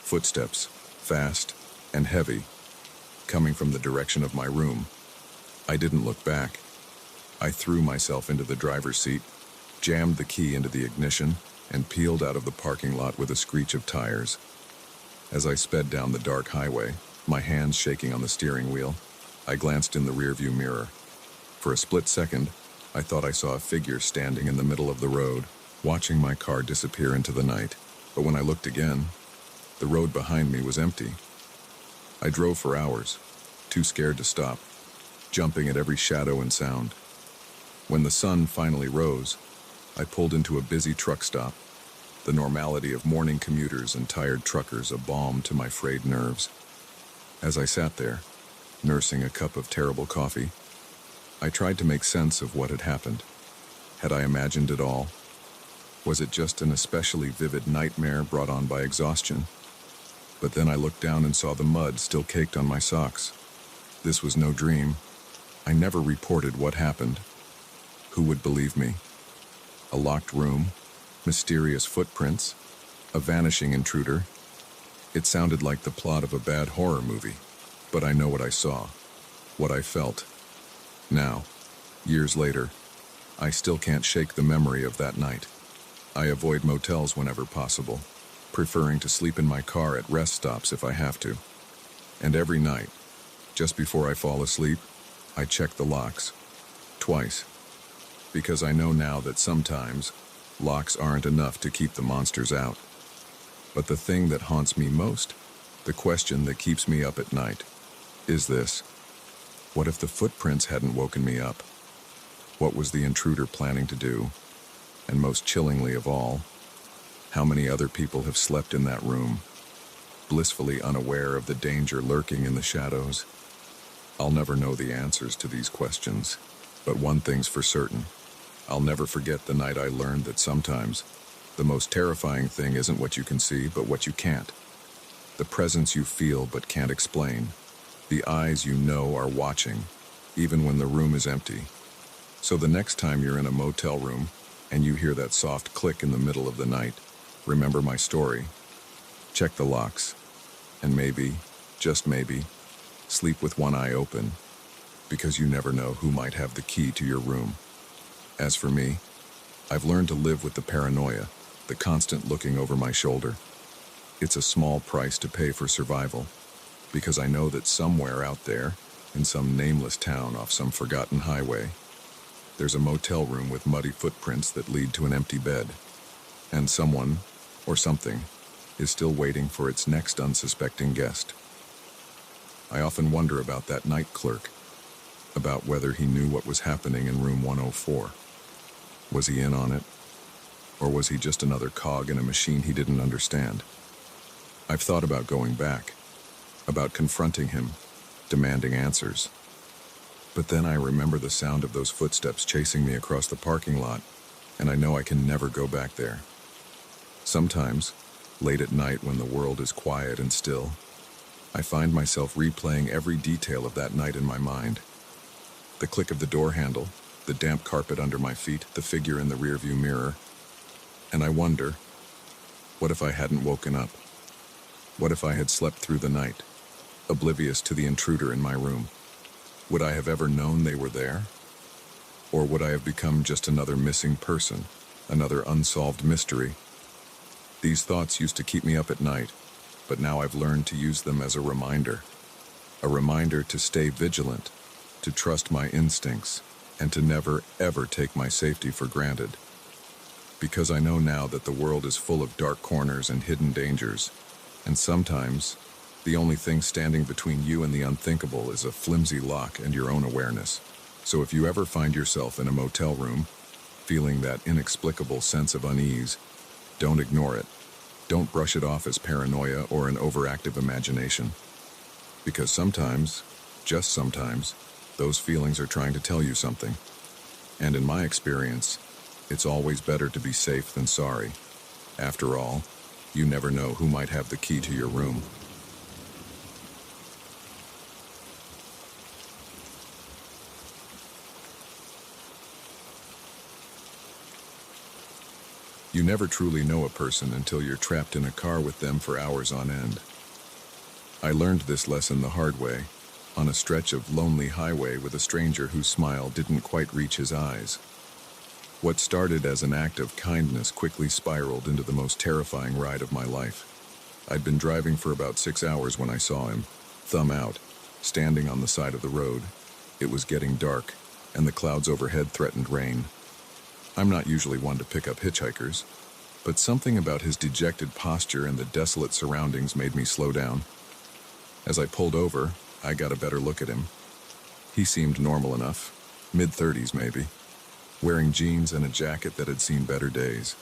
Footsteps, fast and heavy, coming from the direction of my room. I didn't look back. I threw myself into the driver's seat, jammed the key into the ignition, and peeled out of the parking lot with a screech of tires. As I sped down the dark highway, my hands shaking on the steering wheel, I glanced in the rearview mirror. For a split second, I thought I saw a figure standing in the middle of the road, watching my car disappear into the night. But when I looked again, the road behind me was empty. I drove for hours, too scared to stop, jumping at every shadow and sound. When the sun finally rose, I pulled into a busy truck stop, the normality of morning commuters and tired truckers a balm to my frayed nerves. As I sat there, nursing a cup of terrible coffee, I tried to make sense of what had happened. Had I imagined it all? Was it just an especially vivid nightmare brought on by exhaustion? But then I looked down and saw the mud still caked on my socks. This was no dream. I never reported what happened. Who would believe me? A locked room, mysterious footprints, a vanishing intruder. It sounded like the plot of a bad horror movie, but I know what I saw, what I felt. Now, years later, I still can't shake the memory of that night. I avoid motels whenever possible, preferring to sleep in my car at rest stops if I have to. And every night, just before I fall asleep, I check the locks. Twice. Because I know now that sometimes, locks aren't enough to keep the monsters out. But the thing that haunts me most, the question that keeps me up at night, is this. What if the footprints hadn't woken me up? What was the intruder planning to do? And most chillingly of all, how many other people have slept in that room, blissfully unaware of the danger lurking in the shadows? I'll never know the answers to these questions, but one thing's for certain. I'll never forget the night I learned that sometimes the most terrifying thing isn't what you can see, but what you can't. The presence you feel but can't explain. The eyes you know are watching, even when the room is empty. So the next time you're in a motel room and you hear that soft click in the middle of the night, remember my story. Check the locks, and maybe, just maybe, sleep with one eye open, because you never know who might have the key to your room. As for me, I've learned to live with the paranoia, the constant looking over my shoulder. It's a small price to pay for survival, because I know that somewhere out there, in some nameless town off some forgotten highway, there's a motel room with muddy footprints that lead to an empty bed, and someone, or something, is still waiting for its next unsuspecting guest. I often wonder about that night clerk, about whether he knew what was happening in room 104. Was he in on it? Or was he just another cog in a machine he didn't understand? I've thought about going back, about confronting him, demanding answers. But then I remember the sound of those footsteps chasing me across the parking lot, and I know I can never go back there. Sometimes, late at night when the world is quiet and still, I find myself replaying every detail of that night in my mind. The click of the door handle, the damp carpet under my feet, the figure in the rearview mirror. And I wonder, what if I hadn't woken up? What if I had slept through the night, oblivious to the intruder in my room? Would I have ever known they were there? Or would I have become just another missing person, another unsolved mystery? These thoughts used to keep me up at night, but now I've learned to use them as a reminder to stay vigilant, to trust my instincts, and to never, ever take my safety for granted. Because I know now that the world is full of dark corners and hidden dangers, and sometimes the only thing standing between you and the unthinkable is a flimsy lock and your own awareness. So if you ever find yourself in a motel room, feeling that inexplicable sense of unease, don't ignore it. Don't brush it off as paranoia or an overactive imagination. Because sometimes, just sometimes, those feelings are trying to tell you something. And in my experience, it's always better to be safe than sorry. After all, you never know who might have the key to your room. You never truly know a person until you're trapped in a car with them for hours on end. I learned this lesson the hard way, on a stretch of lonely highway with a stranger whose smile didn't quite reach his eyes. What started as an act of kindness quickly spiraled into the most terrifying ride of my life. I'd been driving for about 6 hours when I saw him, thumb out, standing on the side of the road. It was getting dark, and the clouds overhead threatened rain. I'm not usually one to pick up hitchhikers, but something about his dejected posture and the desolate surroundings made me slow down. As I pulled over, I got a better look at him. He seemed normal enough, mid-30s maybe, wearing jeans and a jacket that had seen better days.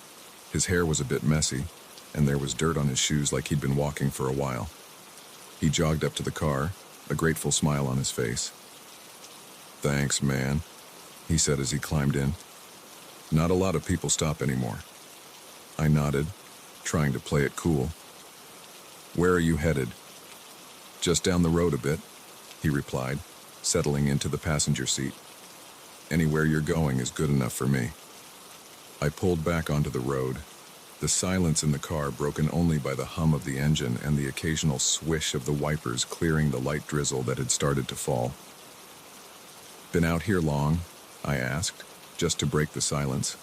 His hair was a bit messy, and there was dirt on his shoes like he'd been walking for a while. He jogged up to the car, a grateful smile on his face. "Thanks, man," he said as he climbed in. "Not a lot of people stop anymore." I nodded, trying to play it cool. "Where are you headed?" "Just down the road a bit," he replied, settling into the passenger seat. "Anywhere you're going is good enough for me." I pulled back onto the road, the silence in the car broken only by the hum of the engine and the occasional swish of the wipers clearing the light drizzle that had started to fall. "Been out here long?" I asked, just to break the silence.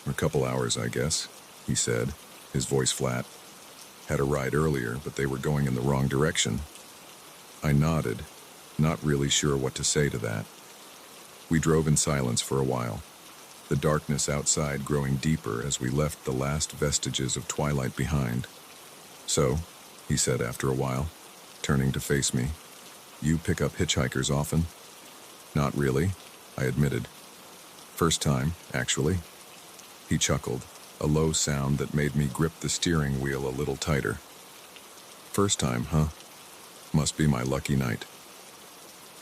"A couple hours, I guess," he said, his voice flat. "Had a ride earlier, but they were going in the wrong direction." I nodded, not really sure what to say to that. We drove in silence for a while, the darkness outside growing deeper as we left the last vestiges of twilight behind. "So," he said after a while, turning to face me, "you pick up hitchhikers often?" "Not really," I admitted. "First time, actually." He chuckled, a low sound that made me grip the steering wheel a little tighter. "First time, huh? Must be my lucky night."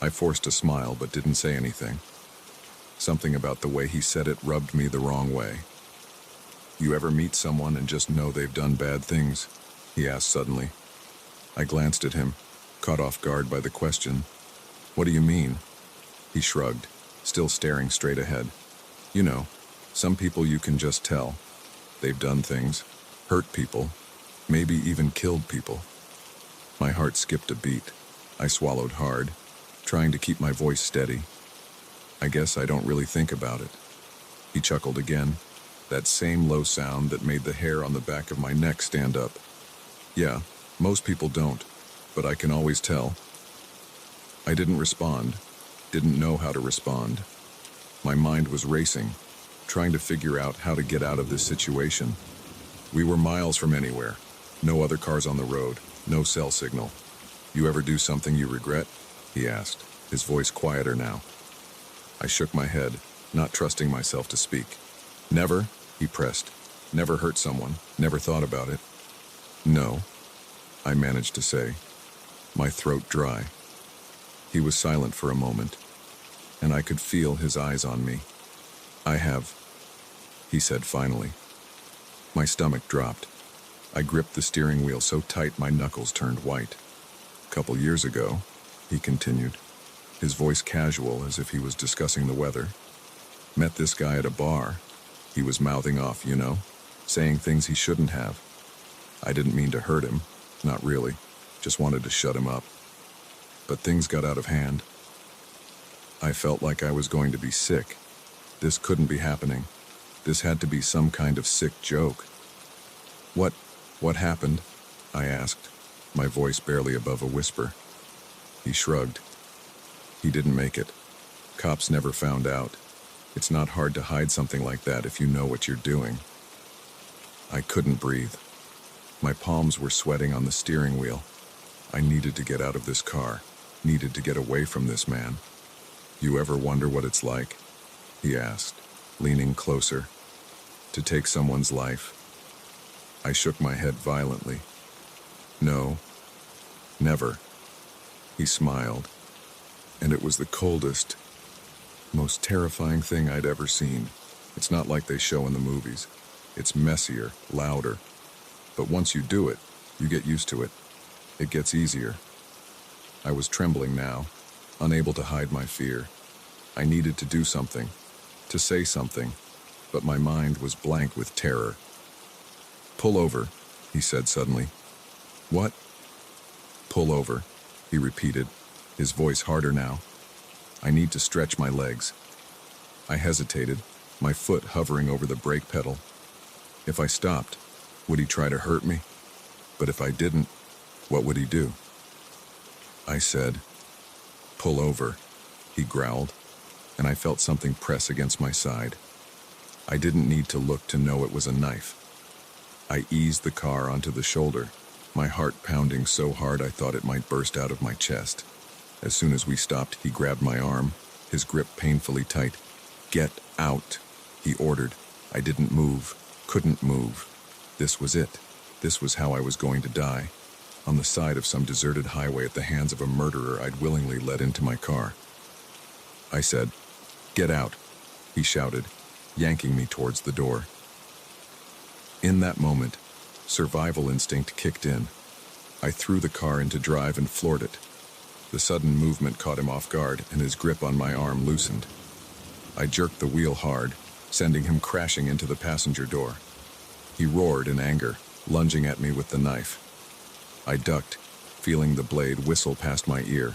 I forced a smile but didn't say anything. Something about the way he said it rubbed me the wrong way. "You ever meet someone and just know they've done bad things?" he asked suddenly. I glanced at him, caught off guard by the question. "What do you mean?" He shrugged, still staring straight ahead. "You know, some people you can just tell. They've done things, hurt people, maybe even killed people." My heart skipped a beat. I swallowed hard, trying to keep my voice steady. "I guess I don't really think about it." He chuckled again, that same low sound that made the hair on the back of my neck stand up. "Yeah, most people don't, but I can always tell." I didn't respond, didn't know how to respond. My mind was racing, trying to figure out how to get out of this situation. We were miles from anywhere, no other cars on the road, no cell signal. "You ever do something you regret?" he asked, his voice quieter now. I shook my head, not trusting myself to speak. "Never," he pressed. "Never hurt someone, never thought about it." "No," I managed to say, my throat dry. He was silent for a moment, and I could feel his eyes on me. "I have," he said finally. My stomach dropped. I gripped the steering wheel so tight my knuckles turned white. "Couple years ago," he continued. his voice casual as if he was discussing the weather. Met this guy at a bar. He was mouthing off, saying things he shouldn't have. I didn't mean to hurt him, not really, just wanted to shut him up. But things got out of hand. I felt like I was going to be sick. This couldn't be happening. This had to be some kind of sick joke. What happened? I asked, my voice barely above a whisper. He shrugged. He didn't make it. Cops never found out. It's not hard to hide something like that if you know what you're doing. I couldn't breathe. My palms were sweating on the steering wheel. I needed to get out of this car, needed to get away from this man. You ever wonder what it's like? He asked, leaning closer. To take someone's life? I shook my head violently. No, never. He smiled, and it was the coldest, most terrifying thing I'd ever seen. It's not like they show in the movies. It's messier, louder. But once you do it, you get used to it. It gets easier. I was trembling now, unable to hide my fear. I needed to do something, to say something, but my mind was blank with terror. Pull over, he said suddenly. What? Pull over, he repeated, his voice harder now. I need to stretch my legs. I hesitated, my foot hovering over the brake pedal. If I stopped, would he try to hurt me? But if I didn't, what would he do? I said, pull over, he growled, and I felt something press against my side. I didn't need to look to know it was a knife. I eased the car onto the shoulder, my heart pounding so hard I thought it might burst out of my chest. As soon as we stopped, he grabbed my arm, his grip painfully tight. Get out, he ordered. I didn't move, couldn't move. This was it. This was how I was going to die, on the side of some deserted highway at the hands of a murderer I'd willingly let into my car. I said, get out, he shouted, yanking me towards the door. In that moment, survival instinct kicked in. I threw the car into drive and floored it. The sudden movement caught him off guard, and his grip on my arm loosened. I jerked the wheel hard, sending him crashing into the passenger door. He roared in anger, lunging at me with the knife. I ducked, feeling the blade whistle past my ear.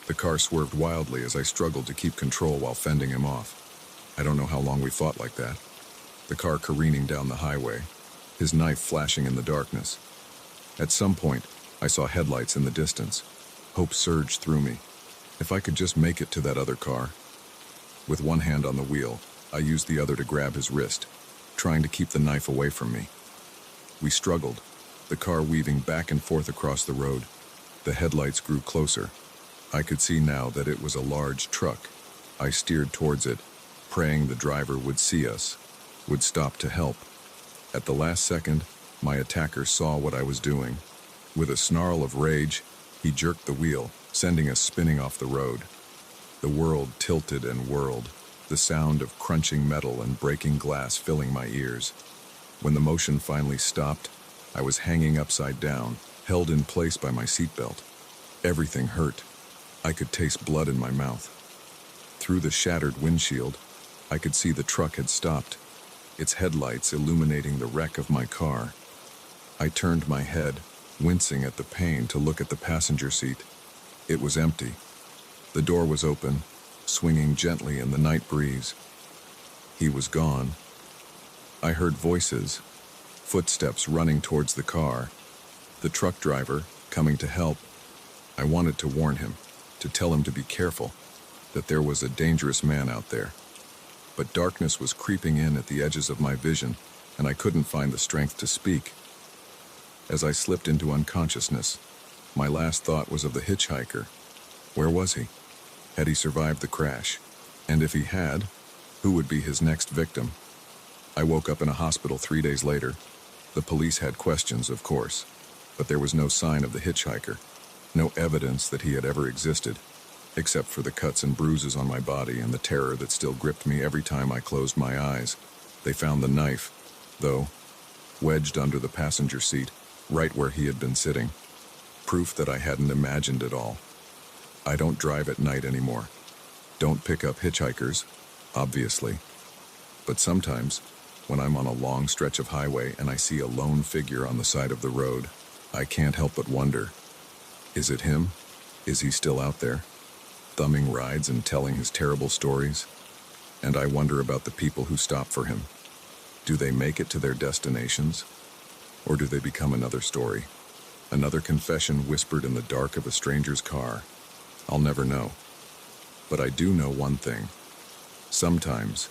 The car swerved wildly as I struggled to keep control while fending him off. I don't know how long we fought like that. The car careening down the highway, his knife flashing in the darkness. At some point, I saw headlights in the distance. Hope surged through me. If I could just make it to that other car. With one hand on the wheel, I used the other to grab his wrist, trying to keep the knife away from me. We struggled, the car weaving back and forth across the road. The headlights grew closer. I could see now that it was a large truck. I steered towards it, praying the driver would see us, would stop to help. At the last second, my attacker saw what I was doing. With a snarl of rage, he jerked the wheel, sending us spinning off the road. The world tilted and whirled, the sound of crunching metal and breaking glass filling my ears. When the motion finally stopped, I was hanging upside down, held in place by my seatbelt. Everything hurt. I could taste blood in my mouth. Through the shattered windshield, I could see the truck had stopped, its headlights illuminating the wreck of my car. I turned my head, wincing at the pain, to look at the passenger seat. It was empty. The door was open, swinging gently in the night breeze. He was gone. I heard voices, footsteps running towards the car. The truck driver, coming to help. I wanted to warn him, to tell him to be careful, that there was a dangerous man out there. But darkness was creeping in at the edges of my vision, and I couldn't find the strength to speak. As I slipped into unconsciousness, my last thought was of the hitchhiker. Where was he? Had he survived the crash? And if he had, who would be his next victim? I woke up in a hospital 3 days later. The police had questions, of course, but there was no sign of the hitchhiker, no evidence that he had ever existed, except for the cuts and bruises on my body and the terror that still gripped me every time I closed my eyes. They found the knife, though, wedged under the passenger seat, right where he had been sitting. Proof that I hadn't imagined it all. I don't drive at night anymore. Don't pick up hitchhikers, obviously. But sometimes, when I'm on a long stretch of highway and I see a lone figure on the side of the road, I can't help but wonder, is it him? Is he still out there, thumbing rides and telling his terrible stories? And I wonder about the people who stop for him. Do they make it to their destinations? Or do they become another story? Another confession whispered in the dark of a stranger's car? I'll never know. But I do know one thing. Sometimes,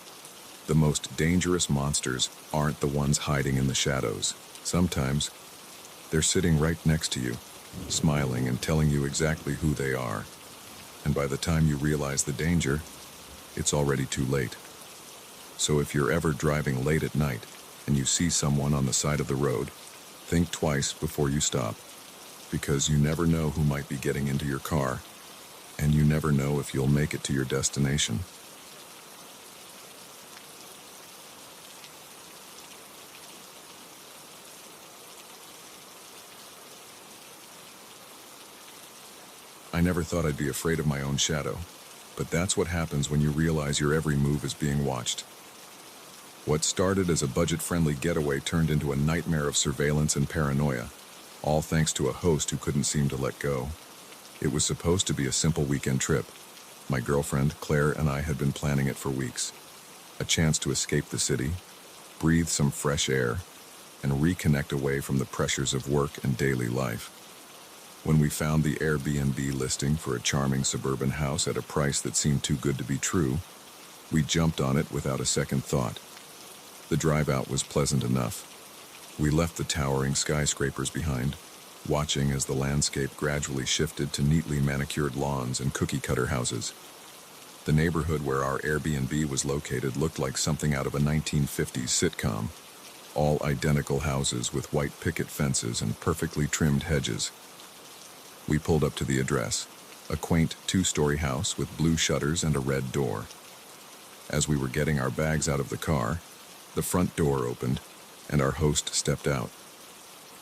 the most dangerous monsters aren't the ones hiding in the shadows. Sometimes, they're sitting right next to you, smiling and telling you exactly who they are. And by the time you realize the danger, it's already too late. So if you're ever driving late at night and you see someone on the side of the road, think twice before you stop, because you never know who might be getting into your car, and you never know if you'll make it to your destination. I never thought I'd be afraid of my own shadow, but that's what happens when you realize your every move is being watched. What started as a budget-friendly getaway turned into a nightmare of surveillance and paranoia, all thanks to a host who couldn't seem to let go. It was supposed to be a simple weekend trip. My girlfriend, Claire, and I had been planning it for weeks. A chance to escape the city, breathe some fresh air, and reconnect away from the pressures of work and daily life. When we found the Airbnb listing for a charming suburban house at a price that seemed too good to be true, we jumped on it without a second thought. The drive out was pleasant enough. We left the towering skyscrapers behind, watching as the landscape gradually shifted to neatly manicured lawns and cookie-cutter houses. The neighborhood where our Airbnb was located looked like something out of a 1950s sitcom. All identical houses with white picket fences and perfectly trimmed hedges. We pulled up to the address, a quaint two-story house with blue shutters and a red door. As we were getting our bags out of the car, the front door opened, and our host stepped out.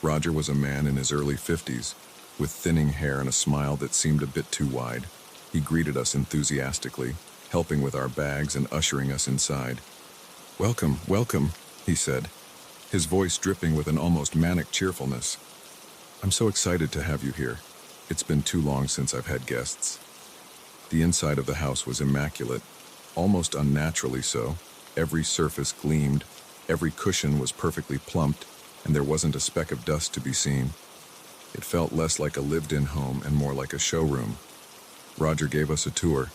Roger was a man in his early 50s, with thinning hair and a smile that seemed a bit too wide. He greeted us enthusiastically, helping with our bags and ushering us inside. "Welcome, welcome," he said, his voice dripping with an almost manic cheerfulness. "I'm so excited to have you here. It's been too long since I've had guests." The inside of the house was immaculate, almost unnaturally so. Every surface gleamed, every cushion was perfectly plumped, and there wasn't a speck of dust to be seen. It felt less like a lived-in home and more like a showroom. Roger gave us a tour,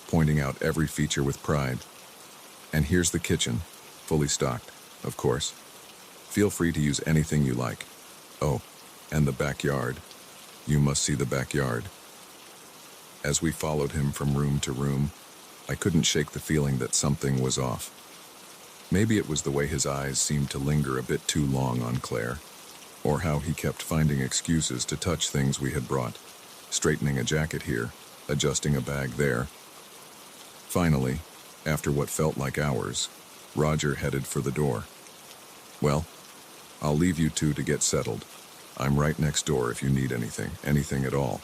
pointing out every feature with pride. "And here's the kitchen, fully stocked, of course. Feel free to use anything you like. Oh, and the backyard. You must see the backyard." As we followed him from room to room, I couldn't shake the feeling that something was off. Maybe it was the way his eyes seemed to linger a bit too long on Claire, or how he kept finding excuses to touch things we had brought, straightening a jacket here, adjusting a bag there. Finally, after what felt like hours, Roger headed for the door. "Well, I'll leave you two to get settled. I'm right next door if you need anything at all."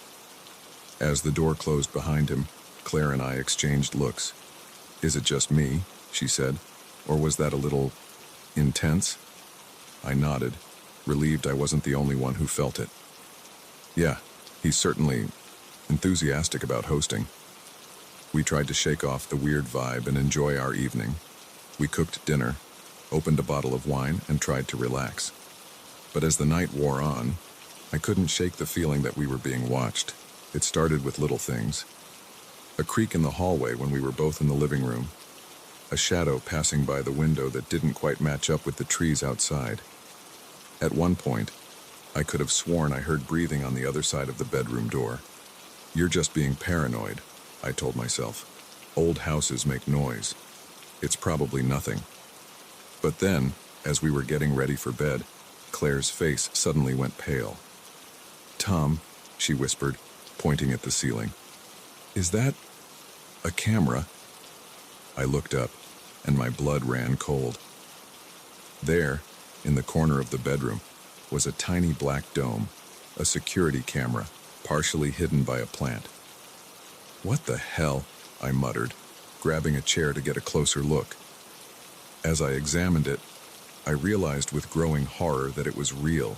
As the door closed behind him, Claire and I exchanged looks. "Is it just me?" she said. "Or was that a little intense?" I nodded, relieved I wasn't the only one who felt it. "Yeah, he's certainly enthusiastic about hosting." We tried to shake off the weird vibe and enjoy our evening. We cooked dinner, opened a bottle of wine, and tried to relax. But as the night wore on, I couldn't shake the feeling that we were being watched. It started with little things. A creak in the hallway when we were both in the living room. A shadow passing by the window that didn't quite match up with the trees outside. At one point, I could have sworn I heard breathing on the other side of the bedroom door. "You're just being paranoid," I told myself. "Old houses make noise. It's probably nothing." But then, as we were getting ready for bed, Claire's face suddenly went pale. "Tom," she whispered, pointing at the ceiling. "Is that a camera?" I looked up, and my blood ran cold. There, in the corner of the bedroom, was a tiny black dome, a security camera, partially hidden by a plant. "What the hell?" I muttered, grabbing a chair to get a closer look. As I examined it, I realized with growing horror that it was real,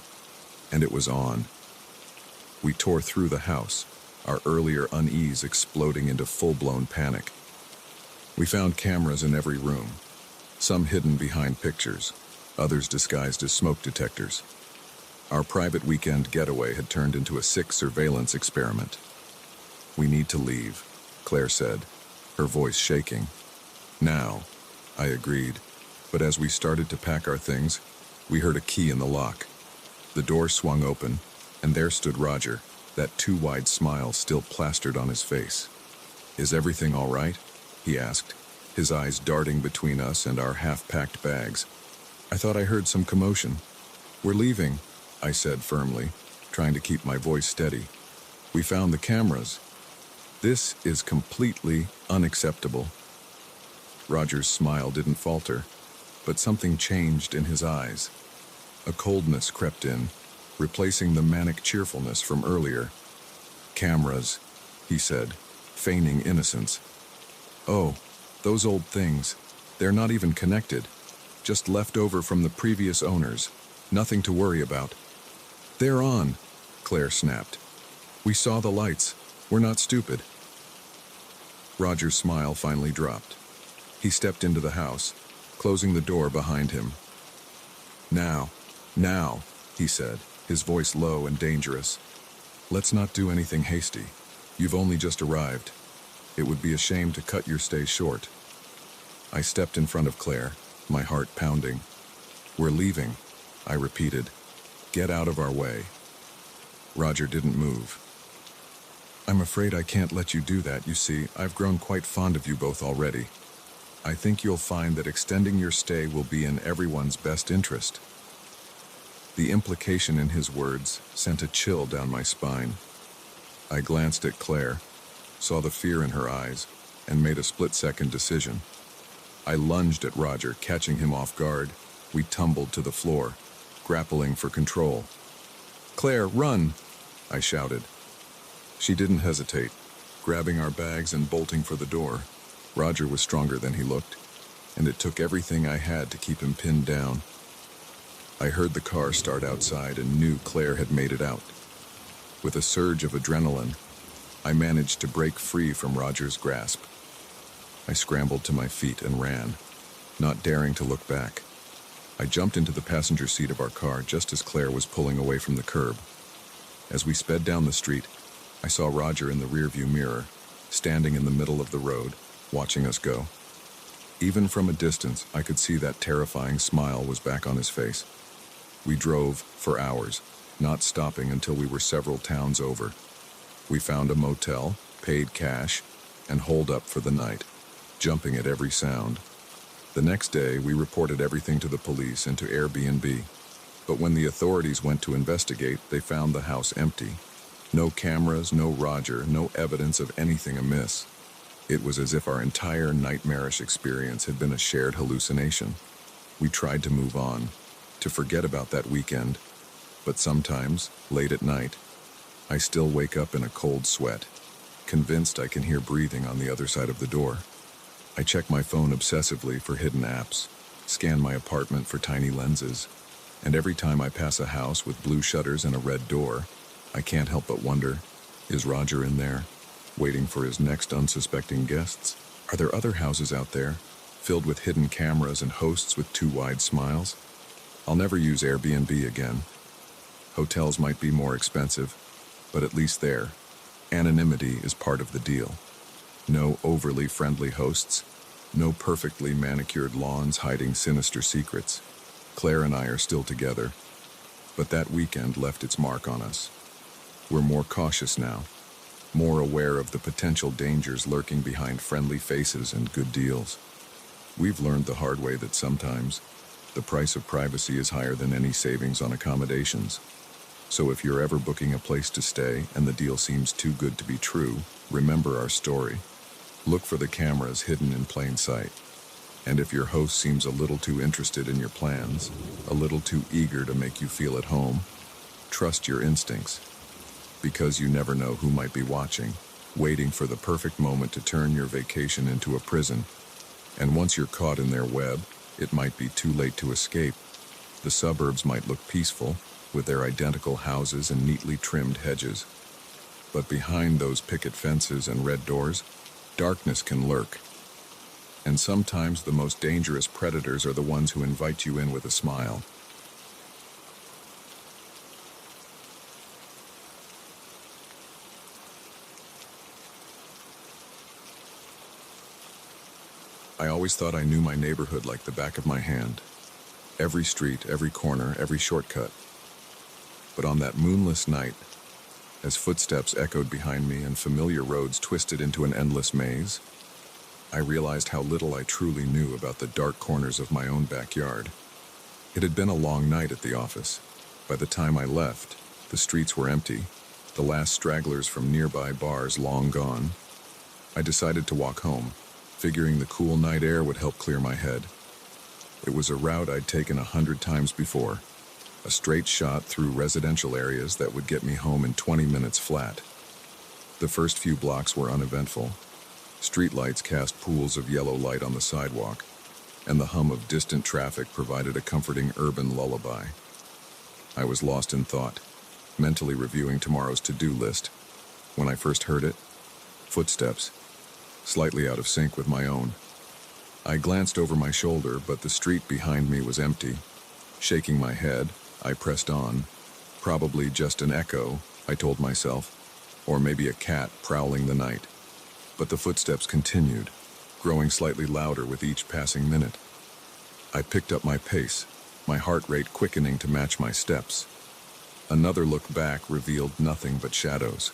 and it was on. We tore through the house, our earlier unease exploding into full-blown panic. We found cameras in every room, some hidden behind pictures, others disguised as smoke detectors. Our private weekend getaway had turned into a sick surveillance experiment. "We need to leave," Claire said, her voice shaking. "Now," I agreed, but as we started to pack our things, we heard a key in the lock. The door swung open, and there stood Roger, that too-wide smile still plastered on his face. "Is everything all right?" he asked, his eyes darting between us and our half-packed bags. "I thought I heard some commotion." "We're leaving," I said firmly, trying to keep my voice steady. "We found the cameras. This is completely unacceptable." Roger's smile didn't falter, but something changed in his eyes. A coldness crept in, replacing the manic cheerfulness from earlier. "Cameras," he said, feigning innocence. "Oh, those old things. They're not even connected. Just left over from the previous owners. Nothing to worry about." "They're on," Claire snapped. "We saw the lights. We're not stupid." Roger's smile finally dropped. He stepped into the house, closing the door behind him. Now, he said, his voice low and dangerous. "Let's not do anything hasty. You've only just arrived. It would be a shame to cut your stay short." I stepped in front of Claire, my heart pounding. "We're leaving," I repeated. "Get out of our way." Roger didn't move. "I'm afraid I can't let you do that. You see, I've grown quite fond of you both already. I think you'll find that extending your stay will be in everyone's best interest." The implication in his words sent a chill down my spine. I glanced at Claire, saw the fear in her eyes, and made a split-second decision. I lunged at Roger, catching him off guard. We tumbled to the floor, grappling for control. "Claire, run!" I shouted. She didn't hesitate, grabbing our bags and bolting for the door. Roger was stronger than he looked, and it took everything I had to keep him pinned down. I heard the car start outside and knew Claire had made it out. With a surge of adrenaline, I managed to break free from Roger's grasp. I scrambled to my feet and ran, not daring to look back. I jumped into the passenger seat of our car just as Claire was pulling away from the curb. As we sped down the street, I saw Roger in the rearview mirror, standing in the middle of the road, watching us go. Even from a distance, I could see that terrifying smile was back on his face. We drove for hours, not stopping until we were several towns over. We found a motel, paid cash, and holed up for the night, jumping at every sound. The next day, we reported everything to the police and to Airbnb. But when the authorities went to investigate, they found the house empty. No cameras, no Roger, no evidence of anything amiss. It was as if our entire nightmarish experience had been a shared hallucination. We tried to move on, to forget about that weekend, but sometimes, late at night, I still wake up in a cold sweat, convinced I can hear breathing on the other side of the door. I check my phone obsessively for hidden apps, scan my apartment for tiny lenses, and every time I pass a house with blue shutters and a red door, I can't help but wonder, is Roger in there, waiting for his next unsuspecting guests? Are there other houses out there, filled with hidden cameras and hosts with too wide smiles? I'll never use Airbnb again. Hotels might be more expensive, but at least there, anonymity is part of the deal. No overly friendly hosts, no perfectly manicured lawns hiding sinister secrets. Claire and I are still together, but that weekend left its mark on us. We're more cautious now, more aware of the potential dangers lurking behind friendly faces and good deals. We've learned the hard way that sometimes the price of privacy is higher than any savings on accommodations. So if you're ever booking a place to stay and the deal seems too good to be true, remember our story. Look for the cameras hidden in plain sight. And if your host seems a little too interested in your plans, a little too eager to make you feel at home, trust your instincts, because you never know who might be watching. waiting for the perfect moment to turn your vacation into a prison. And once you're caught in their web, it might be too late to escape. The suburbs might look peaceful, with their identical houses and neatly trimmed hedges. But behind those picket fences and red doors, darkness can lurk. And sometimes the most dangerous predators are the ones who invite you in with a smile. I always thought I knew my neighborhood like the back of my hand. Every street, every corner, every shortcut. But on that moonless night, as footsteps echoed behind me and familiar roads twisted into an endless maze, I realized how little I truly knew about the dark corners of my own backyard. It had been a long night at the office. By the time I left, the streets were empty, the last stragglers from nearby bars long gone. I decided to walk home, figuring the cool night air would help clear my head. It was a route I'd taken 100 times before, a straight shot through residential areas that would get me home in 20 minutes flat. The first few blocks were uneventful. Streetlights cast pools of yellow light on the sidewalk, and the hum of distant traffic provided a comforting urban lullaby. I was lost in thought, mentally reviewing tomorrow's to-do list. When I first heard it, footsteps, slightly out of sync with my own. I glanced over my shoulder, but the street behind me was empty. Shaking my head, I pressed on. Probably just an echo, I told myself, or maybe a cat prowling the night. But the footsteps continued, growing slightly louder with each passing minute. I picked up my pace, my heart rate quickening to match my steps. Another look back revealed nothing but shadows.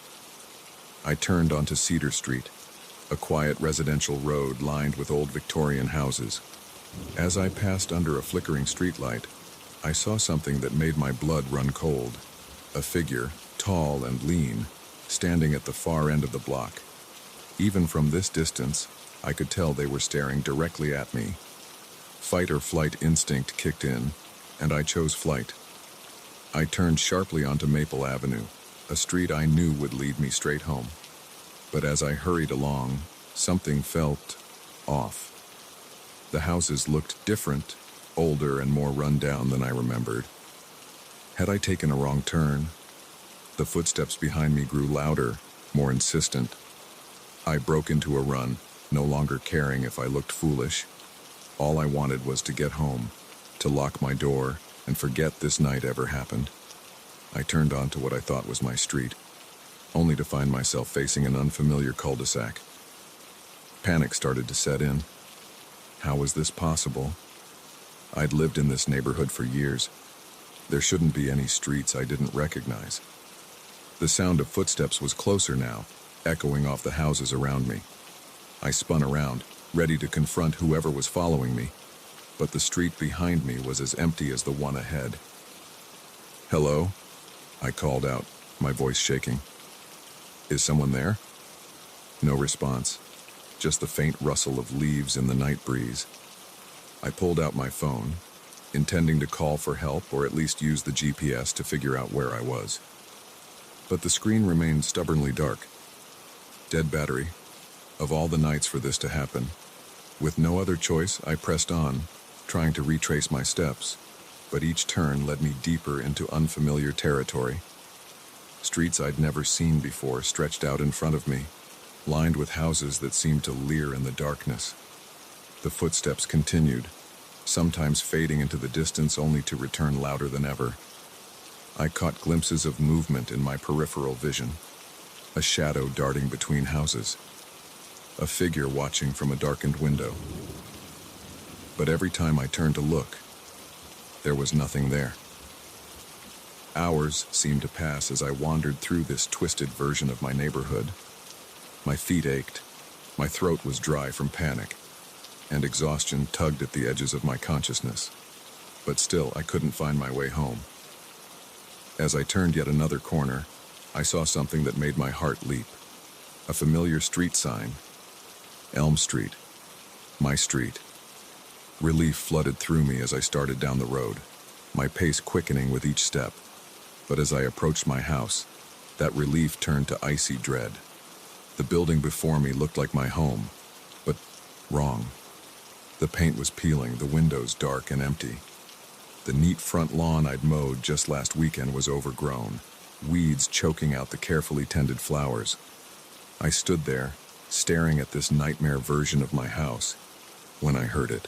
I turned onto Cedar Street, a quiet residential road lined with old Victorian houses. As I passed under a flickering streetlight, I saw something that made my blood run cold. A figure, tall and lean, standing at the far end of the block. Even from this distance, I could tell they were staring directly at me. Fight or flight instinct kicked in, and I chose flight. I turned sharply onto Maple Avenue, a street I knew would lead me straight home. But as I hurried along, something felt off. The houses looked different, older and more run down than I remembered. Had I taken a wrong turn? The footsteps behind me grew louder, more insistent. I broke into a run, no longer caring if I looked foolish. All I wanted was to get home, to lock my door, and forget this night ever happened. I turned onto what I thought was my street, only to find myself facing an unfamiliar cul-de-sac. Panic started to set in. How was this possible? I'd lived in this neighborhood for years. There shouldn't be any streets I didn't recognize. The sound of footsteps was closer now, echoing off the houses around me. I spun around, ready to confront whoever was following me, but the street behind me was as empty as the one ahead. "Hello?" I called out, my voice shaking. "Is someone there?" No response, just the faint rustle of leaves in the night breeze. I pulled out my phone, intending to call for help or at least use the GPS to figure out where I was. But the screen remained stubbornly dark. Dead battery. Of all the nights for this to happen. With no other choice, I pressed on, trying to retrace my steps, but each turn led me deeper into unfamiliar territory. Streets I'd never seen before stretched out in front of me, lined with houses that seemed to leer in the darkness. The footsteps continued, sometimes fading into the distance only to return louder than ever. I caught glimpses of movement in my peripheral vision, a shadow darting between houses, a figure watching from a darkened window. But every time I turned to look, there was nothing there. Hours seemed to pass as I wandered through this twisted version of my neighborhood. My feet ached, my throat was dry from panic, and exhaustion tugged at the edges of my consciousness. But still, I couldn't find my way home. As I turned yet another corner, I saw something that made my heart leap. A familiar street sign. Elm Street. My street. Relief flooded through me as I started down the road, my pace quickening with each step. But as I approached my house, that relief turned to icy dread. The building before me looked like my home, but wrong. The paint was peeling, the windows dark and empty. The neat front lawn I'd mowed just last weekend was overgrown, weeds choking out the carefully tended flowers. I stood there, staring at this nightmare version of my house, when I heard it.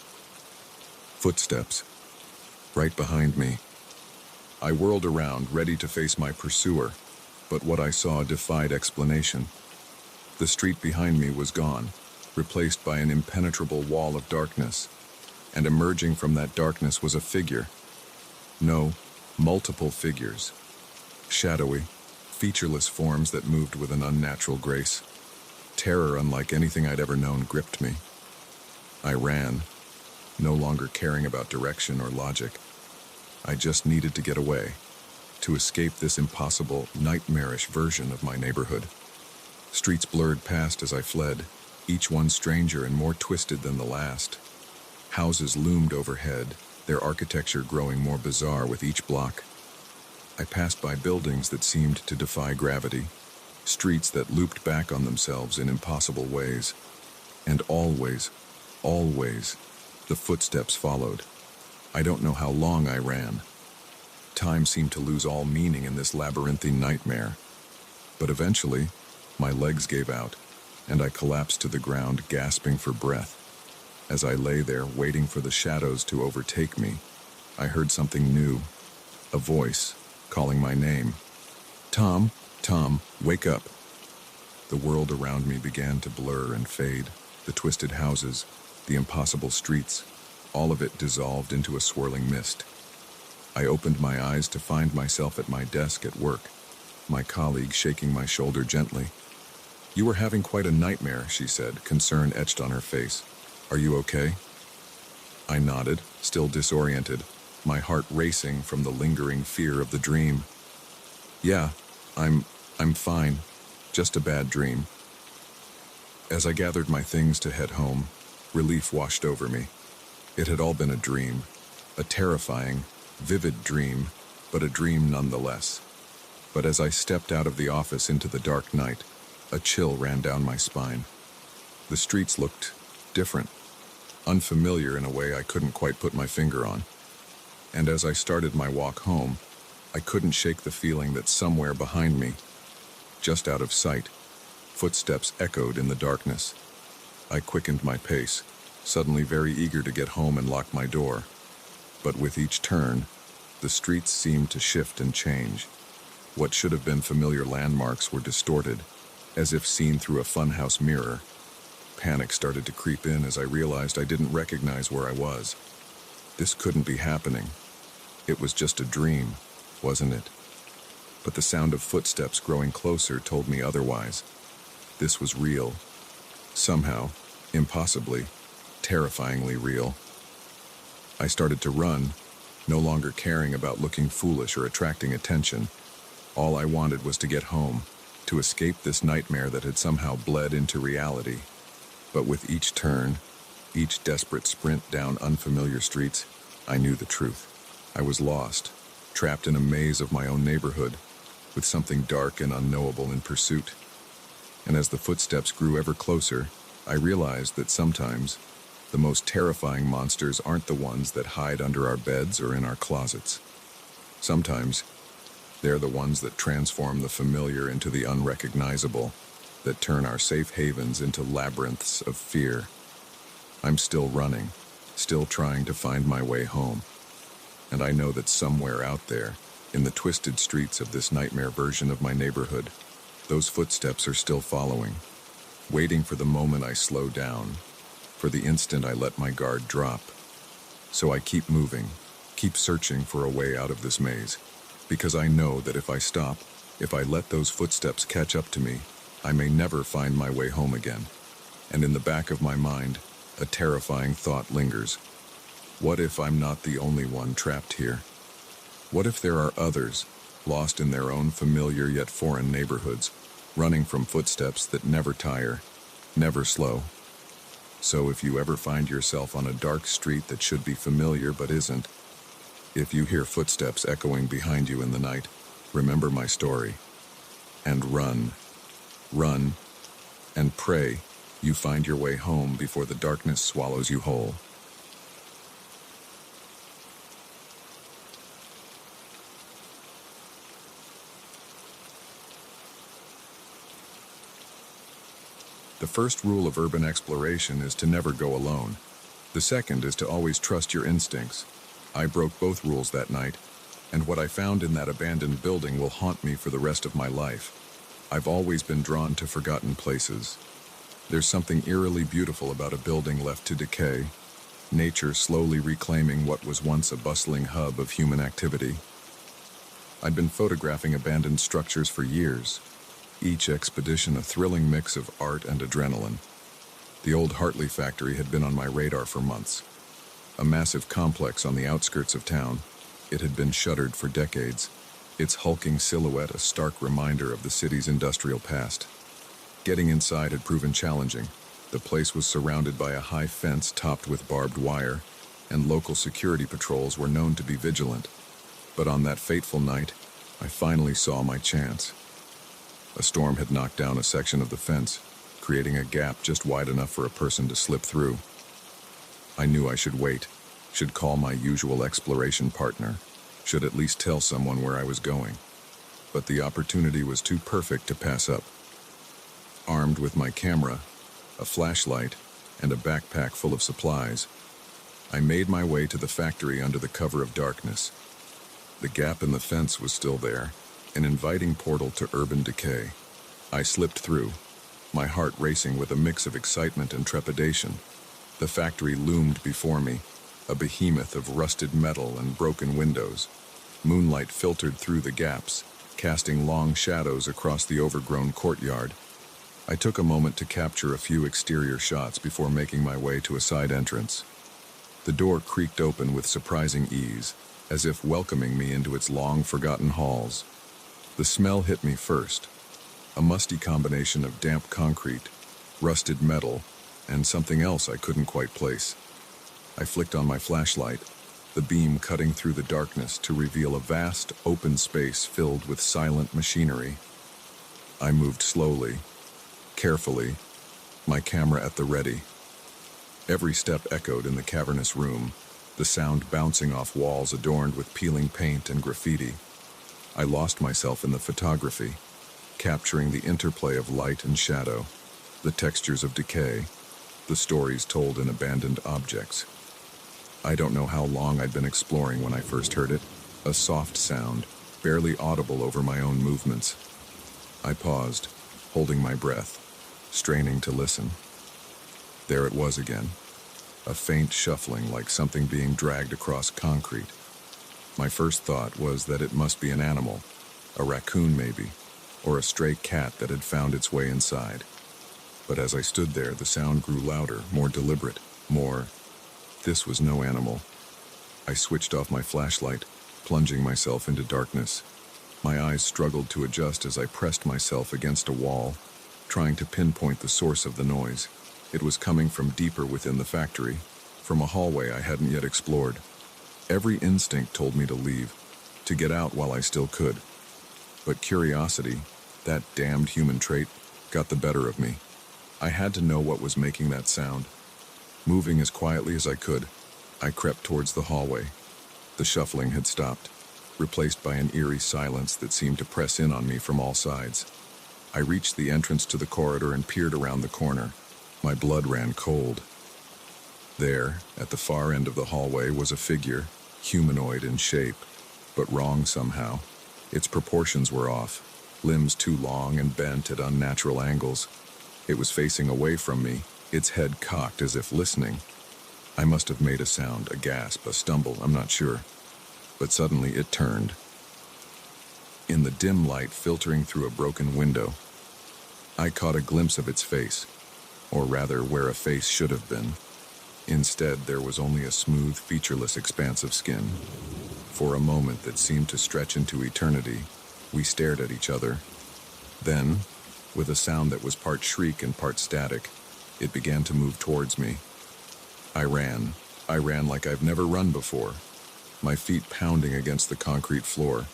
Footsteps, right behind me. I whirled around, ready to face my pursuer, but what I saw defied explanation. The street behind me was gone, replaced by an impenetrable wall of darkness, and emerging from that darkness was a figure. No, multiple figures. Shadowy, featureless forms that moved with an unnatural grace. Terror unlike anything I'd ever known gripped me. I ran, no longer caring about direction or logic. I just needed to get away, to escape this impossible, nightmarish version of my neighborhood. Streets blurred past as I fled, each one stranger and more twisted than the last. Houses loomed overhead, their architecture growing more bizarre with each block. I passed by buildings that seemed to defy gravity, streets that looped back on themselves in impossible ways. And always, the footsteps followed. I don't know how long I ran. Time seemed to lose all meaning in this labyrinthine nightmare. But eventually, my legs gave out, and I collapsed to the ground, gasping for breath. As I lay there, waiting for the shadows to overtake me, I heard something new, a voice calling my name. Tom, Tom, wake up. The world around me began to blur and fade, the twisted houses, the impossible streets, all of it dissolved into a swirling mist. I opened my eyes to find myself at my desk at work, my colleague shaking my shoulder gently. You were having quite a nightmare, she said, concern etched on her face. Are you okay? I nodded, still disoriented, my heart racing from the lingering fear of the dream. Yeah, I'm fine. Just a bad dream. As I gathered my things to head home, relief washed over me. It had all been a dream, a terrifying, vivid dream, but a dream nonetheless. But as I stepped out of the office into the dark night, a chill ran down my spine. The streets looked different, unfamiliar in a way I couldn't quite put my finger on. And as I started my walk home, I couldn't shake the feeling that somewhere behind me, just out of sight, footsteps echoed in the darkness. I quickened my pace, suddenly very eager to get home and lock my door. But with each turn, the streets seemed to shift and change. What should have been familiar landmarks were distorted, as if seen through a funhouse mirror. Panic started to creep in as I realized I didn't recognize where I was. This couldn't be happening. It was just a dream, wasn't it? But the sound of footsteps growing closer told me otherwise. This was real. Somehow, impossibly, terrifyingly real. I started to run, no longer caring about looking foolish or attracting attention. All I wanted was to get home, to escape this nightmare that had somehow bled into reality. But with each turn, each desperate sprint down unfamiliar streets, I knew the truth. I was lost, trapped in a maze of my own neighborhood, with something dark and unknowable in pursuit. And as the footsteps grew ever closer, I realized that sometimes the most terrifying monsters aren't the ones that hide under our beds or in our closets. Sometimes they're the ones that transform the familiar into the unrecognizable, that turn our safe havens into labyrinths of fear. I'm still running, still trying to find my way home. And I know that somewhere out there, in the twisted streets of this nightmare version of my neighborhood, those footsteps are still following, waiting for the moment I slow down, for the instant I let my guard drop. So I keep moving, keep searching for a way out of this maze, because I know that if I stop, if I let those footsteps catch up to me, I may never find my way home again. And in the back of my mind, a terrifying thought lingers. What if I'm not the only one trapped here? What if there are others, lost in their own familiar yet foreign neighborhoods, running from footsteps that never tire, never slow? So if you ever find yourself on a dark street that should be familiar but isn't, if you hear footsteps echoing behind you in the night, remember my story. And run. Run. and pray you find your way home before the darkness swallows you whole. The first rule of urban exploration is to never go alone. The second is to always trust your instincts. I broke both rules that night, and what I found in that abandoned building will haunt me for the rest of my life. I've always been drawn to forgotten places. There's something eerily beautiful about a building left to decay, nature slowly reclaiming what was once a bustling hub of human activity. I'd been photographing abandoned structures for years, each expedition a thrilling mix of art and adrenaline. The old Hartley factory had been on my radar for months. A massive complex on the outskirts of town, it had been shuttered for decades, its hulking silhouette a stark reminder of the city's industrial past. Getting inside had proven challenging. The place was surrounded by a high fence topped with barbed wire, and local security patrols were known to be vigilant. But on that fateful night, I finally saw my chance. A storm had knocked down a section of the fence, creating a gap just wide enough for a person to slip through. I knew I should wait, should call my usual exploration partner, should at least tell someone where I was going. But the opportunity was too perfect to pass up. Armed with my camera, a flashlight, and a backpack full of supplies, I made my way to the factory under the cover of darkness. The gap in the fence was still there, an inviting portal to urban decay. I slipped through, my heart racing with a mix of excitement and trepidation. The factory loomed before me, a behemoth of rusted metal and broken windows. Moonlight filtered through the gaps, casting long shadows across the overgrown courtyard. I took a moment to capture a few exterior shots before making my way to a side entrance. The door creaked open with surprising ease, as if welcoming me into its long-forgotten halls. The smell hit me first, a musty combination of damp concrete, rusted metal, and something else I couldn't quite place. I flicked on my flashlight, the beam cutting through the darkness to reveal a vast, open space filled with silent machinery. I moved slowly, carefully, my camera at the ready. Every step echoed in the cavernous room, the sound bouncing off walls adorned with peeling paint and graffiti. I lost myself in the photography, capturing the interplay of light and shadow, the textures of decay, the stories told in abandoned objects. I don't know how long I'd been exploring when I first heard it, a soft sound, barely audible over my own movements. I paused, holding my breath, straining to listen. There it was again, a faint shuffling like something being dragged across concrete. My first thought was that it must be an animal, a raccoon maybe, or a stray cat that had found its way inside. But as I stood there, the sound grew louder, more deliberate, more... This was no animal. I switched off my flashlight, plunging myself into darkness. My eyes struggled to adjust as I pressed myself against a wall, trying to pinpoint the source of the noise. It was coming from deeper within the factory, from a hallway I hadn't yet explored. Every instinct told me to leave, to get out while I still could. But curiosity, that damned human trait, got the better of me. I had to know what was making that sound. Moving as quietly as I could, I crept towards the hallway. The shuffling had stopped, replaced by an eerie silence that seemed to press in on me from all sides. I reached the entrance to the corridor and peered around the corner. My blood ran cold. There, at the far end of the hallway, was a figure, humanoid in shape, but wrong somehow. Its proportions were off, limbs too long and bent at unnatural angles. It was facing away from me, its head cocked as if listening. I must have made a sound, a gasp, a stumble, I'm not sure. But suddenly it turned. In the dim light filtering through a broken window, I caught a glimpse of its face, or rather where a face should have been. Instead, there was only a smooth, featureless expanse of skin. For a moment that seemed to stretch into eternity, we stared at each other. Then, with a sound that was part shriek and part static, it began to move towards me. I ran like I've never run before, my feet pounding against the concrete floor,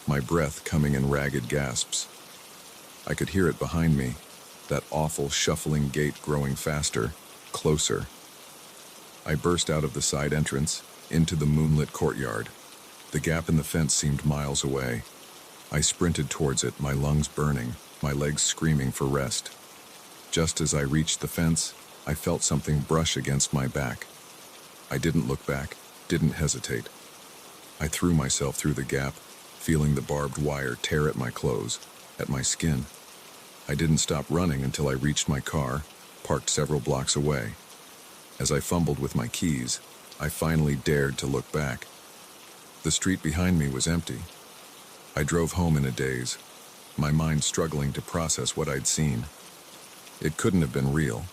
my breath coming in ragged gasps. I could hear it behind me, that awful shuffling gait growing faster, closer. I burst out of the side entrance, into the moonlit courtyard. The gap in the fence seemed miles away. I sprinted towards it, my lungs burning, my legs screaming for rest. Just as I reached the fence, I felt something brush against my back. I didn't look back, didn't hesitate. I threw myself through the gap, feeling the barbed wire tear at my clothes, at my skin. I didn't stop running until I reached my car, parked several blocks away. As I fumbled with my keys, I finally dared to look back. The street behind me was empty. I drove home in a daze, my mind struggling to process what I'd seen. It couldn't have been real.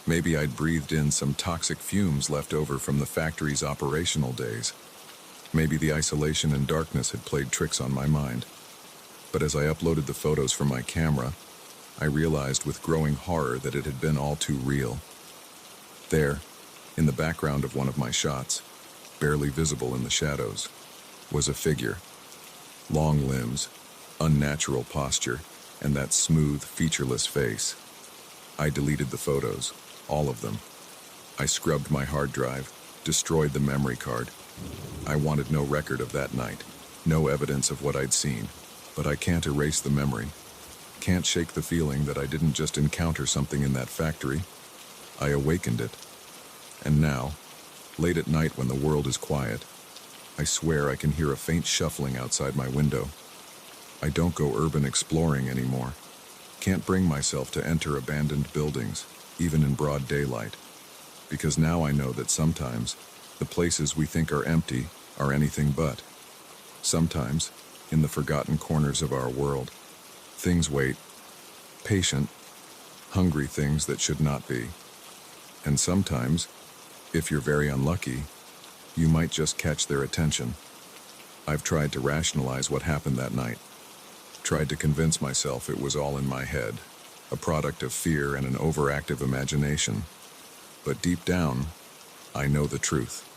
Maybe I'd breathed in some toxic fumes left over from the factory's operational days. Maybe the isolation and darkness had played tricks on my mind. But as I uploaded the photos from my camera, I realized with growing horror that it had been all too real. There, in the background of one of my shots, barely visible in the shadows, was a figure. Long limbs, unnatural posture, and that smooth, featureless face. I deleted the photos, all of them. I scrubbed my hard drive, destroyed the memory card. I wanted no record of that night, no evidence of what I'd seen. But I can't erase the memory. Can't shake the feeling that I didn't just encounter something in that factory. I awakened it. And now, late at night when the world is quiet, I swear I can hear a faint shuffling outside my window. I don't go urban exploring anymore. Can't bring myself to enter abandoned buildings, even in broad daylight. Because now I know that sometimes, the places we think are empty are anything but. Sometimes, in the forgotten corners of our world, things wait, patient, hungry things that should not be. And sometimes, if you're very unlucky, you might just catch their attention. I've tried to rationalize what happened that night. Tried to convince myself it was all in my head, a product of fear and an overactive imagination. But deep down, I know the truth.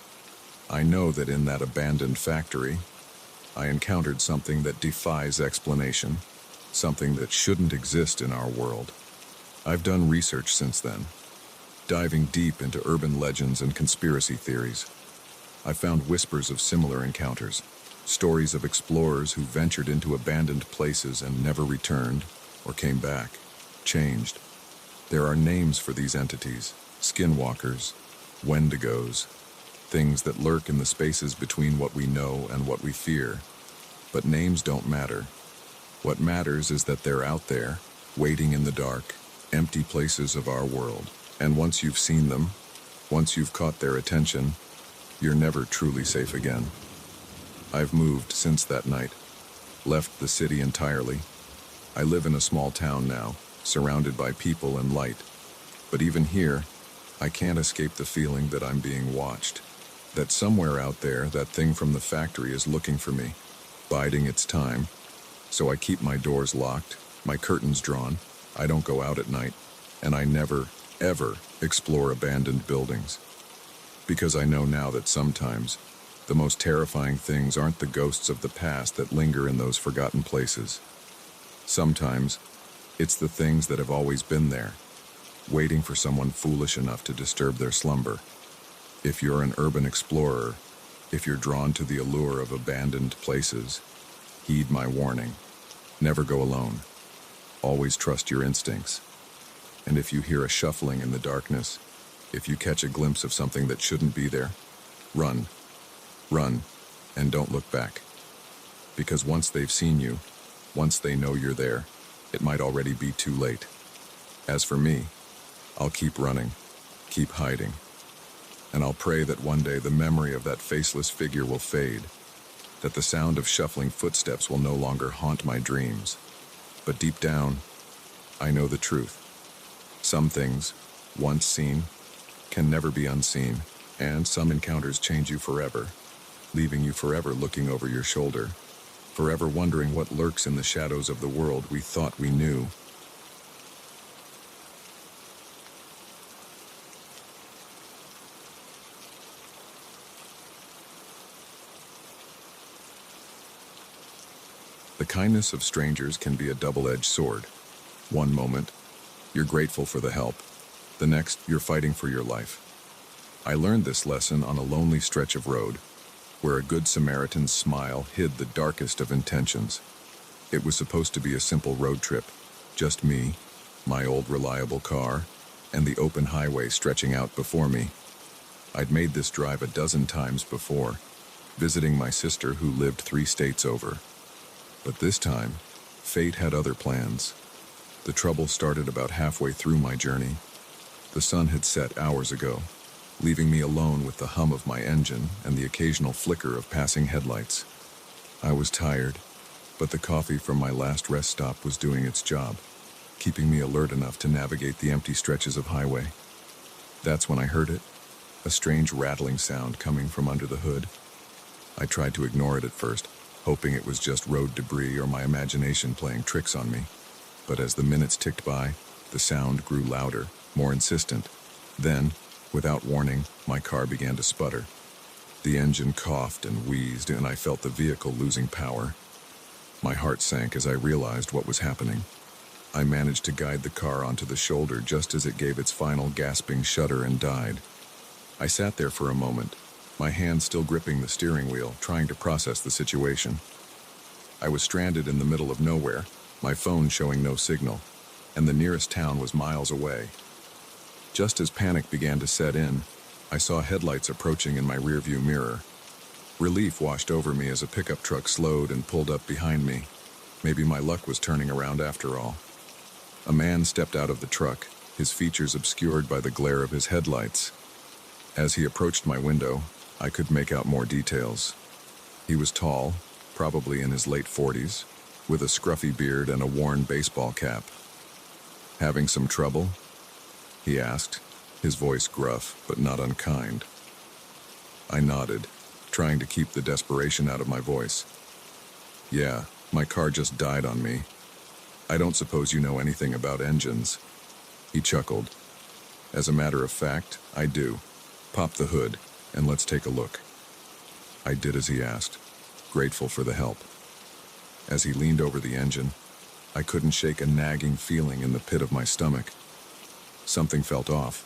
I know that in that abandoned factory, I encountered something that defies explanation, something that shouldn't exist in our world. I've done research since then, diving deep into urban legends and conspiracy theories. I found whispers of similar encounters, stories of explorers who ventured into abandoned places and never returned or came back, changed. There are names for these entities, skinwalkers, wendigos, things that lurk in the spaces between what we know and what we fear. But names don't matter. What matters is that they're out there, waiting in the dark, empty places of our world. And once you've seen them, once you've caught their attention, you're never truly safe again. I've moved since that night, left the city entirely. I live in a small town now, surrounded by people and light. But even here, I can't escape the feeling that I'm being watched. That somewhere out there, that thing from the factory is looking for me, biding its time. So I keep my doors locked, my curtains drawn. I don't go out at night, and I never, ever explore abandoned buildings. Because I know now that sometimes, the most terrifying things aren't the ghosts of the past that linger in those forgotten places. Sometimes, it's the things that have always been there, waiting for someone foolish enough to disturb their slumber. If you're an urban explorer, if you're drawn to the allure of abandoned places, heed my warning. Never go alone. Always trust your instincts. And if you hear a shuffling in the darkness, if you catch a glimpse of something that shouldn't be there, run. Run, and don't look back. Because once they've seen you, once they know you're there, it might already be too late. As for me, I'll keep running, keep hiding. And I'll pray that one day the memory of that faceless figure will fade, that the sound of shuffling footsteps will no longer haunt my dreams. But deep down, I know the truth. Some things, once seen, can never be unseen, and some encounters change you forever, leaving you forever looking over your shoulder, forever wondering what lurks in the shadows of the world we thought we knew. The kindness of strangers can be a double-edged sword. One moment, you're grateful for the help. The next, you're fighting for your life. I learned this lesson on a lonely stretch of road, where a good Samaritan's smile hid the darkest of intentions. It was supposed to be a simple road trip, just me, my old reliable car, and the open highway stretching out before me. I'd made this drive a dozen times before, visiting my sister who lived 3 states over. But this time, fate had other plans. The trouble started about halfway through my journey. The sun had set hours ago, leaving me alone with the hum of my engine and the occasional flicker of passing headlights. I was tired, but the coffee from my last rest stop was doing its job, keeping me alert enough to navigate the empty stretches of highway. That's when I heard it, a strange rattling sound coming from under the hood. I tried to ignore it at first, hoping it was just road debris or my imagination playing tricks on me. But as the minutes ticked by, the sound grew louder, more insistent. Then, without warning, my car began to sputter. The engine coughed and wheezed, and I felt the vehicle losing power. My heart sank as I realized what was happening. I managed to guide the car onto the shoulder just as it gave its final gasping shudder and died. I sat there for a moment, my hand still gripping the steering wheel, trying to process the situation. I was stranded in the middle of nowhere, my phone showing no signal, and the nearest town was miles away. Just as panic began to set in, I saw headlights approaching in my rearview mirror. Relief washed over me as a pickup truck slowed and pulled up behind me. Maybe my luck was turning around after all. A man stepped out of the truck, his features obscured by the glare of his headlights. As he approached my window, I could make out more details. He was tall, probably in his late 40s, with a scruffy beard and a worn baseball cap. "Having some trouble?" he asked, his voice gruff but not unkind. I nodded, trying to keep the desperation out of my voice. "Yeah, my car just died on me. I don't suppose you know anything about engines." He chuckled. "As a matter of fact, I do. Pop the hood, and let's take a look." I did as he asked, grateful for the help. As he leaned over the engine, I couldn't shake a nagging feeling in the pit of my stomach. Something felt off,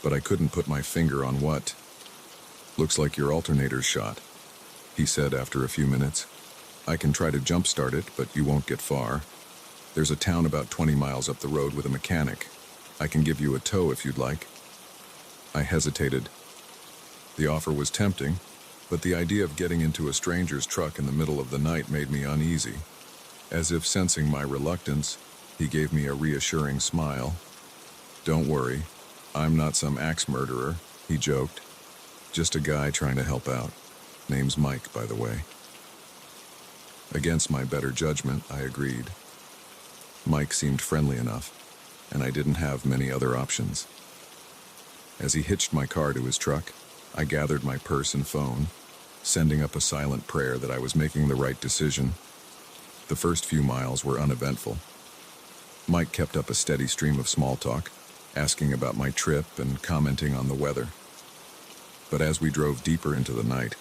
but I couldn't put my finger on what. "Looks like your alternator's shot," he said after a few minutes. "I can try to jumpstart it, but you won't get far. There's a town about 20 miles up the road with a mechanic. I can give you a tow if you'd like." I hesitated. The offer was tempting, but the idea of getting into a stranger's truck in the middle of the night made me uneasy. As if sensing my reluctance, he gave me a reassuring smile. "Don't worry, I'm not some axe murderer," he joked. "Just a guy trying to help out. Name's Mike, by the way." Against my better judgment, I agreed. Mike seemed friendly enough, and I didn't have many other options. As he hitched my car to his truck, I gathered my purse and phone, sending up a silent prayer that I was making the right decision. The first few miles were uneventful. Mike kept up a steady stream of small talk, asking about my trip and commenting on the weather. But as we drove deeper into the night,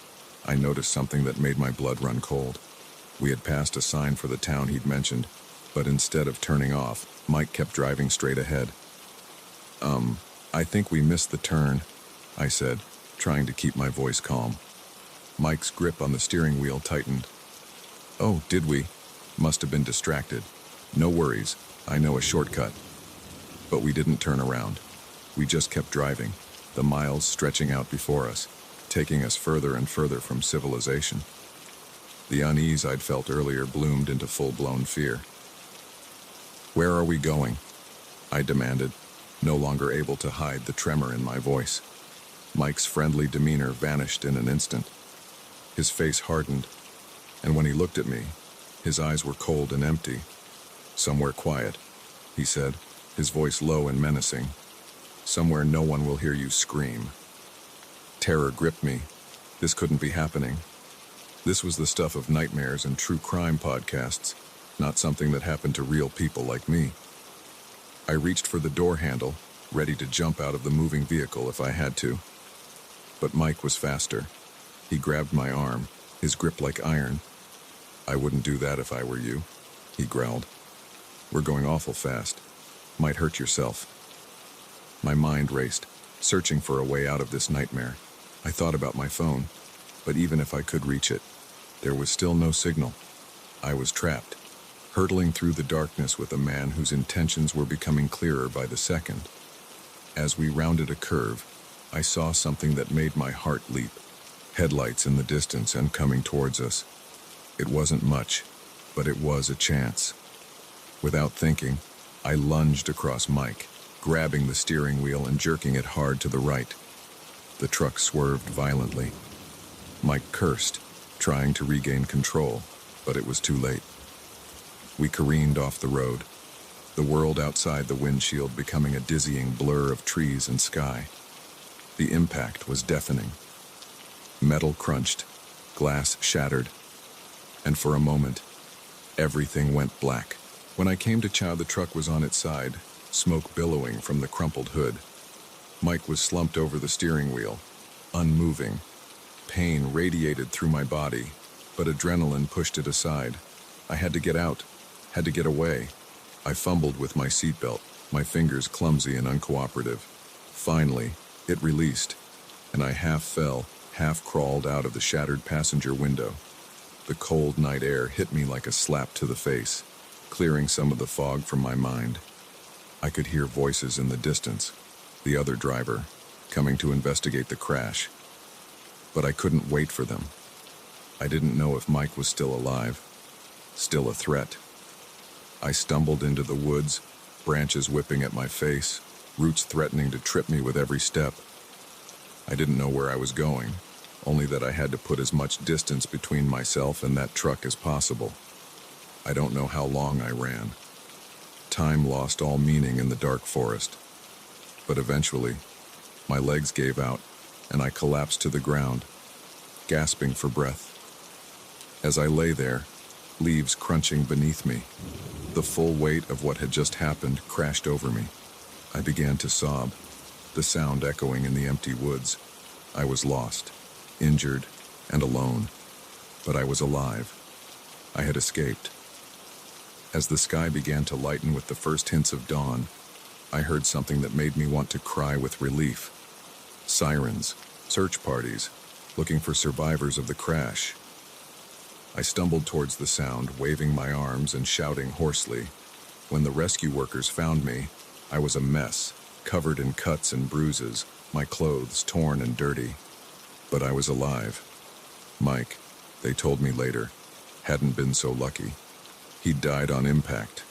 I noticed something that made my blood run cold. We had passed a sign for the town he'd mentioned, but instead of turning off, Mike kept driving straight ahead. I think we missed the turn," I said, trying to keep my voice calm. Mike's grip on the steering wheel tightened. "Oh, did we? Must have been distracted. No worries, I know a shortcut." But we didn't turn around. We just kept driving, the miles stretching out before us, taking us further and further from civilization. The unease I'd felt earlier bloomed into full-blown fear. "Where are we going?" I demanded, no longer able to hide the tremor in my voice. Mike's friendly demeanor vanished in an instant. His face hardened, and when he looked at me, his eyes were cold and empty. "Somewhere quiet," he said, his voice low and menacing. "Somewhere no one will hear you scream." Terror gripped me. This couldn't be happening. This was the stuff of nightmares and true crime podcasts, not something that happened to real people like me. I reached for the door handle, ready to jump out of the moving vehicle if I had to. But Mike was faster. He grabbed my arm, his grip like iron. "I wouldn't do that if I were you," he growled. "We're going awful fast. Might hurt yourself. My mind raced, searching for a way out of this nightmare. I thought about my phone, but even if I could reach it, there was still no signal. I was trapped, hurtling through the darkness with a man whose intentions were becoming clearer by the second. As we rounded a curve, I saw something that made my heart leap. Headlights in the distance and coming towards us. It wasn't much, but it was a chance. Without thinking, I lunged across Mike, grabbing the steering wheel and jerking it hard to the right. The truck swerved violently. Mike cursed, trying to regain control, but it was too late. We careened off the road, the world outside the windshield becoming a dizzying blur of trees and sky. The impact was deafening. Metal crunched, glass shattered, and for a moment, everything went black. When I came to chow, the truck was on its side, smoke billowing from the crumpled hood. Mike was slumped over the steering wheel, unmoving. Pain radiated through my body, but adrenaline pushed it aside. I had to get out, had to get away. I fumbled with my seatbelt, my fingers clumsy and uncooperative. Finally, it released, and I half fell, half crawled out of the shattered passenger window. The cold night air hit me like a slap to the face, clearing some of the fog from my mind. I could hear voices in the distance, the other driver, coming to investigate the crash. But I couldn't wait for them. I didn't know if Mike was still alive, still a threat. I stumbled into the woods, branches whipping at my face, roots threatening to trip me with every step. I didn't know where I was going, only that I had to put as much distance between myself and that truck as possible. I don't know how long I ran. Time lost all meaning in the dark forest. But eventually, my legs gave out, and I collapsed to the ground, gasping for breath. As I lay there, leaves crunching beneath me, the full weight of what had just happened crashed over me. I began to sob, the sound echoing in the empty woods. I was lost, injured, and alone, but I was alive. I had escaped. As the sky began to lighten with the first hints of dawn, I heard something that made me want to cry with relief. Sirens, search parties, looking for survivors of the crash. I stumbled towards the sound, waving my arms and shouting hoarsely. When the rescue workers found me, I was a mess, covered in cuts and bruises, my clothes torn and dirty. But I was alive. Mike, they told me later, hadn't been so lucky. He'd died on impact.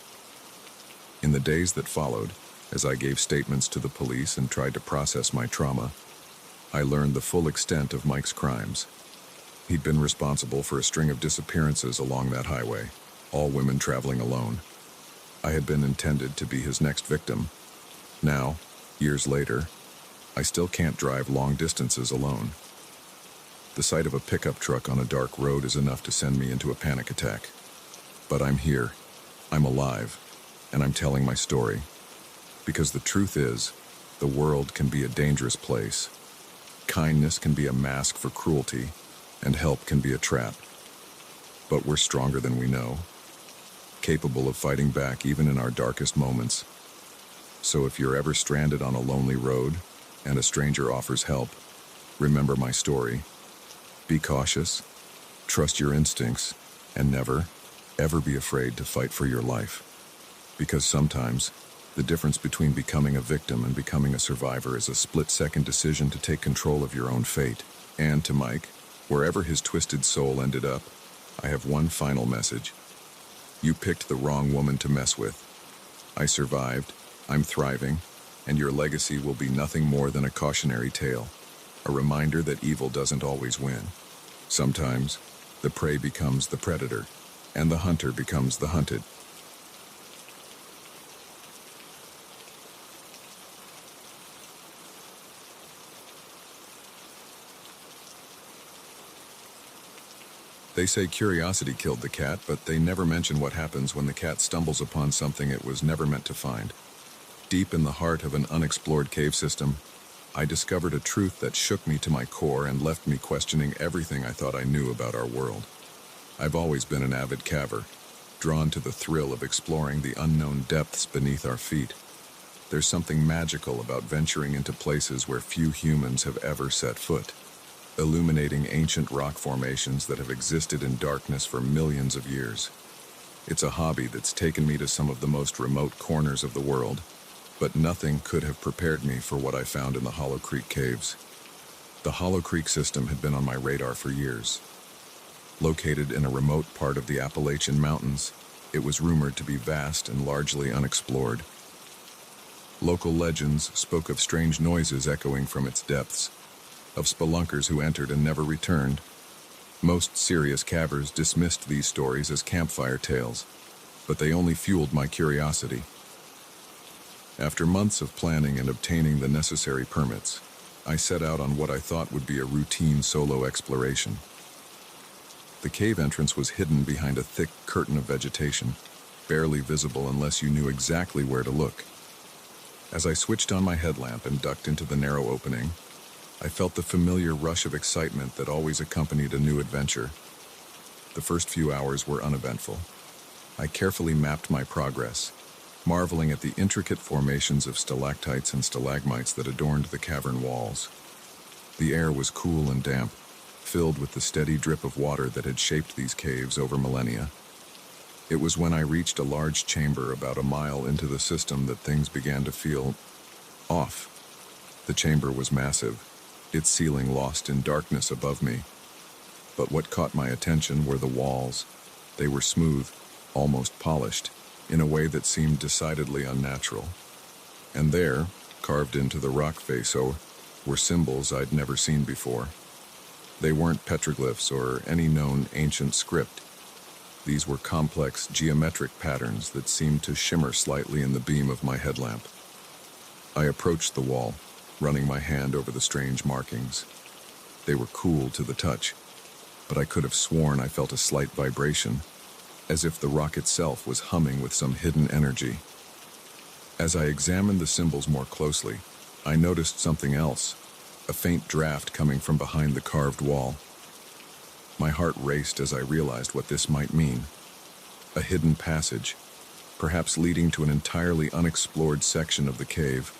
In the days that followed, as I gave statements to the police and tried to process my trauma, I learned the full extent of Mike's crimes. He'd been responsible for a string of disappearances along that highway, all women traveling alone. I had been intended to be his next victim. Now, years later, I still can't drive long distances alone. The sight of a pickup truck on a dark road is enough to send me into a panic attack. But I'm here, I'm alive, and I'm telling my story. Because the truth is, the world can be a dangerous place. Kindness can be a mask for cruelty, and help can be a trap. But we're stronger than we know, capable of fighting back even in our darkest moments. So if you're ever stranded on a lonely road, and a stranger offers help, remember my story. Be cautious, trust your instincts, and never, ever be afraid to fight for your life. Because sometimes, the difference between becoming a victim and becoming a survivor is a split-second decision to take control of your own fate. And to Mike, wherever his twisted soul ended up, I have one final message. You picked the wrong woman to mess with. I survived, I'm thriving, and your legacy will be nothing more than a cautionary tale, a reminder that evil doesn't always win. Sometimes, the prey becomes the predator, and the hunter becomes the hunted. They say curiosity killed the cat, but they never mention what happens when the cat stumbles upon something it was never meant to find. Deep in the heart of an unexplored cave system, I discovered a truth that shook me to my core and left me questioning everything I thought I knew about our world. I've always been an avid caver, drawn to the thrill of exploring the unknown depths beneath our feet. There's something magical about venturing into places where few humans have ever set foot, illuminating ancient rock formations that have existed in darkness for millions of years. It's a hobby that's taken me to some of the most remote corners of the world, but nothing could have prepared me for what I found in the Hollow Creek caves. The Hollow Creek system had been on my radar for years. Located in a remote part of the Appalachian Mountains, it was rumored to be vast and largely unexplored. Local legends spoke of strange noises echoing from its depths, of spelunkers who entered and never returned. Most serious cavers dismissed these stories as campfire tales, but they only fueled my curiosity. After months of planning and obtaining the necessary permits, I set out on what I thought would be a routine solo exploration. The cave entrance was hidden behind a thick curtain of vegetation, barely visible unless you knew exactly where to look. As I switched on my headlamp and ducked into the narrow opening, I felt the familiar rush of excitement that always accompanied a new adventure. The first few hours were uneventful. I carefully mapped my progress, marveling at the intricate formations of stalactites and stalagmites that adorned the cavern walls. The air was cool and damp, filled with the steady drip of water that had shaped these caves over millennia. It was when I reached a large chamber about a mile into the system that things began to feel off. The chamber was massive, its ceiling lost in darkness above me. But what caught my attention were the walls. They were smooth, almost polished, in a way that seemed decidedly unnatural. And there, carved into the rock face, were symbols I'd never seen before. They weren't petroglyphs or any known ancient script. These were complex geometric patterns that seemed to shimmer slightly in the beam of my headlamp. I approached the wall, running my hand over the strange markings. They were cool to the touch, but I could have sworn I felt a slight vibration, as if the rock itself was humming with some hidden energy. As I examined the symbols more closely, I noticed something else, a faint draft coming from behind the carved wall. My heart raced as I realized what this might mean. A hidden passage, perhaps leading to an entirely unexplored section of the cave.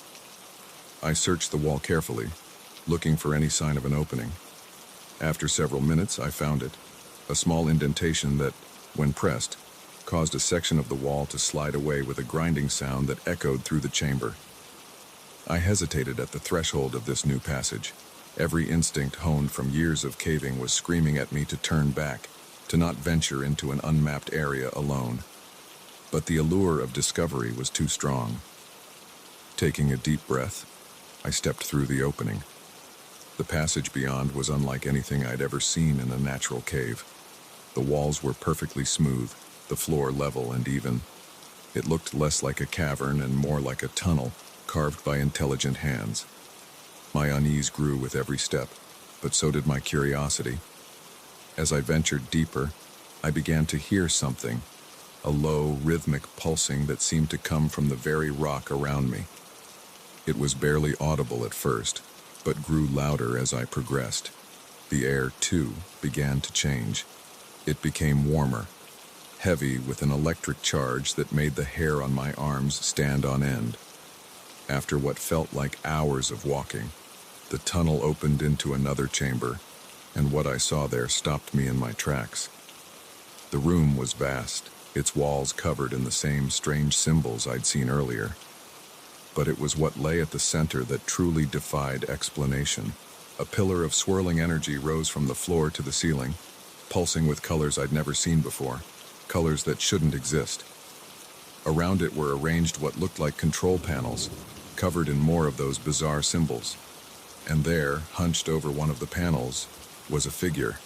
I searched the wall carefully, looking for any sign of an opening. After several minutes, I found it, a small indentation that, when pressed, caused a section of the wall to slide away with a grinding sound that echoed through the chamber. I hesitated at the threshold of this new passage. Every instinct honed from years of caving was screaming at me to turn back, to not venture into an unmapped area alone. But the allure of discovery was too strong. Taking a deep breath, I stepped through the opening. The passage beyond was unlike anything I'd ever seen in a natural cave. The walls were perfectly smooth, the floor level and even. It looked less like a cavern and more like a tunnel, carved by intelligent hands. My unease grew with every step, but so did my curiosity. As I ventured deeper, I began to hear something, a low, rhythmic pulsing that seemed to come from the very rock around me. It was barely audible at first, but grew louder as I progressed. The air, too, began to change. It became warmer, heavy with an electric charge that made the hair on my arms stand on end. After what felt like hours of walking, the tunnel opened into another chamber, and what I saw there stopped me in my tracks. The room was vast, its walls covered in the same strange symbols I'd seen earlier. But it was what lay at the center that truly defied explanation. A pillar of swirling energy rose from the floor to the ceiling, pulsing with colors I'd never seen before, colors that shouldn't exist. Around it were arranged what looked like control panels, covered in more of those bizarre symbols. And there, hunched over one of the panels, was a figure.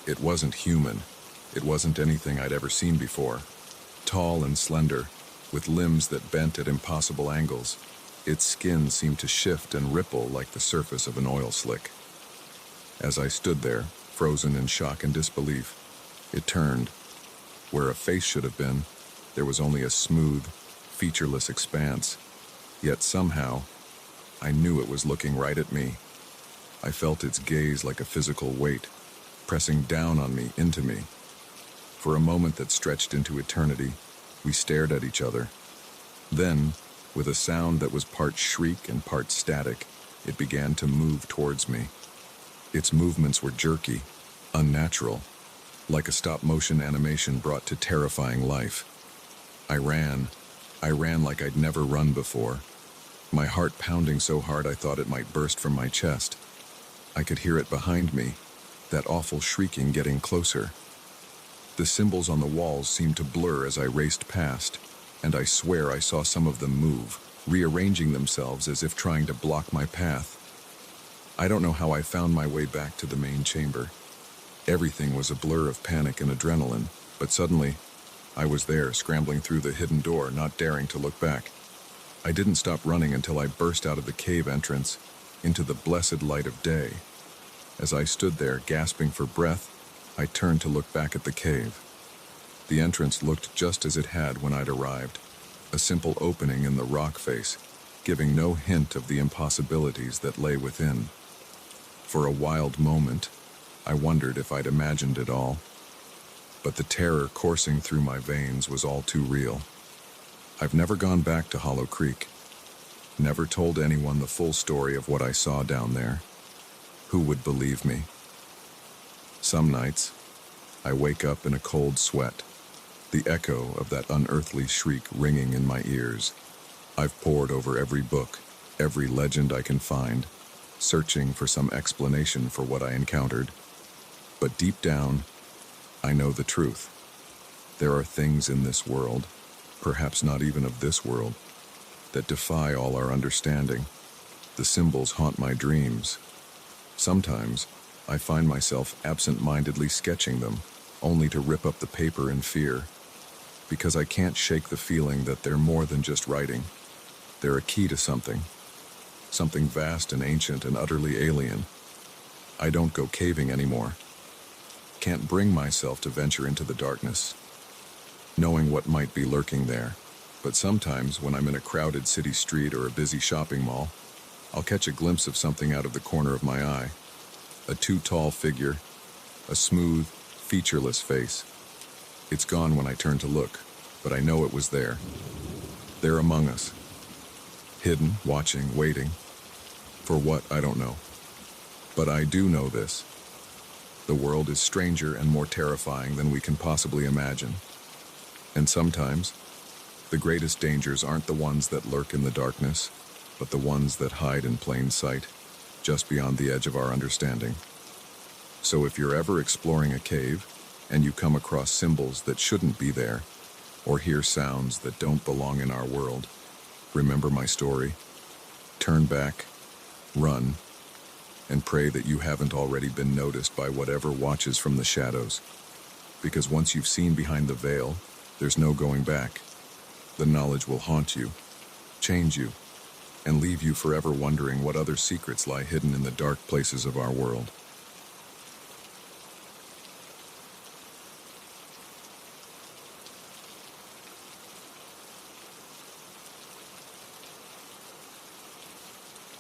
It wasn't human. It wasn't anything I'd ever seen before. Tall and slender, with limbs that bent at impossible angles, its skin seemed to shift and ripple like the surface of an oil slick. As I stood there, frozen in shock and disbelief, it turned. Where a face should have been, there was only a smooth, featureless expanse. Yet somehow, I knew it was looking right at me. I felt its gaze like a physical weight, pressing down on me, into me. For a moment that stretched into eternity, we stared at each other. Then, With a sound that was part shriek and part static, it began to move towards me. Its movements were jerky, unnatural, like a stop-motion animation brought to terrifying life. I ran like I'd never run before, my heart pounding so hard I thought it might burst from my chest. I could hear it behind me, that awful shrieking getting closer. The symbols on the walls seemed to blur as I raced past, and I swear I saw some of them move, rearranging themselves as if trying to block my path. I don't know how I found my way back to the main chamber. Everything was a blur of panic and adrenaline, but suddenly, I was there, scrambling through the hidden door, not daring to look back. I didn't stop running until I burst out of the cave entrance into the blessed light of day. As I stood there, gasping for breath, I turned to look back at the cave. The entrance looked just as it had when I'd arrived, a simple opening in the rock face, giving no hint of the impossibilities that lay within. For a wild moment, I wondered if I'd imagined it all. But the terror coursing through my veins was all too real. I've never gone back to Hollow Creek, never told anyone the full story of what I saw down there. Who would believe me? Some nights, I wake up in a cold sweat, the echo of that unearthly shriek ringing in my ears. I've pored over every book, every legend I can find, searching for some explanation for what I encountered. But deep down, I know the truth. There are things in this world, perhaps not even of this world, that defy all our understanding. The symbols haunt my dreams. Sometimes, I find myself absent-mindedly sketching them, only to rip up the paper in fear, because I can't shake the feeling that they're more than just writing. They're a key to something vast and ancient and utterly alien. I don't go caving anymore. Can't bring myself to venture into the darkness, knowing what might be lurking there. But sometimes, when I'm in a crowded city street or a busy shopping mall, I'll catch a glimpse of something out of the corner of my eye. A too-tall figure, a smooth, featureless face. It's gone when I turn to look, but I know it was there. There among us. Hidden, watching, waiting. For what, I don't know. But I do know this. The world is stranger and more terrifying than we can possibly imagine. And sometimes, the greatest dangers aren't the ones that lurk in the darkness, but the ones that hide in plain sight, just beyond the edge of our understanding. So if you're ever exploring a cave, and you come across symbols that shouldn't be there, or hear sounds that don't belong in our world, remember my story. Turn back, run, and pray that you haven't already been noticed by whatever watches from the shadows. Because once you've seen behind the veil, there's no going back. The knowledge will haunt you, change you, and leave you forever wondering what other secrets lie hidden in the dark places of our world.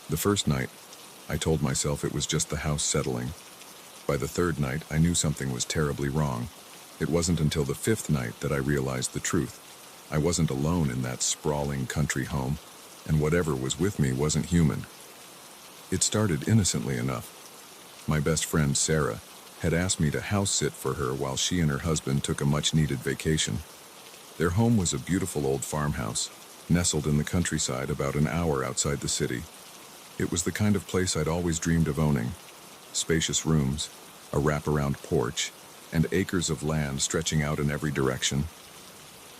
The first night, I told myself it was just the house settling. By the third night, I knew something was terribly wrong. It wasn't until the fifth night that I realized the truth. I wasn't alone in that sprawling country home, and whatever was with me wasn't human. It started innocently enough. My best friend, Sarah, had asked me to house-sit for her while she and her husband took a much-needed vacation. Their home was a beautiful old farmhouse, nestled in the countryside about an hour outside the city. It was the kind of place I'd always dreamed of owning. Spacious rooms, a wraparound porch, and acres of land stretching out in every direction.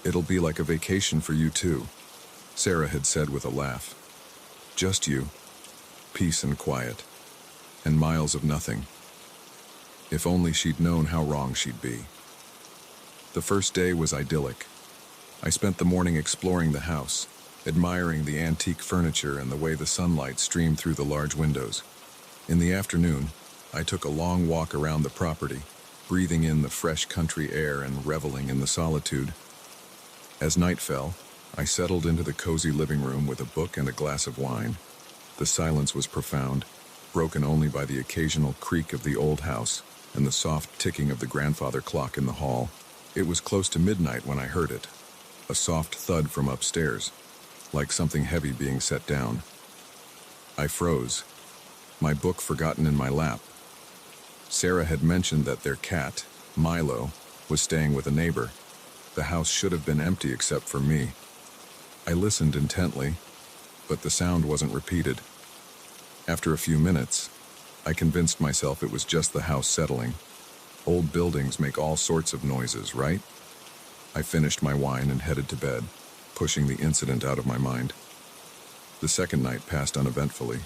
"It'll be like a vacation for you too," Sarah had said with a laugh. "Just you, peace and quiet, and miles of nothing." If only she'd known how wrong she'd be. The first day was idyllic. I spent the morning exploring the house, admiring the antique furniture and the way the sunlight streamed through the large windows. In the afternoon, I took a long walk around the property, breathing in the fresh country air and reveling in the solitude. As night fell, I settled into the cozy living room with a book and a glass of wine. The silence was profound, broken only by the occasional creak of the old house and the soft ticking of the grandfather clock in the hall. It was close to midnight when I heard it, a soft thud from upstairs. like something heavy being set down. I froze, my book forgotten in my lap. Sarah had mentioned that their cat, Milo, was staying with a neighbor. The house should have been empty except for me. I listened intently, but the sound wasn't repeated. After a few minutes, I convinced myself it was just the house settling. Old buildings make all sorts of noises, right? I finished my wine and headed to bed, pushing the incident out of my mind. The second night passed uneventfully,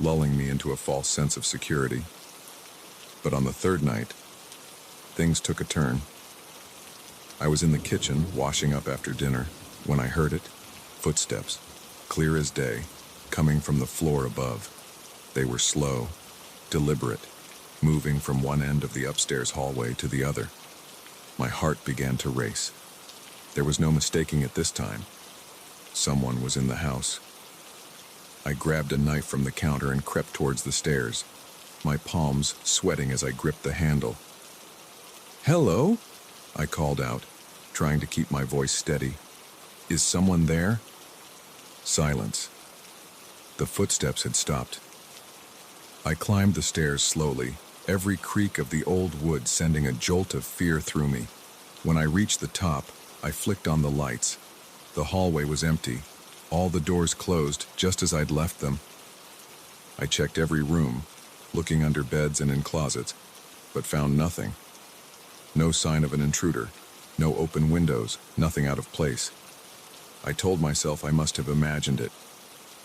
lulling me into a false sense of security. But on the third night, things took a turn. I was in the kitchen, washing up after dinner, when I heard it. Footsteps, clear as day, coming from the floor above. They were slow, deliberate, moving from one end of the upstairs hallway to the other. My heart began to race. There was no mistaking it this time. Someone was in the house. I grabbed a knife from the counter and crept towards the stairs, my palms sweating as I gripped the handle. "Hello?" I called out, trying to keep my voice steady. "Is someone there?" Silence. The footsteps had stopped. I climbed the stairs slowly, every creak of the old wood sending a jolt of fear through me. When I reached the top, I flicked on the lights. The hallway was empty, all the doors closed just as I'd left them. I checked every room, looking under beds and in closets, but found nothing. No sign of an intruder, no open windows, nothing out of place. I told myself I must have imagined it,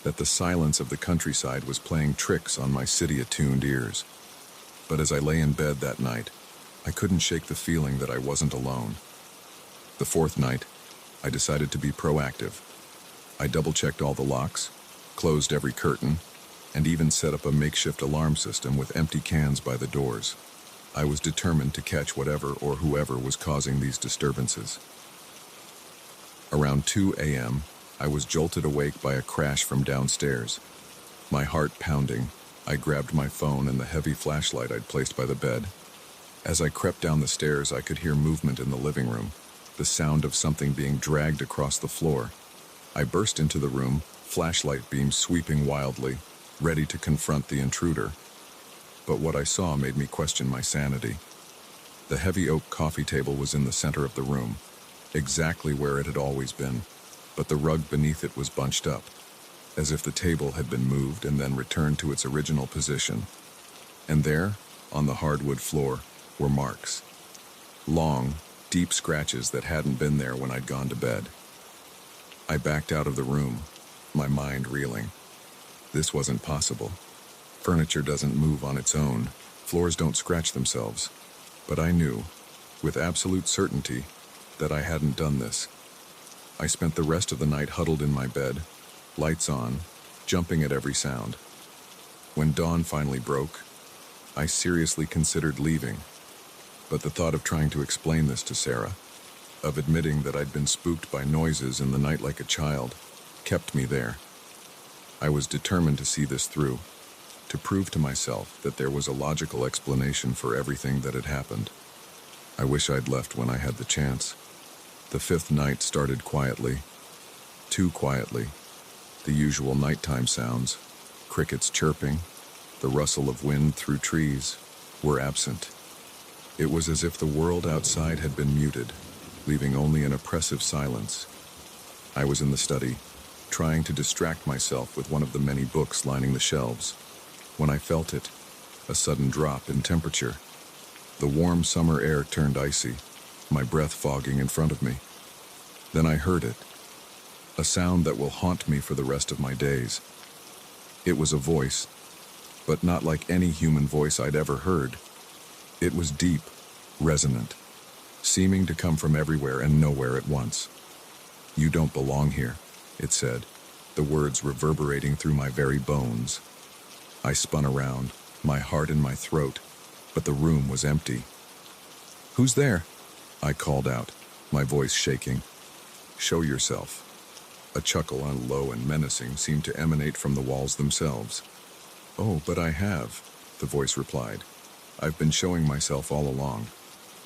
that the silence of the countryside was playing tricks on my city-attuned ears. But as I lay in bed that night, I couldn't shake the feeling that I wasn't alone. The fourth night, I decided to be proactive. I double-checked all the locks, closed every curtain, and even set up a makeshift alarm system with empty cans by the doors. I was determined to catch whatever or whoever was causing these disturbances. Around 2 a.m., I was jolted awake by a crash from downstairs. My heart pounding, I grabbed my phone and the heavy flashlight I'd placed by the bed. As I crept down the stairs, I could hear movement in the living room, the sound of something being dragged across the floor. I burst into the room, flashlight beams sweeping wildly, ready to confront the intruder. But what I saw made me question my sanity. The heavy oak coffee table was in the center of the room, exactly where it had always been, but the rug beneath it was bunched up, as if the table had been moved and then returned to its original position. And there, on the hardwood floor, were marks. Long, deep scratches that hadn't been there when I'd gone to bed. I backed out of the room, my mind reeling. This wasn't possible. Furniture doesn't move on its own. Floors don't scratch themselves. But I knew, with absolute certainty, that I hadn't done this. I spent the rest of the night huddled in my bed, lights on, jumping at every sound. When dawn finally broke, I seriously considered leaving. But the thought of trying to explain this to Sarah, of admitting that I'd been spooked by noises in the night like a child, kept me there. I was determined to see this through, to prove to myself that there was a logical explanation for everything that had happened. I wish I'd left when I had the chance. The fifth night started quietly, too quietly. The usual nighttime sounds, crickets chirping, the rustle of wind through trees, were absent. It was as if the world outside had been muted, leaving only an oppressive silence. I was in the study, trying to distract myself with one of the many books lining the shelves, when I felt it, a sudden drop in temperature. The warm summer air turned icy, my breath fogging in front of me. Then I heard it, a sound that will haunt me for the rest of my days. It was a voice, but not like any human voice I'd ever heard. It was deep, resonant, seeming to come from everywhere and nowhere at once. "You don't belong here," it said, the words reverberating through my very bones. I spun around, my heart in my throat, but the room was empty. "Who's there?" I called out, my voice shaking. "Show yourself." A chuckle, low and menacing, seemed to emanate from the walls themselves. "Oh, but I have," the voice replied. "I've been showing myself all along.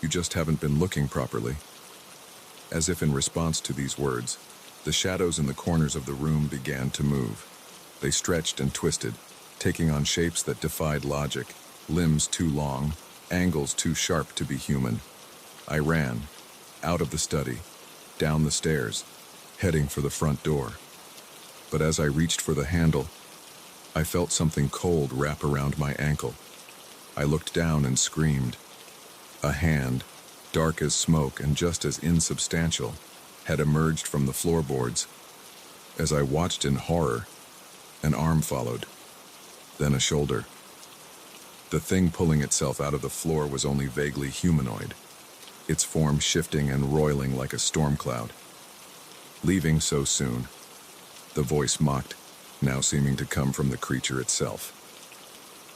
You just haven't been looking properly." As if in response to these words, The shadows in the corners of the room began to move. They stretched and twisted, taking on shapes that defied logic, limbs too long, angles too sharp to be human. I ran, out of the study, down the stairs, heading for the front door. But as I reached for the handle, I felt something cold wrap around my ankle. I looked down and screamed. A hand, dark as smoke and just as insubstantial, had emerged from the floorboards. As I watched in horror, an arm followed, then a shoulder. The thing pulling itself out of the floor was only vaguely humanoid, its form shifting and roiling like a storm cloud. "Leaving so soon?" the voice mocked, now seeming to come from the creature itself.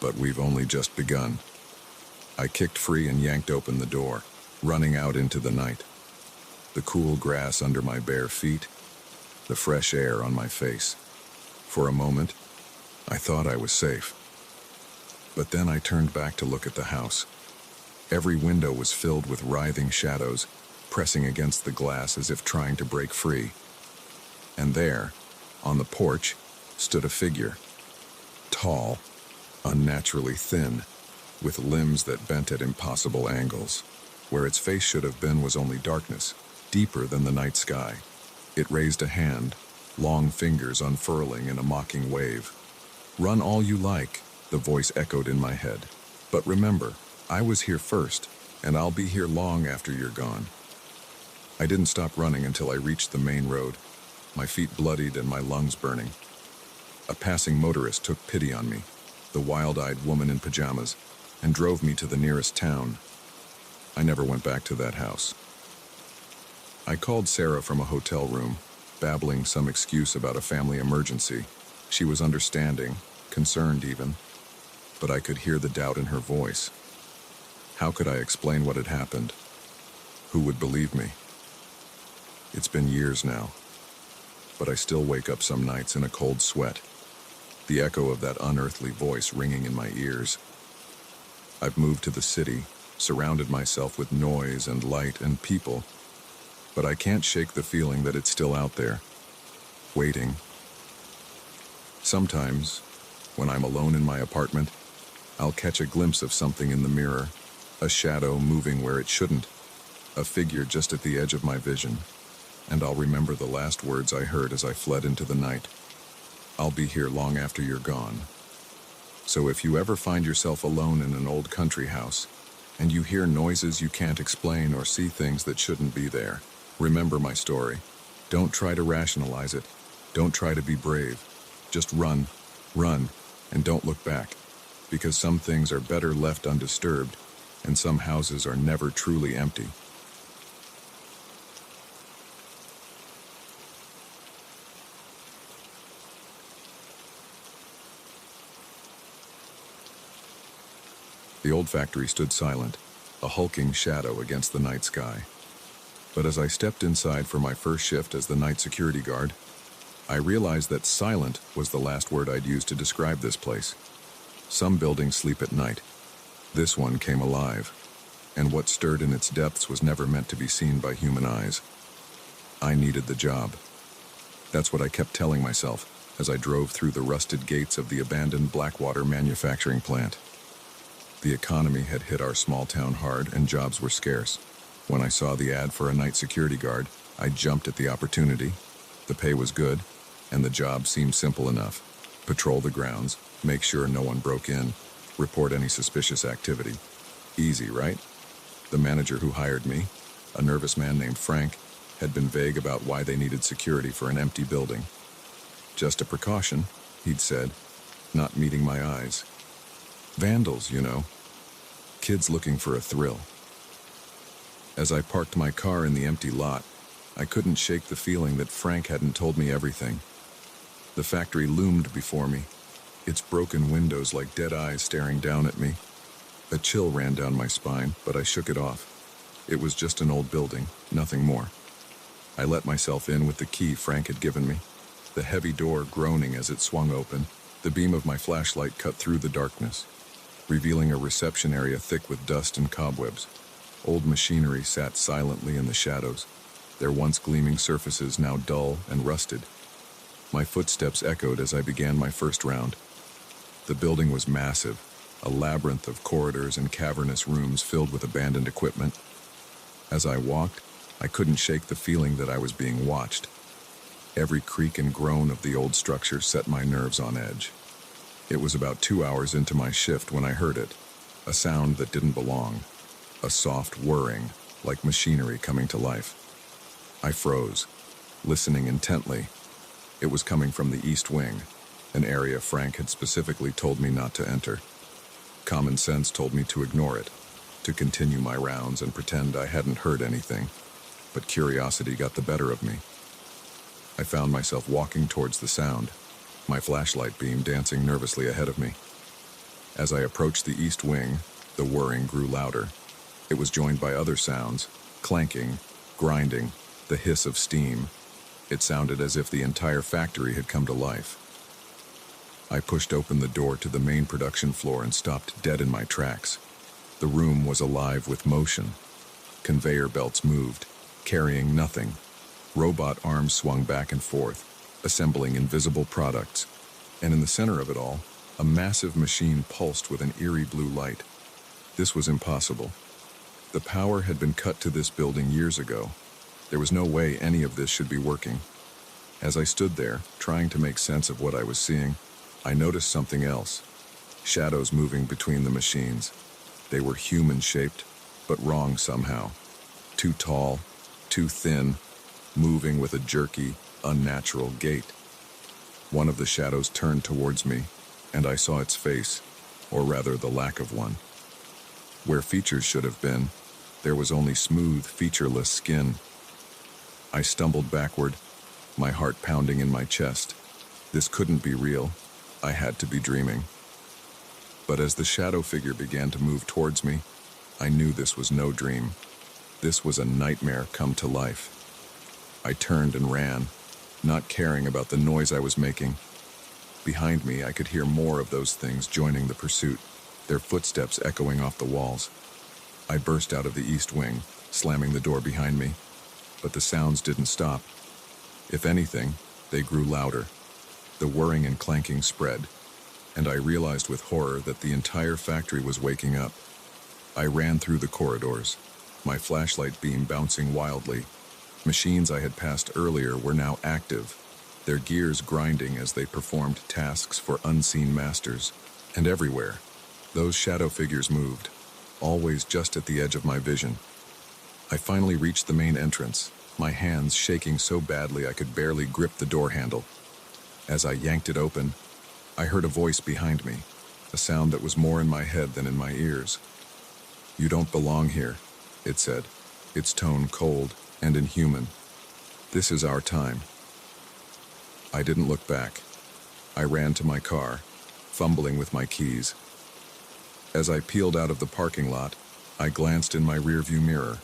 "But we've only just begun." I kicked free and yanked open the door, running out into the night. The cool grass under my bare feet, the fresh air on my face. For a moment, I thought I was safe. But then I turned back to look at the house. Every window was filled with writhing shadows, pressing against the glass as if trying to break free. And there, on the porch, stood a figure. Tall, unnaturally thin, with limbs that bent at impossible angles. Where its face should have been was only darkness, deeper than the night sky. It raised a hand, long fingers unfurling in a mocking wave. "Run all you like," the voice echoed in my head. "But remember, I was here first, and I'll be here long after you're gone." I didn't stop running until I reached the main road, my feet bloodied and my lungs burning. A passing motorist took pity on me, the wild-eyed woman in pajamas, and drove me to the nearest town. I never went back to that house. I called Sarah from a hotel room, babbling some excuse about a family emergency. She was understanding, concerned even, but I could hear the doubt in her voice. How could I explain what had happened? Who would believe me? It's been years now, but I still wake up some nights in a cold sweat, the echo of that unearthly voice ringing in my ears. I've moved to the city, surrounded myself with noise and light and people, but I can't shake the feeling that it's still out there, waiting. Sometimes, when I'm alone in my apartment, I'll catch a glimpse of something in the mirror, a shadow moving where it shouldn't, a figure just at the edge of my vision, and I'll remember the last words I heard as I fled into the night. "I'll be here long after you're gone." So if you ever find yourself alone in an old country house, and you hear noises you can't explain or see things that shouldn't be there, remember my story. Don't try to rationalize it. Don't try to be brave. Just run, and don't look back, because some things are better left undisturbed, and some houses are never truly empty. The old factory stood silent, a hulking shadow against the night sky. But as I stepped inside for my first shift as the night security guard, I realized that silent was the last word I'd use to describe this place. Some buildings sleep at night. This one came alive, and what stirred in its depths was never meant to be seen by human eyes. I needed the job. That's what I kept telling myself as I drove through the rusted gates of the abandoned Blackwater manufacturing plant. The economy had hit our small town hard and jobs were scarce. When I saw the ad for a night security guard, I jumped at the opportunity. The pay was good, and the job seemed simple enough. Patrol the grounds, make sure no one broke in, report any suspicious activity. Easy, right? The manager who hired me, a nervous man named Frank, had been vague about why they needed security for an empty building. "Just a precaution," he'd said, not meeting my eyes. "Vandals, you know. Kids looking for a thrill." As I parked my car in the empty lot, I couldn't shake the feeling that Frank hadn't told me everything. The factory loomed before me, its broken windows like dead eyes staring down at me. A chill ran down my spine, but I shook it off. It was just an old building, nothing more. I let myself in with the key Frank had given me, the heavy door groaning as it swung open. The beam of my flashlight cut through the darkness, revealing a reception area thick with dust and cobwebs. Old machinery sat silently in the shadows, their once gleaming surfaces now dull and rusted. My footsteps echoed as I began my first round. The building was massive, a labyrinth of corridors and cavernous rooms filled with abandoned equipment. As I walked, I couldn't shake the feeling that I was being watched. Every creak and groan of the old structure set my nerves on edge. It was about 2 hours into my shift when I heard it, a sound that didn't belong, a soft whirring, like machinery coming to life. I froze, listening intently. It was coming from the East Wing, an area Frank had specifically told me not to enter. Common sense told me to ignore it, to continue my rounds and pretend I hadn't heard anything, but curiosity got the better of me. I found myself walking towards the sound, my flashlight beam dancing nervously ahead of me. As I approached the East Wing, the whirring grew louder. It was joined by other sounds, clanking, grinding, the hiss of steam. It sounded as if the entire factory had come to life. I pushed open the door to the main production floor and stopped dead in my tracks. The room was alive with motion. Conveyor belts moved, carrying nothing. Robot arms swung back and forth, assembling invisible products. And in the center of it all, a massive machine pulsed with an eerie blue light. This was impossible. The power had been cut to this building years ago. There was no way any of this should be working. As I stood there, trying to make sense of what I was seeing, I noticed something else. Shadows moving between the machines. They were human-shaped, but wrong somehow. Too tall, too thin, moving with a jerky, unnatural gait. One of the shadows turned towards me, and I saw its face, or rather the lack of one. Where features should have been, there was only smooth, featureless skin. I stumbled backward, my heart pounding in my chest. This couldn't be real. I had to be dreaming. But as the shadow figure began to move towards me, I knew this was no dream. This was a nightmare come to life. I turned and ran, not caring about the noise I was making. Behind me, I could hear more of those things joining the pursuit, their footsteps echoing off the walls. I burst out of the East Wing, slamming the door behind me. But the sounds didn't stop. If anything, they grew louder. The whirring and clanking spread, and I realized with horror that the entire factory was waking up. I ran through the corridors, my flashlight beam bouncing wildly. Machines I had passed earlier were now active, their gears grinding as they performed tasks for unseen masters. And everywhere, those shadow figures moved, always just at the edge of my vision. I finally reached the main entrance, my hands shaking so badly I could barely grip the door handle. As I yanked it open, I heard a voice behind me, a sound that was more in my head than in my ears. "You don't belong here," it said, its tone cold and inhuman. "This is our time." I didn't look back. I ran to my car, fumbling with my keys. As I peeled out of the parking lot, I glanced in my rearview mirror.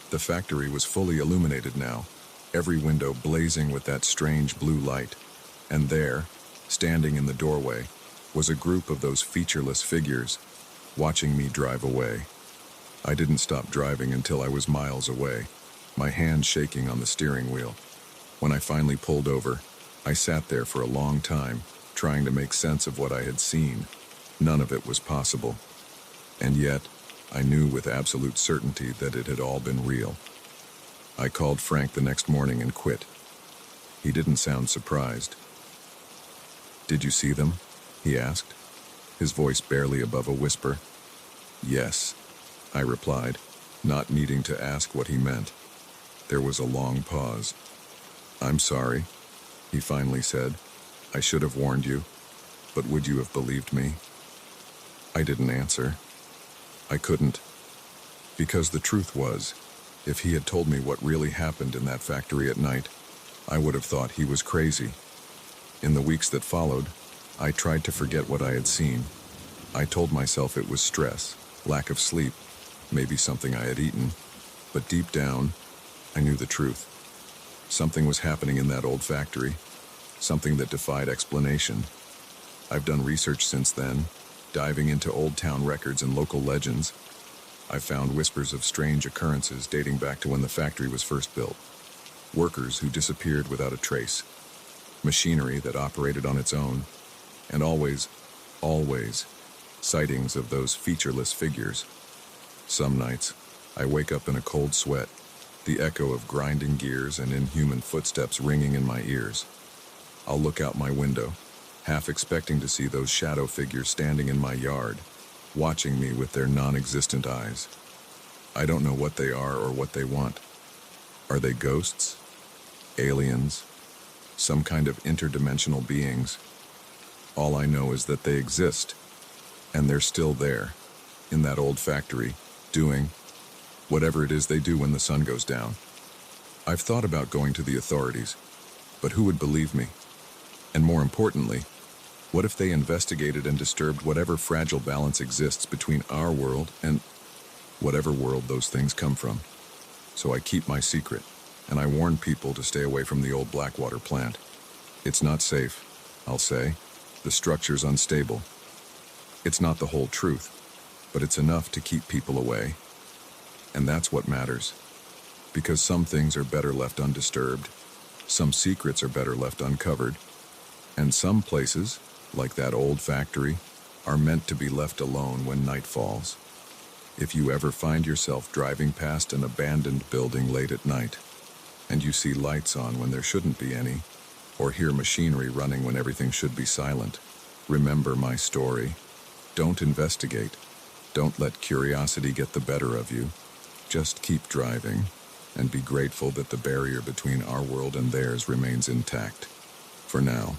The factory was fully illuminated now, every window blazing with that strange blue light. And there, standing in the doorway, was a group of those featureless figures, watching me drive away. I didn't stop driving until I was miles away, my hand shaking on the steering wheel. When I finally pulled over, I sat there for a long time, trying to make sense of what I had seen. None of it was possible. And yet, I knew with absolute certainty that it had all been real. I called Frank the next morning and quit. He didn't sound surprised. "Did you see them?" he asked, his voice barely above a whisper. "Yes," I replied, not needing to ask what he meant. There was a long pause. "I'm sorry," he finally said. "I should have warned you, but would you have believed me?" I didn't answer. I couldn't. Because the truth was, if he had told me what really happened in that factory at night, I would have thought he was crazy. In the weeks that followed, I tried to forget what I had seen. I told myself it was stress, lack of sleep, maybe something I had eaten. But deep down, I knew the truth. Something was happening in that old factory, something that defied explanation. I've done research since then, diving into old town records and local legends. I've found whispers of strange occurrences dating back to when the factory was first built. workers who disappeared without a trace, machinery that operated on its own, and always, sightings of those featureless figures. Some nights, I wake up in a cold sweat, the echo of grinding gears and inhuman footsteps ringing in my ears. I'll look out my window, half expecting to see those shadow figures standing in my yard, watching me with their non-existent eyes. I don't know what they are or what they want. Are they ghosts? Aliens? Some kind of interdimensional beings? All I know is that they exist, and they're still there, in that old factory, doing whatever it is they do when the sun goes down. I've thought about going to the authorities, but who would believe me? And more importantly, what if they investigated and disturbed whatever fragile balance exists between our world and whatever world those things come from? So I keep my secret, and I warn people to stay away from the old Blackwater plant. It's not safe, I'll say. The structure's unstable. It's not the whole truth, but it's enough to keep people away. And that's what matters. Because some things are better left undisturbed, some secrets are better left uncovered, and some places, like that old factory, are meant to be left alone when night falls. If you ever find yourself driving past an abandoned building late at night, and you see lights on when there shouldn't be any, or hear machinery running when everything should be silent, remember my story. Don't investigate. Don't let curiosity get the better of you. Just keep driving, and be grateful that the barrier between our world and theirs remains intact. For now.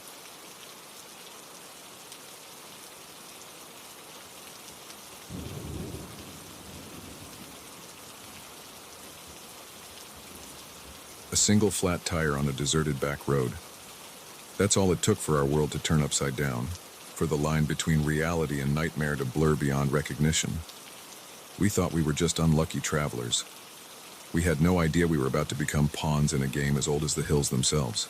A single flat tire on a deserted back road. That's all it took for our world to turn upside down, for the line between reality and nightmare to blur beyond recognition. We thought we were just unlucky travelers. We had no idea we were about to become pawns in a game as old as the hills themselves.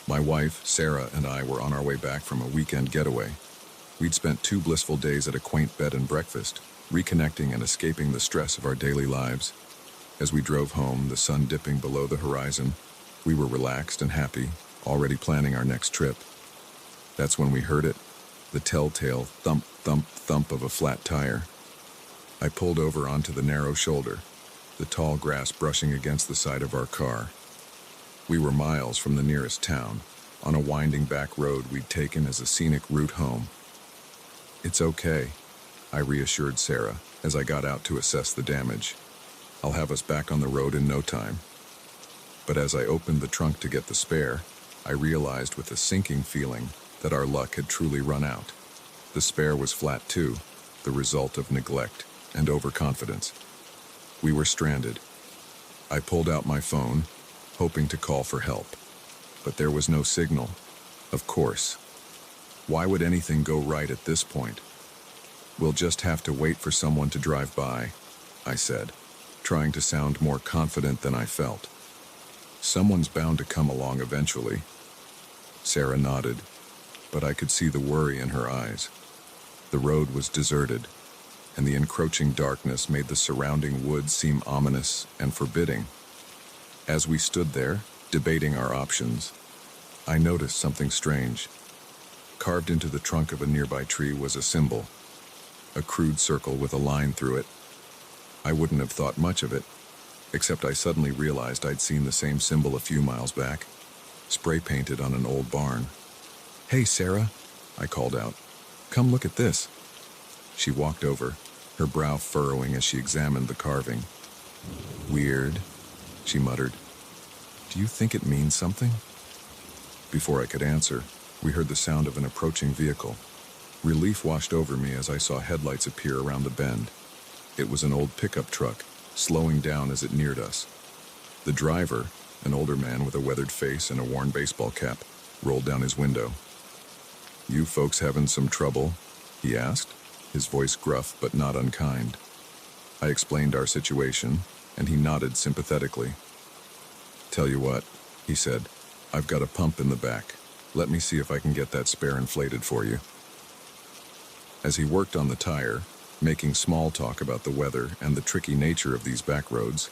My wife, Sarah, and I were on our way back from a weekend getaway. We'd spent 2 blissful days at a quaint bed and breakfast, reconnecting and escaping the stress of our daily lives. As we drove home, the sun dipping below the horizon, we were relaxed and happy, already planning our next trip. That's when we heard it, the telltale thump, thump, thump of a flat tire. I pulled over onto the narrow shoulder, the tall grass brushing against the side of our car. We were miles from the nearest town, on a winding back road we'd taken as a scenic route home. It's okay, I reassured Sarah as I got out to assess the damage. I'll have us back on the road in no time. But as I opened the trunk to get the spare, I realized with a sinking feeling that our luck had truly run out. The spare was flat too, the result of neglect and overconfidence. We were stranded. I pulled out my phone, hoping to call for help. But there was no signal. Of course. Why would anything go right at this point? We'll just have to wait for someone to drive by, I said, trying to sound more confident than I felt. Someone's bound to come along eventually. Sarah nodded, but I could see the worry in her eyes. The road was deserted, and the encroaching darkness made the surrounding woods seem ominous and forbidding. As we stood there, debating our options, I noticed something strange. Carved into the trunk of a nearby tree was a symbol, a crude circle with a line through it. I wouldn't have thought much of it, except I suddenly realized I'd seen the same symbol a few miles back, spray-painted on an old barn. "Hey, Sarah," I called out. "Come look at this." She walked over, her brow furrowing as she examined the carving. "Weird," she muttered. "Do you think it means something?" Before I could answer, we heard the sound of an approaching vehicle. Relief washed over me as I saw headlights appear around the bend. It was an old pickup truck, slowing down as it neared us. The driver, an older man with a weathered face and a worn baseball cap, rolled down his window. "You folks having some trouble?" he asked, his voice gruff but not unkind. I explained our situation, and he nodded sympathetically. "Tell you what," he said, "I've got a pump in the back. Let me see if I can get that spare inflated for you." As he worked on the tire, making small talk about the weather and the tricky nature of these back roads,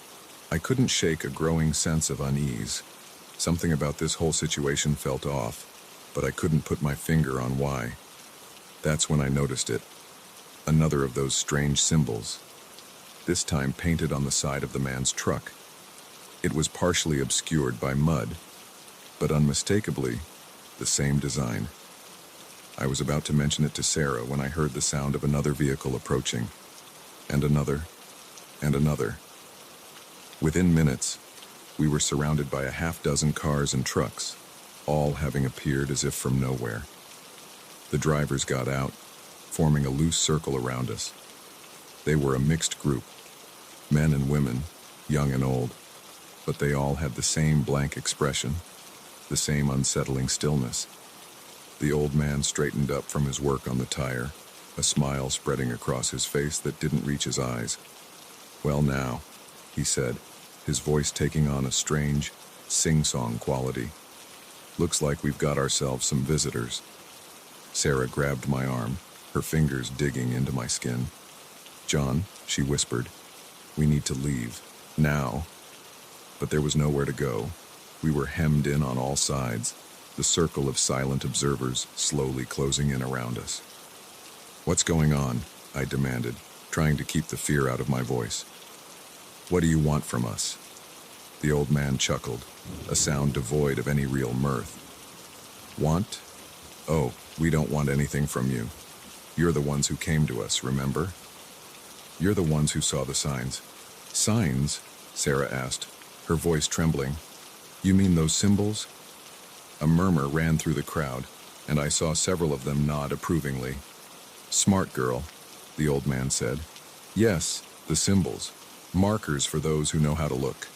I couldn't shake a growing sense of unease. Something about this whole situation felt off, but I couldn't put my finger on why. That's when I noticed it. Another of those strange symbols, this time painted on the side of the man's truck. It was partially obscured by mud, but unmistakably the same design. I was about to mention it to Sarah when I heard the sound of another vehicle approaching, and another, and another. Within minutes, we were surrounded by a half-dozen cars and trucks, all having appeared as if from nowhere. The drivers got out, forming a loose circle around us. They were a mixed group, men and women, young and old, but they all had the same blank expression, the same unsettling stillness. The old man straightened up from his work on the tire, a smile spreading across his face that didn't reach his eyes. "Well now," he said, his voice taking on a strange, sing-song quality. "Looks like we've got ourselves some visitors." Sarah grabbed my arm, her fingers digging into my skin. "John," she whispered, "we need to leave, now." But there was nowhere to go. We were hemmed in on all sides, the circle of silent observers slowly closing in around us. "What's going on?" I demanded, trying to keep the fear out of my voice. "What do you want from us?" The old man chuckled, a sound devoid of any real mirth. "Want? Oh, we don't want anything from you. You're the ones who came to us, remember? You're the ones who saw the signs." "Signs?" Sarah asked, her voice trembling. "You mean those symbols?" A murmur ran through the crowd, and I saw several of them nod approvingly. "Smart girl," the old man said. "Yes, the symbols. Markers for those who know how to look.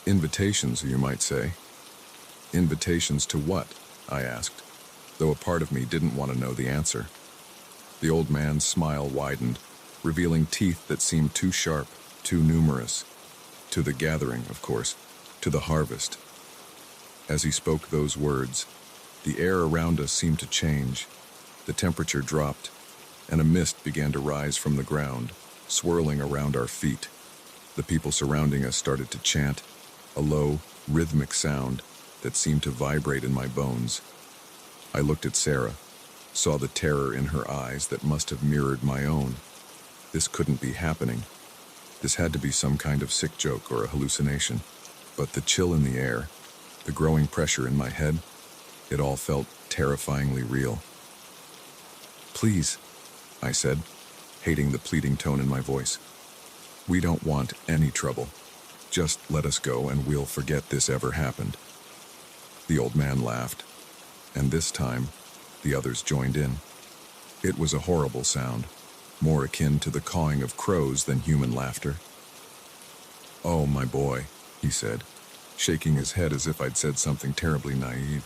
Invitations, you might say." "Invitations to what?" I asked, though a part of me didn't want to know the answer. The old man's smile widened, revealing teeth that seemed too sharp, too numerous. To the gathering, of course, to the harvest. As he spoke those words, the air around us seemed to change. The temperature dropped, and a mist began to rise from the ground, swirling around our feet. The people surrounding us started to chant, a low, rhythmic sound that seemed to vibrate in my bones. I looked at Sarah, saw the terror in her eyes that must have mirrored my own. This couldn't be happening. This had to be some kind of sick joke or a hallucination. But the chill in the air, the growing pressure in my head, it all felt terrifyingly real. "Please," I said, hating the pleading tone in my voice. "We don't want any trouble. Just let us go and we'll forget this ever happened." The old man laughed, and this time, the others joined in. It was a horrible sound, more akin to the cawing of crows than human laughter. "Oh, my boy," he said, shaking his head as if I'd said something terribly naive.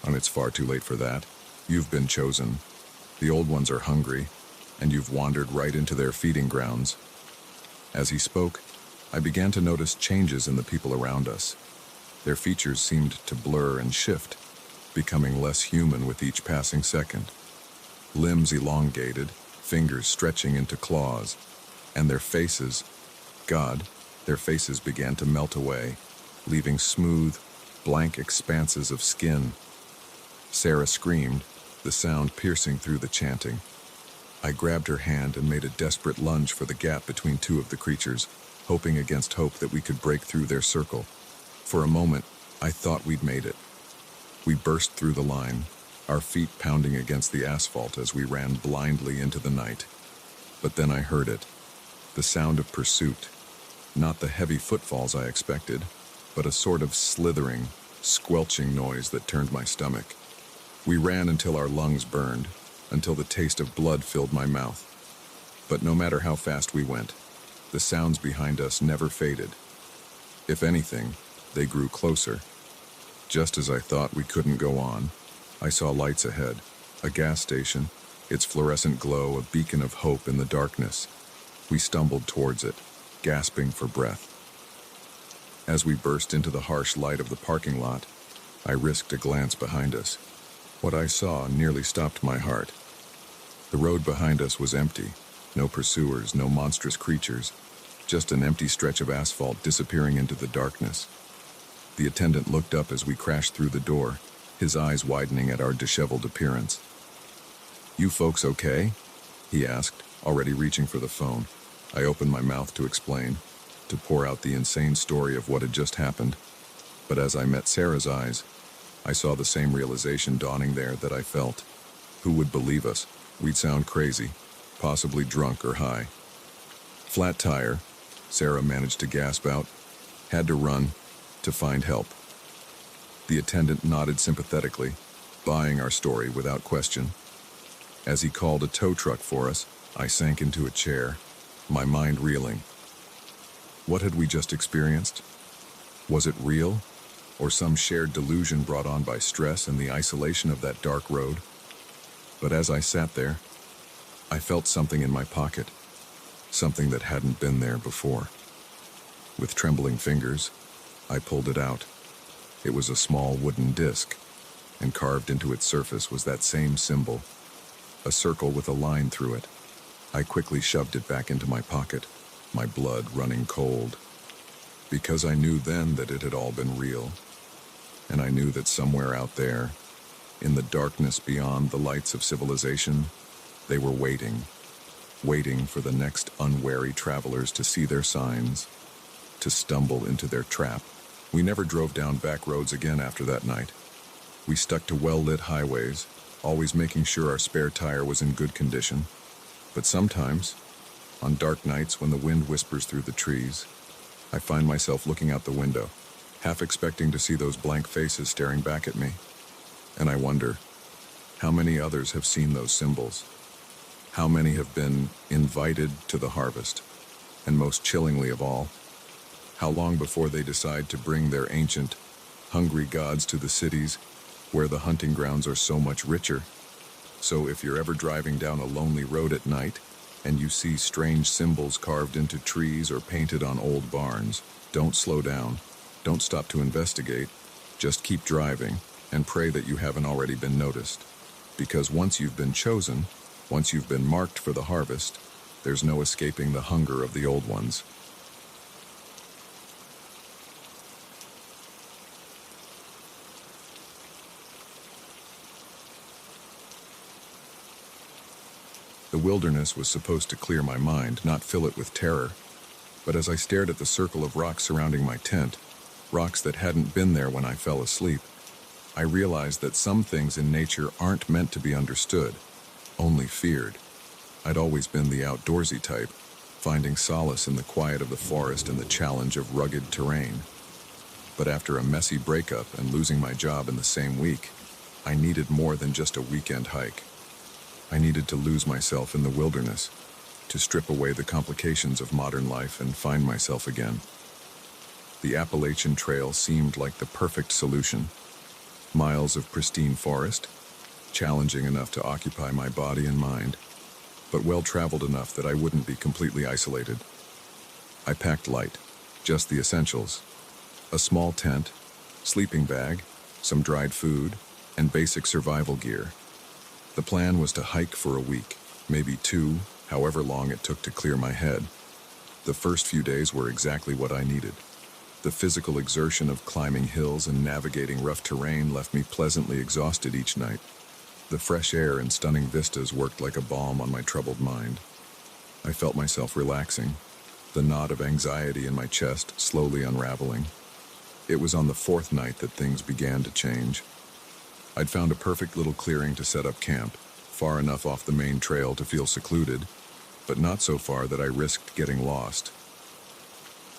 "And it's far too late for that. You've been chosen. The old ones are hungry, and you've wandered right into their feeding grounds." As he spoke, I began to notice changes in the people around us. Their features seemed to blur and shift, becoming less human with each passing second. Limbs elongated, fingers stretching into claws, and their faces, God, their faces began to melt away, leaving smooth, blank expanses of skin. Sarah screamed, the sound piercing through the chanting. I grabbed her hand and made a desperate lunge for the gap between two of the creatures, hoping against hope that we could break through their circle. For a moment, I thought we'd made it. We burst through the line, our feet pounding against the asphalt as we ran blindly into the night. But then I heard it, the sound of pursuit. Not the heavy footfalls I expected, but a sort of slithering, squelching noise that turned my stomach. We ran until our lungs burned, until the taste of blood filled my mouth. But no matter how fast we went, the sounds behind us never faded. If anything, they grew closer. Just as I thought we couldn't go on, I saw lights ahead, a gas station, its fluorescent glow a beacon of hope in the darkness. We stumbled towards it, gasping for breath. As we burst into the harsh light of the parking lot, I risked a glance behind us. What I saw nearly stopped my heart. The road behind us was empty, no pursuers, no monstrous creatures, just an empty stretch of asphalt disappearing into the darkness. The attendant looked up as we crashed through the door, his eyes widening at our disheveled appearance. "You folks okay?" he asked, already reaching for the phone. I opened my mouth to explain, to pour out the insane story of what had just happened. But as I met Sarah's eyes, I saw the same realization dawning there that I felt. Who would believe us? We'd sound crazy, possibly drunk or high. "Flat tire," Sarah managed to gasp out. "Had to run to find help." The attendant nodded sympathetically, buying our story without question. As he called a tow truck for us, I sank into a chair, my mind reeling. What had we just experienced? Was it real, or some shared delusion brought on by stress and the isolation of that dark road? But as I sat there, I felt something in my pocket, something that hadn't been there before. With trembling fingers, I pulled it out. It was a small wooden disc, and carved into its surface was that same symbol, a circle with a line through it. I quickly shoved it back into my pocket, my blood running cold, because I knew then that it had all been real, and I knew that somewhere out there, in the darkness beyond the lights of civilization, they were waiting for the next unwary travelers to see their signs, to stumble into their trap. We never drove down back roads again after that night. We stuck to well-lit highways, always making sure our spare tire was in good condition. But sometimes, on dark nights when the wind whispers through the trees, I find myself looking out the window, half expecting to see those blank faces staring back at me. And I wonder, how many others have seen those symbols? How many have been invited to the harvest? And most chillingly of all, how long before they decide to bring their ancient, hungry gods to the cities where the hunting grounds are so much richer? So if you're ever driving down a lonely road at night and you see strange symbols carved into trees or painted on old barns, don't slow down. Don't stop to investigate. Just keep driving and pray that you haven't already been noticed. Because once you've been chosen, once you've been marked for the harvest, there's no escaping the hunger of the old ones. The wilderness was supposed to clear my mind, not fill it with terror. But as I stared at the circle of rocks surrounding my tent, rocks that hadn't been there when I fell asleep, I realized that some things in nature aren't meant to be understood, only feared. I'd always been the outdoorsy type, finding solace in the quiet of the forest and the challenge of rugged terrain. But after a messy breakup and losing my job in the same week, I needed more than just a weekend hike. I needed to lose myself in the wilderness, to strip away the complications of modern life and find myself again. The Appalachian Trail seemed like the perfect solution. Miles of pristine forest, challenging enough to occupy my body and mind, but well-traveled enough that I wouldn't be completely isolated. I packed light, just the essentials. A small tent, sleeping bag, some dried food, and basic survival gear. The plan was to hike for a week, maybe two, however long it took to clear my head. The first few days were exactly what I needed. The physical exertion of climbing hills and navigating rough terrain left me pleasantly exhausted each night. The fresh air and stunning vistas worked like a balm on my troubled mind. I felt myself relaxing, the knot of anxiety in my chest slowly unraveling. It was on the fourth night that things began to change. I'd found a perfect little clearing to set up camp, far enough off the main trail to feel secluded, but not so far that I risked getting lost.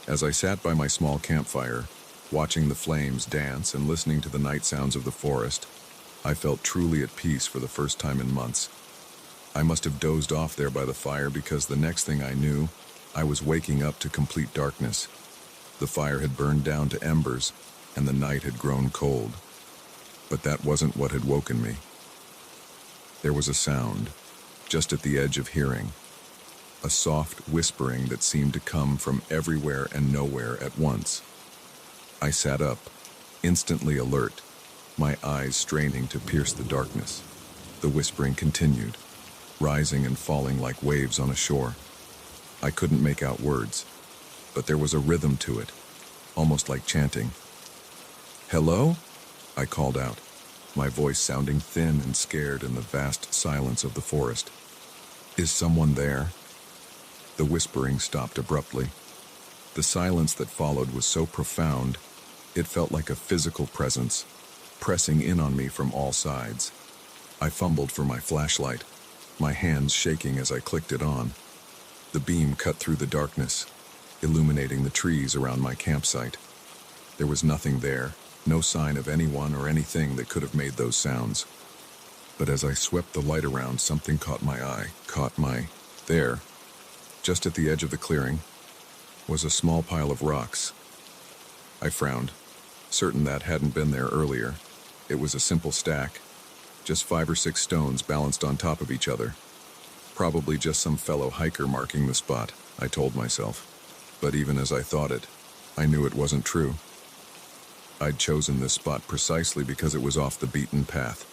As I sat by my small campfire, watching the flames dance and listening to the night sounds of the forest, I felt truly at peace for the first time in months. I must have dozed off there by the fire because the next thing I knew, I was waking up to complete darkness. The fire had burned down to embers, and the night had grown cold. But that wasn't what had woken me. There was a sound, just at the edge of hearing, a soft whispering that seemed to come from everywhere and nowhere at once. I sat up, instantly alert, my eyes straining to pierce the darkness. The whispering continued, rising and falling like waves on a shore. I couldn't make out words, but there was a rhythm to it, almost like chanting. "Hello?" I called out, my voice sounding thin and scared in the vast silence of the forest. "Is someone there?" The whispering stopped abruptly. The silence that followed was so profound, it felt like a physical presence, pressing in on me from all sides. I fumbled for my flashlight, my hands shaking as I clicked it on. The beam cut through the darkness, illuminating the trees around my campsite. There was nothing there, no sign of anyone or anything that could have made those sounds. But as I swept the light around, something caught my eye, There, just at the edge of the clearing, was a small pile of rocks. I frowned, certain that hadn't been there earlier. It was a simple stack, just 5 or 6 stones balanced on top of each other. Probably just some fellow hiker marking the spot, I told myself. But even as I thought it, I knew it wasn't true. I'd chosen this spot precisely because it was off the beaten path.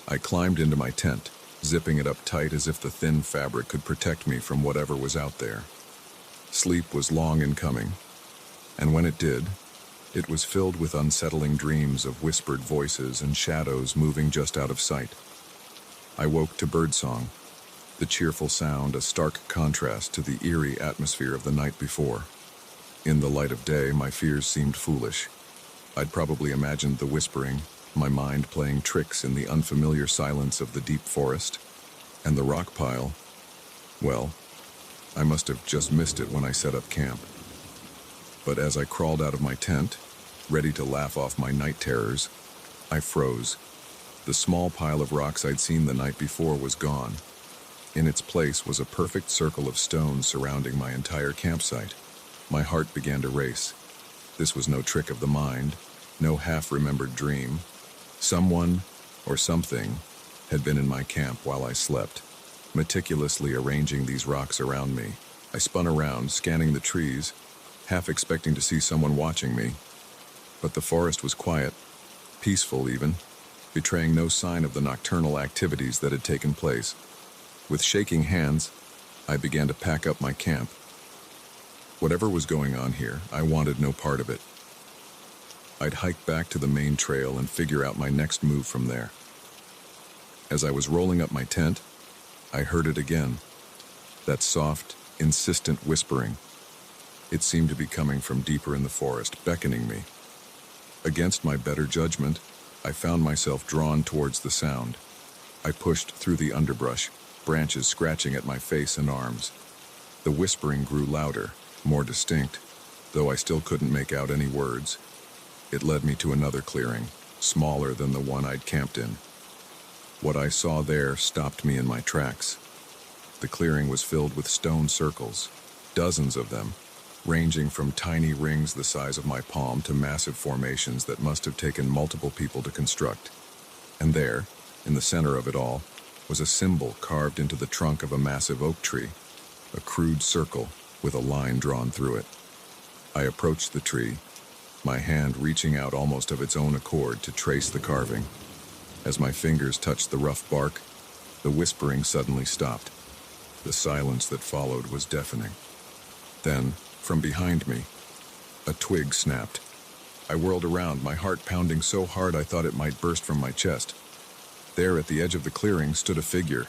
I climbed into my tent, zipping it up tight as if the thin fabric could protect me from whatever was out there. Sleep was long in coming, and when it did, it was filled with unsettling dreams of whispered voices and shadows moving just out of sight. I woke to birdsong, the cheerful sound a stark contrast to the eerie atmosphere of the night before. In the light of day, my fears seemed foolish. I'd probably imagined the whispering, my mind playing tricks in the unfamiliar silence of the deep forest. And the rock pile, well, I must have just missed it when I set up camp. But as I crawled out of my tent, ready to laugh off my night terrors, I froze. The small pile of rocks I'd seen the night before was gone. In its place was a perfect circle of stones surrounding my entire campsite. My heart began to race. This was no trick of the mind, no half-remembered dream. Someone, or something, had been in my camp while I slept, meticulously arranging these rocks around me. I spun around, scanning the trees, half expecting to see someone watching me. But the forest was quiet, peaceful even, betraying no sign of the nocturnal activities that had taken place. With shaking hands, I began to pack up my camp. Whatever was going on here, I wanted no part of it. I'd hike back to the main trail and figure out my next move from there. As I was rolling up my tent, I heard it again, that soft, insistent whispering. It seemed to be coming from deeper in the forest, beckoning me. Against my better judgment, I found myself drawn towards the sound. I pushed through the underbrush, branches scratching at my face and arms. The whispering grew louder, more distinct, though I still couldn't make out any words. It led me to another clearing, smaller than the one I'd camped in. What I saw there stopped me in my tracks. The clearing was filled with stone circles, dozens of them, ranging from tiny rings the size of my palm to massive formations that must have taken multiple people to construct. And there, in the center of it all, was a symbol carved into the trunk of a massive oak tree, a crude circle with a line drawn through it. I approached the tree, my hand reaching out almost of its own accord to trace the carving. As my fingers touched the rough bark, the whispering suddenly stopped. The silence that followed was deafening. Then, from behind me, a twig snapped. I whirled around, my heart pounding so hard I thought it might burst from my chest. There at the edge of the clearing stood a figure.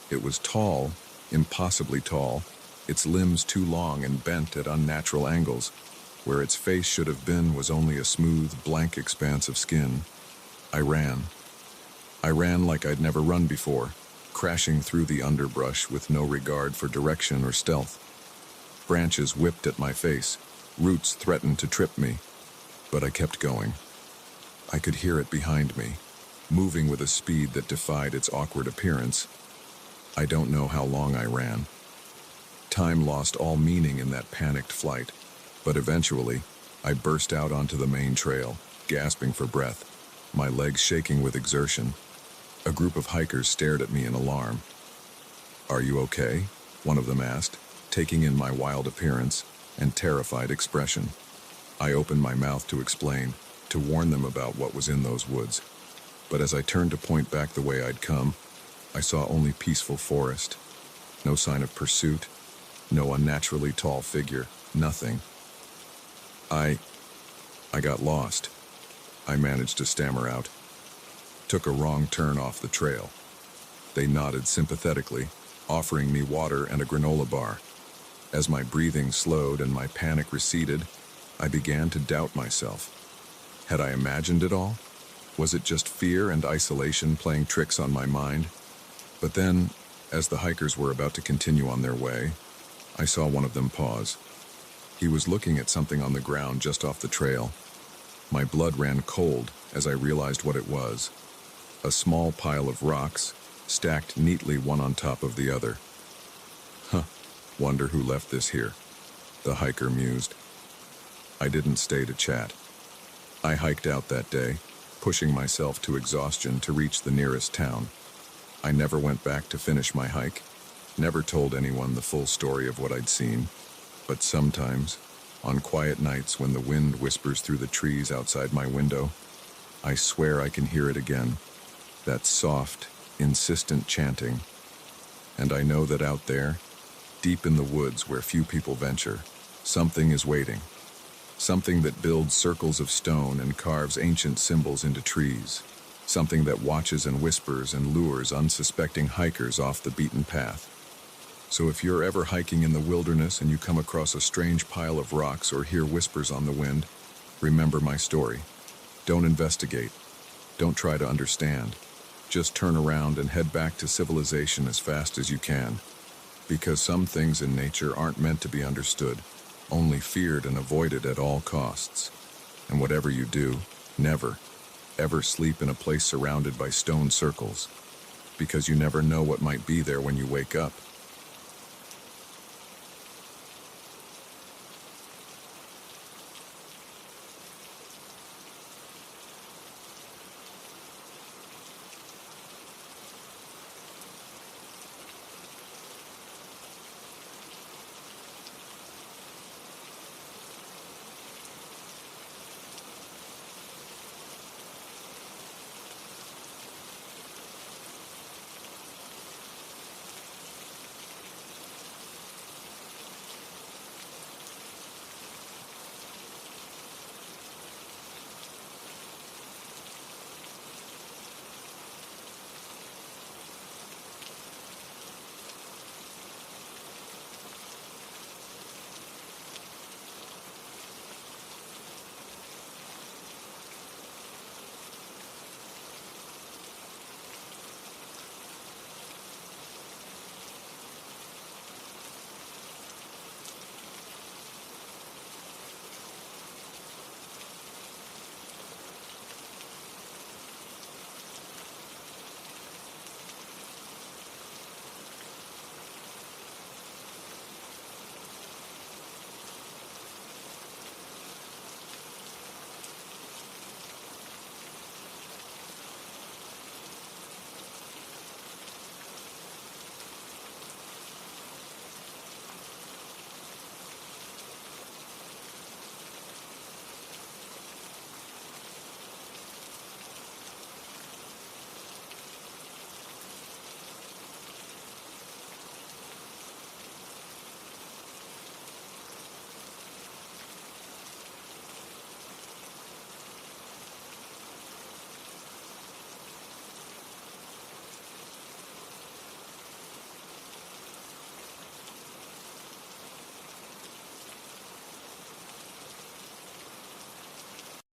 It was tall, impossibly tall, its limbs too long and bent at unnatural angles. Where its face should have been was only a smooth, blank expanse of skin. I ran. I ran like I'd never run before, crashing through the underbrush with no regard for direction or stealth. Branches whipped at my face, roots threatened to trip me, but I kept going. I could hear it behind me, moving with a speed that defied its awkward appearance. I don't know how long I ran. Time lost all meaning in that panicked flight, but eventually, I burst out onto the main trail, gasping for breath, my legs shaking with exertion. A group of hikers stared at me in alarm. "Are you okay?" one of them asked, taking in my wild appearance and terrified expression. I opened my mouth to explain, to warn them about what was in those woods. But as I turned to point back the way I'd come, I saw only peaceful forest. No sign of pursuit, no unnaturally tall figure, nothing. I got lost. I managed to stammer out. Took a wrong turn off the trail. They nodded sympathetically, offering me water and a granola bar. As my breathing slowed and my panic receded, I began to doubt myself. Had I imagined it all? Was it just fear and isolation playing tricks on my mind? But then, as the hikers were about to continue on their way, I saw one of them pause. He was looking at something on the ground just off the trail. My blood ran cold as I realized what it was. A small pile of rocks, stacked neatly one on top of the other. Huh, wonder who left this here, the hiker mused. I didn't stay to chat. I hiked out that day, pushing myself to exhaustion to reach the nearest town. I never went back to finish my hike, never told anyone the full story of what I'd seen, but sometimes, on quiet nights when the wind whispers through the trees outside my window, I swear I can hear it again, that soft, insistent chanting. And I know that out there, deep in the woods where few people venture, something is waiting. Something that builds circles of stone and carves ancient symbols into trees. Something that watches and whispers and lures unsuspecting hikers off the beaten path. So if you're ever hiking in the wilderness and you come across a strange pile of rocks or hear whispers on the wind, remember my story. Don't investigate. Don't try to understand. Just turn around and head back to civilization as fast as you can. Because some things in nature aren't meant to be understood, only feared and avoided at all costs. And whatever you do, never, ever sleep in a place surrounded by stone circles. Because you never know what might be there when you wake up.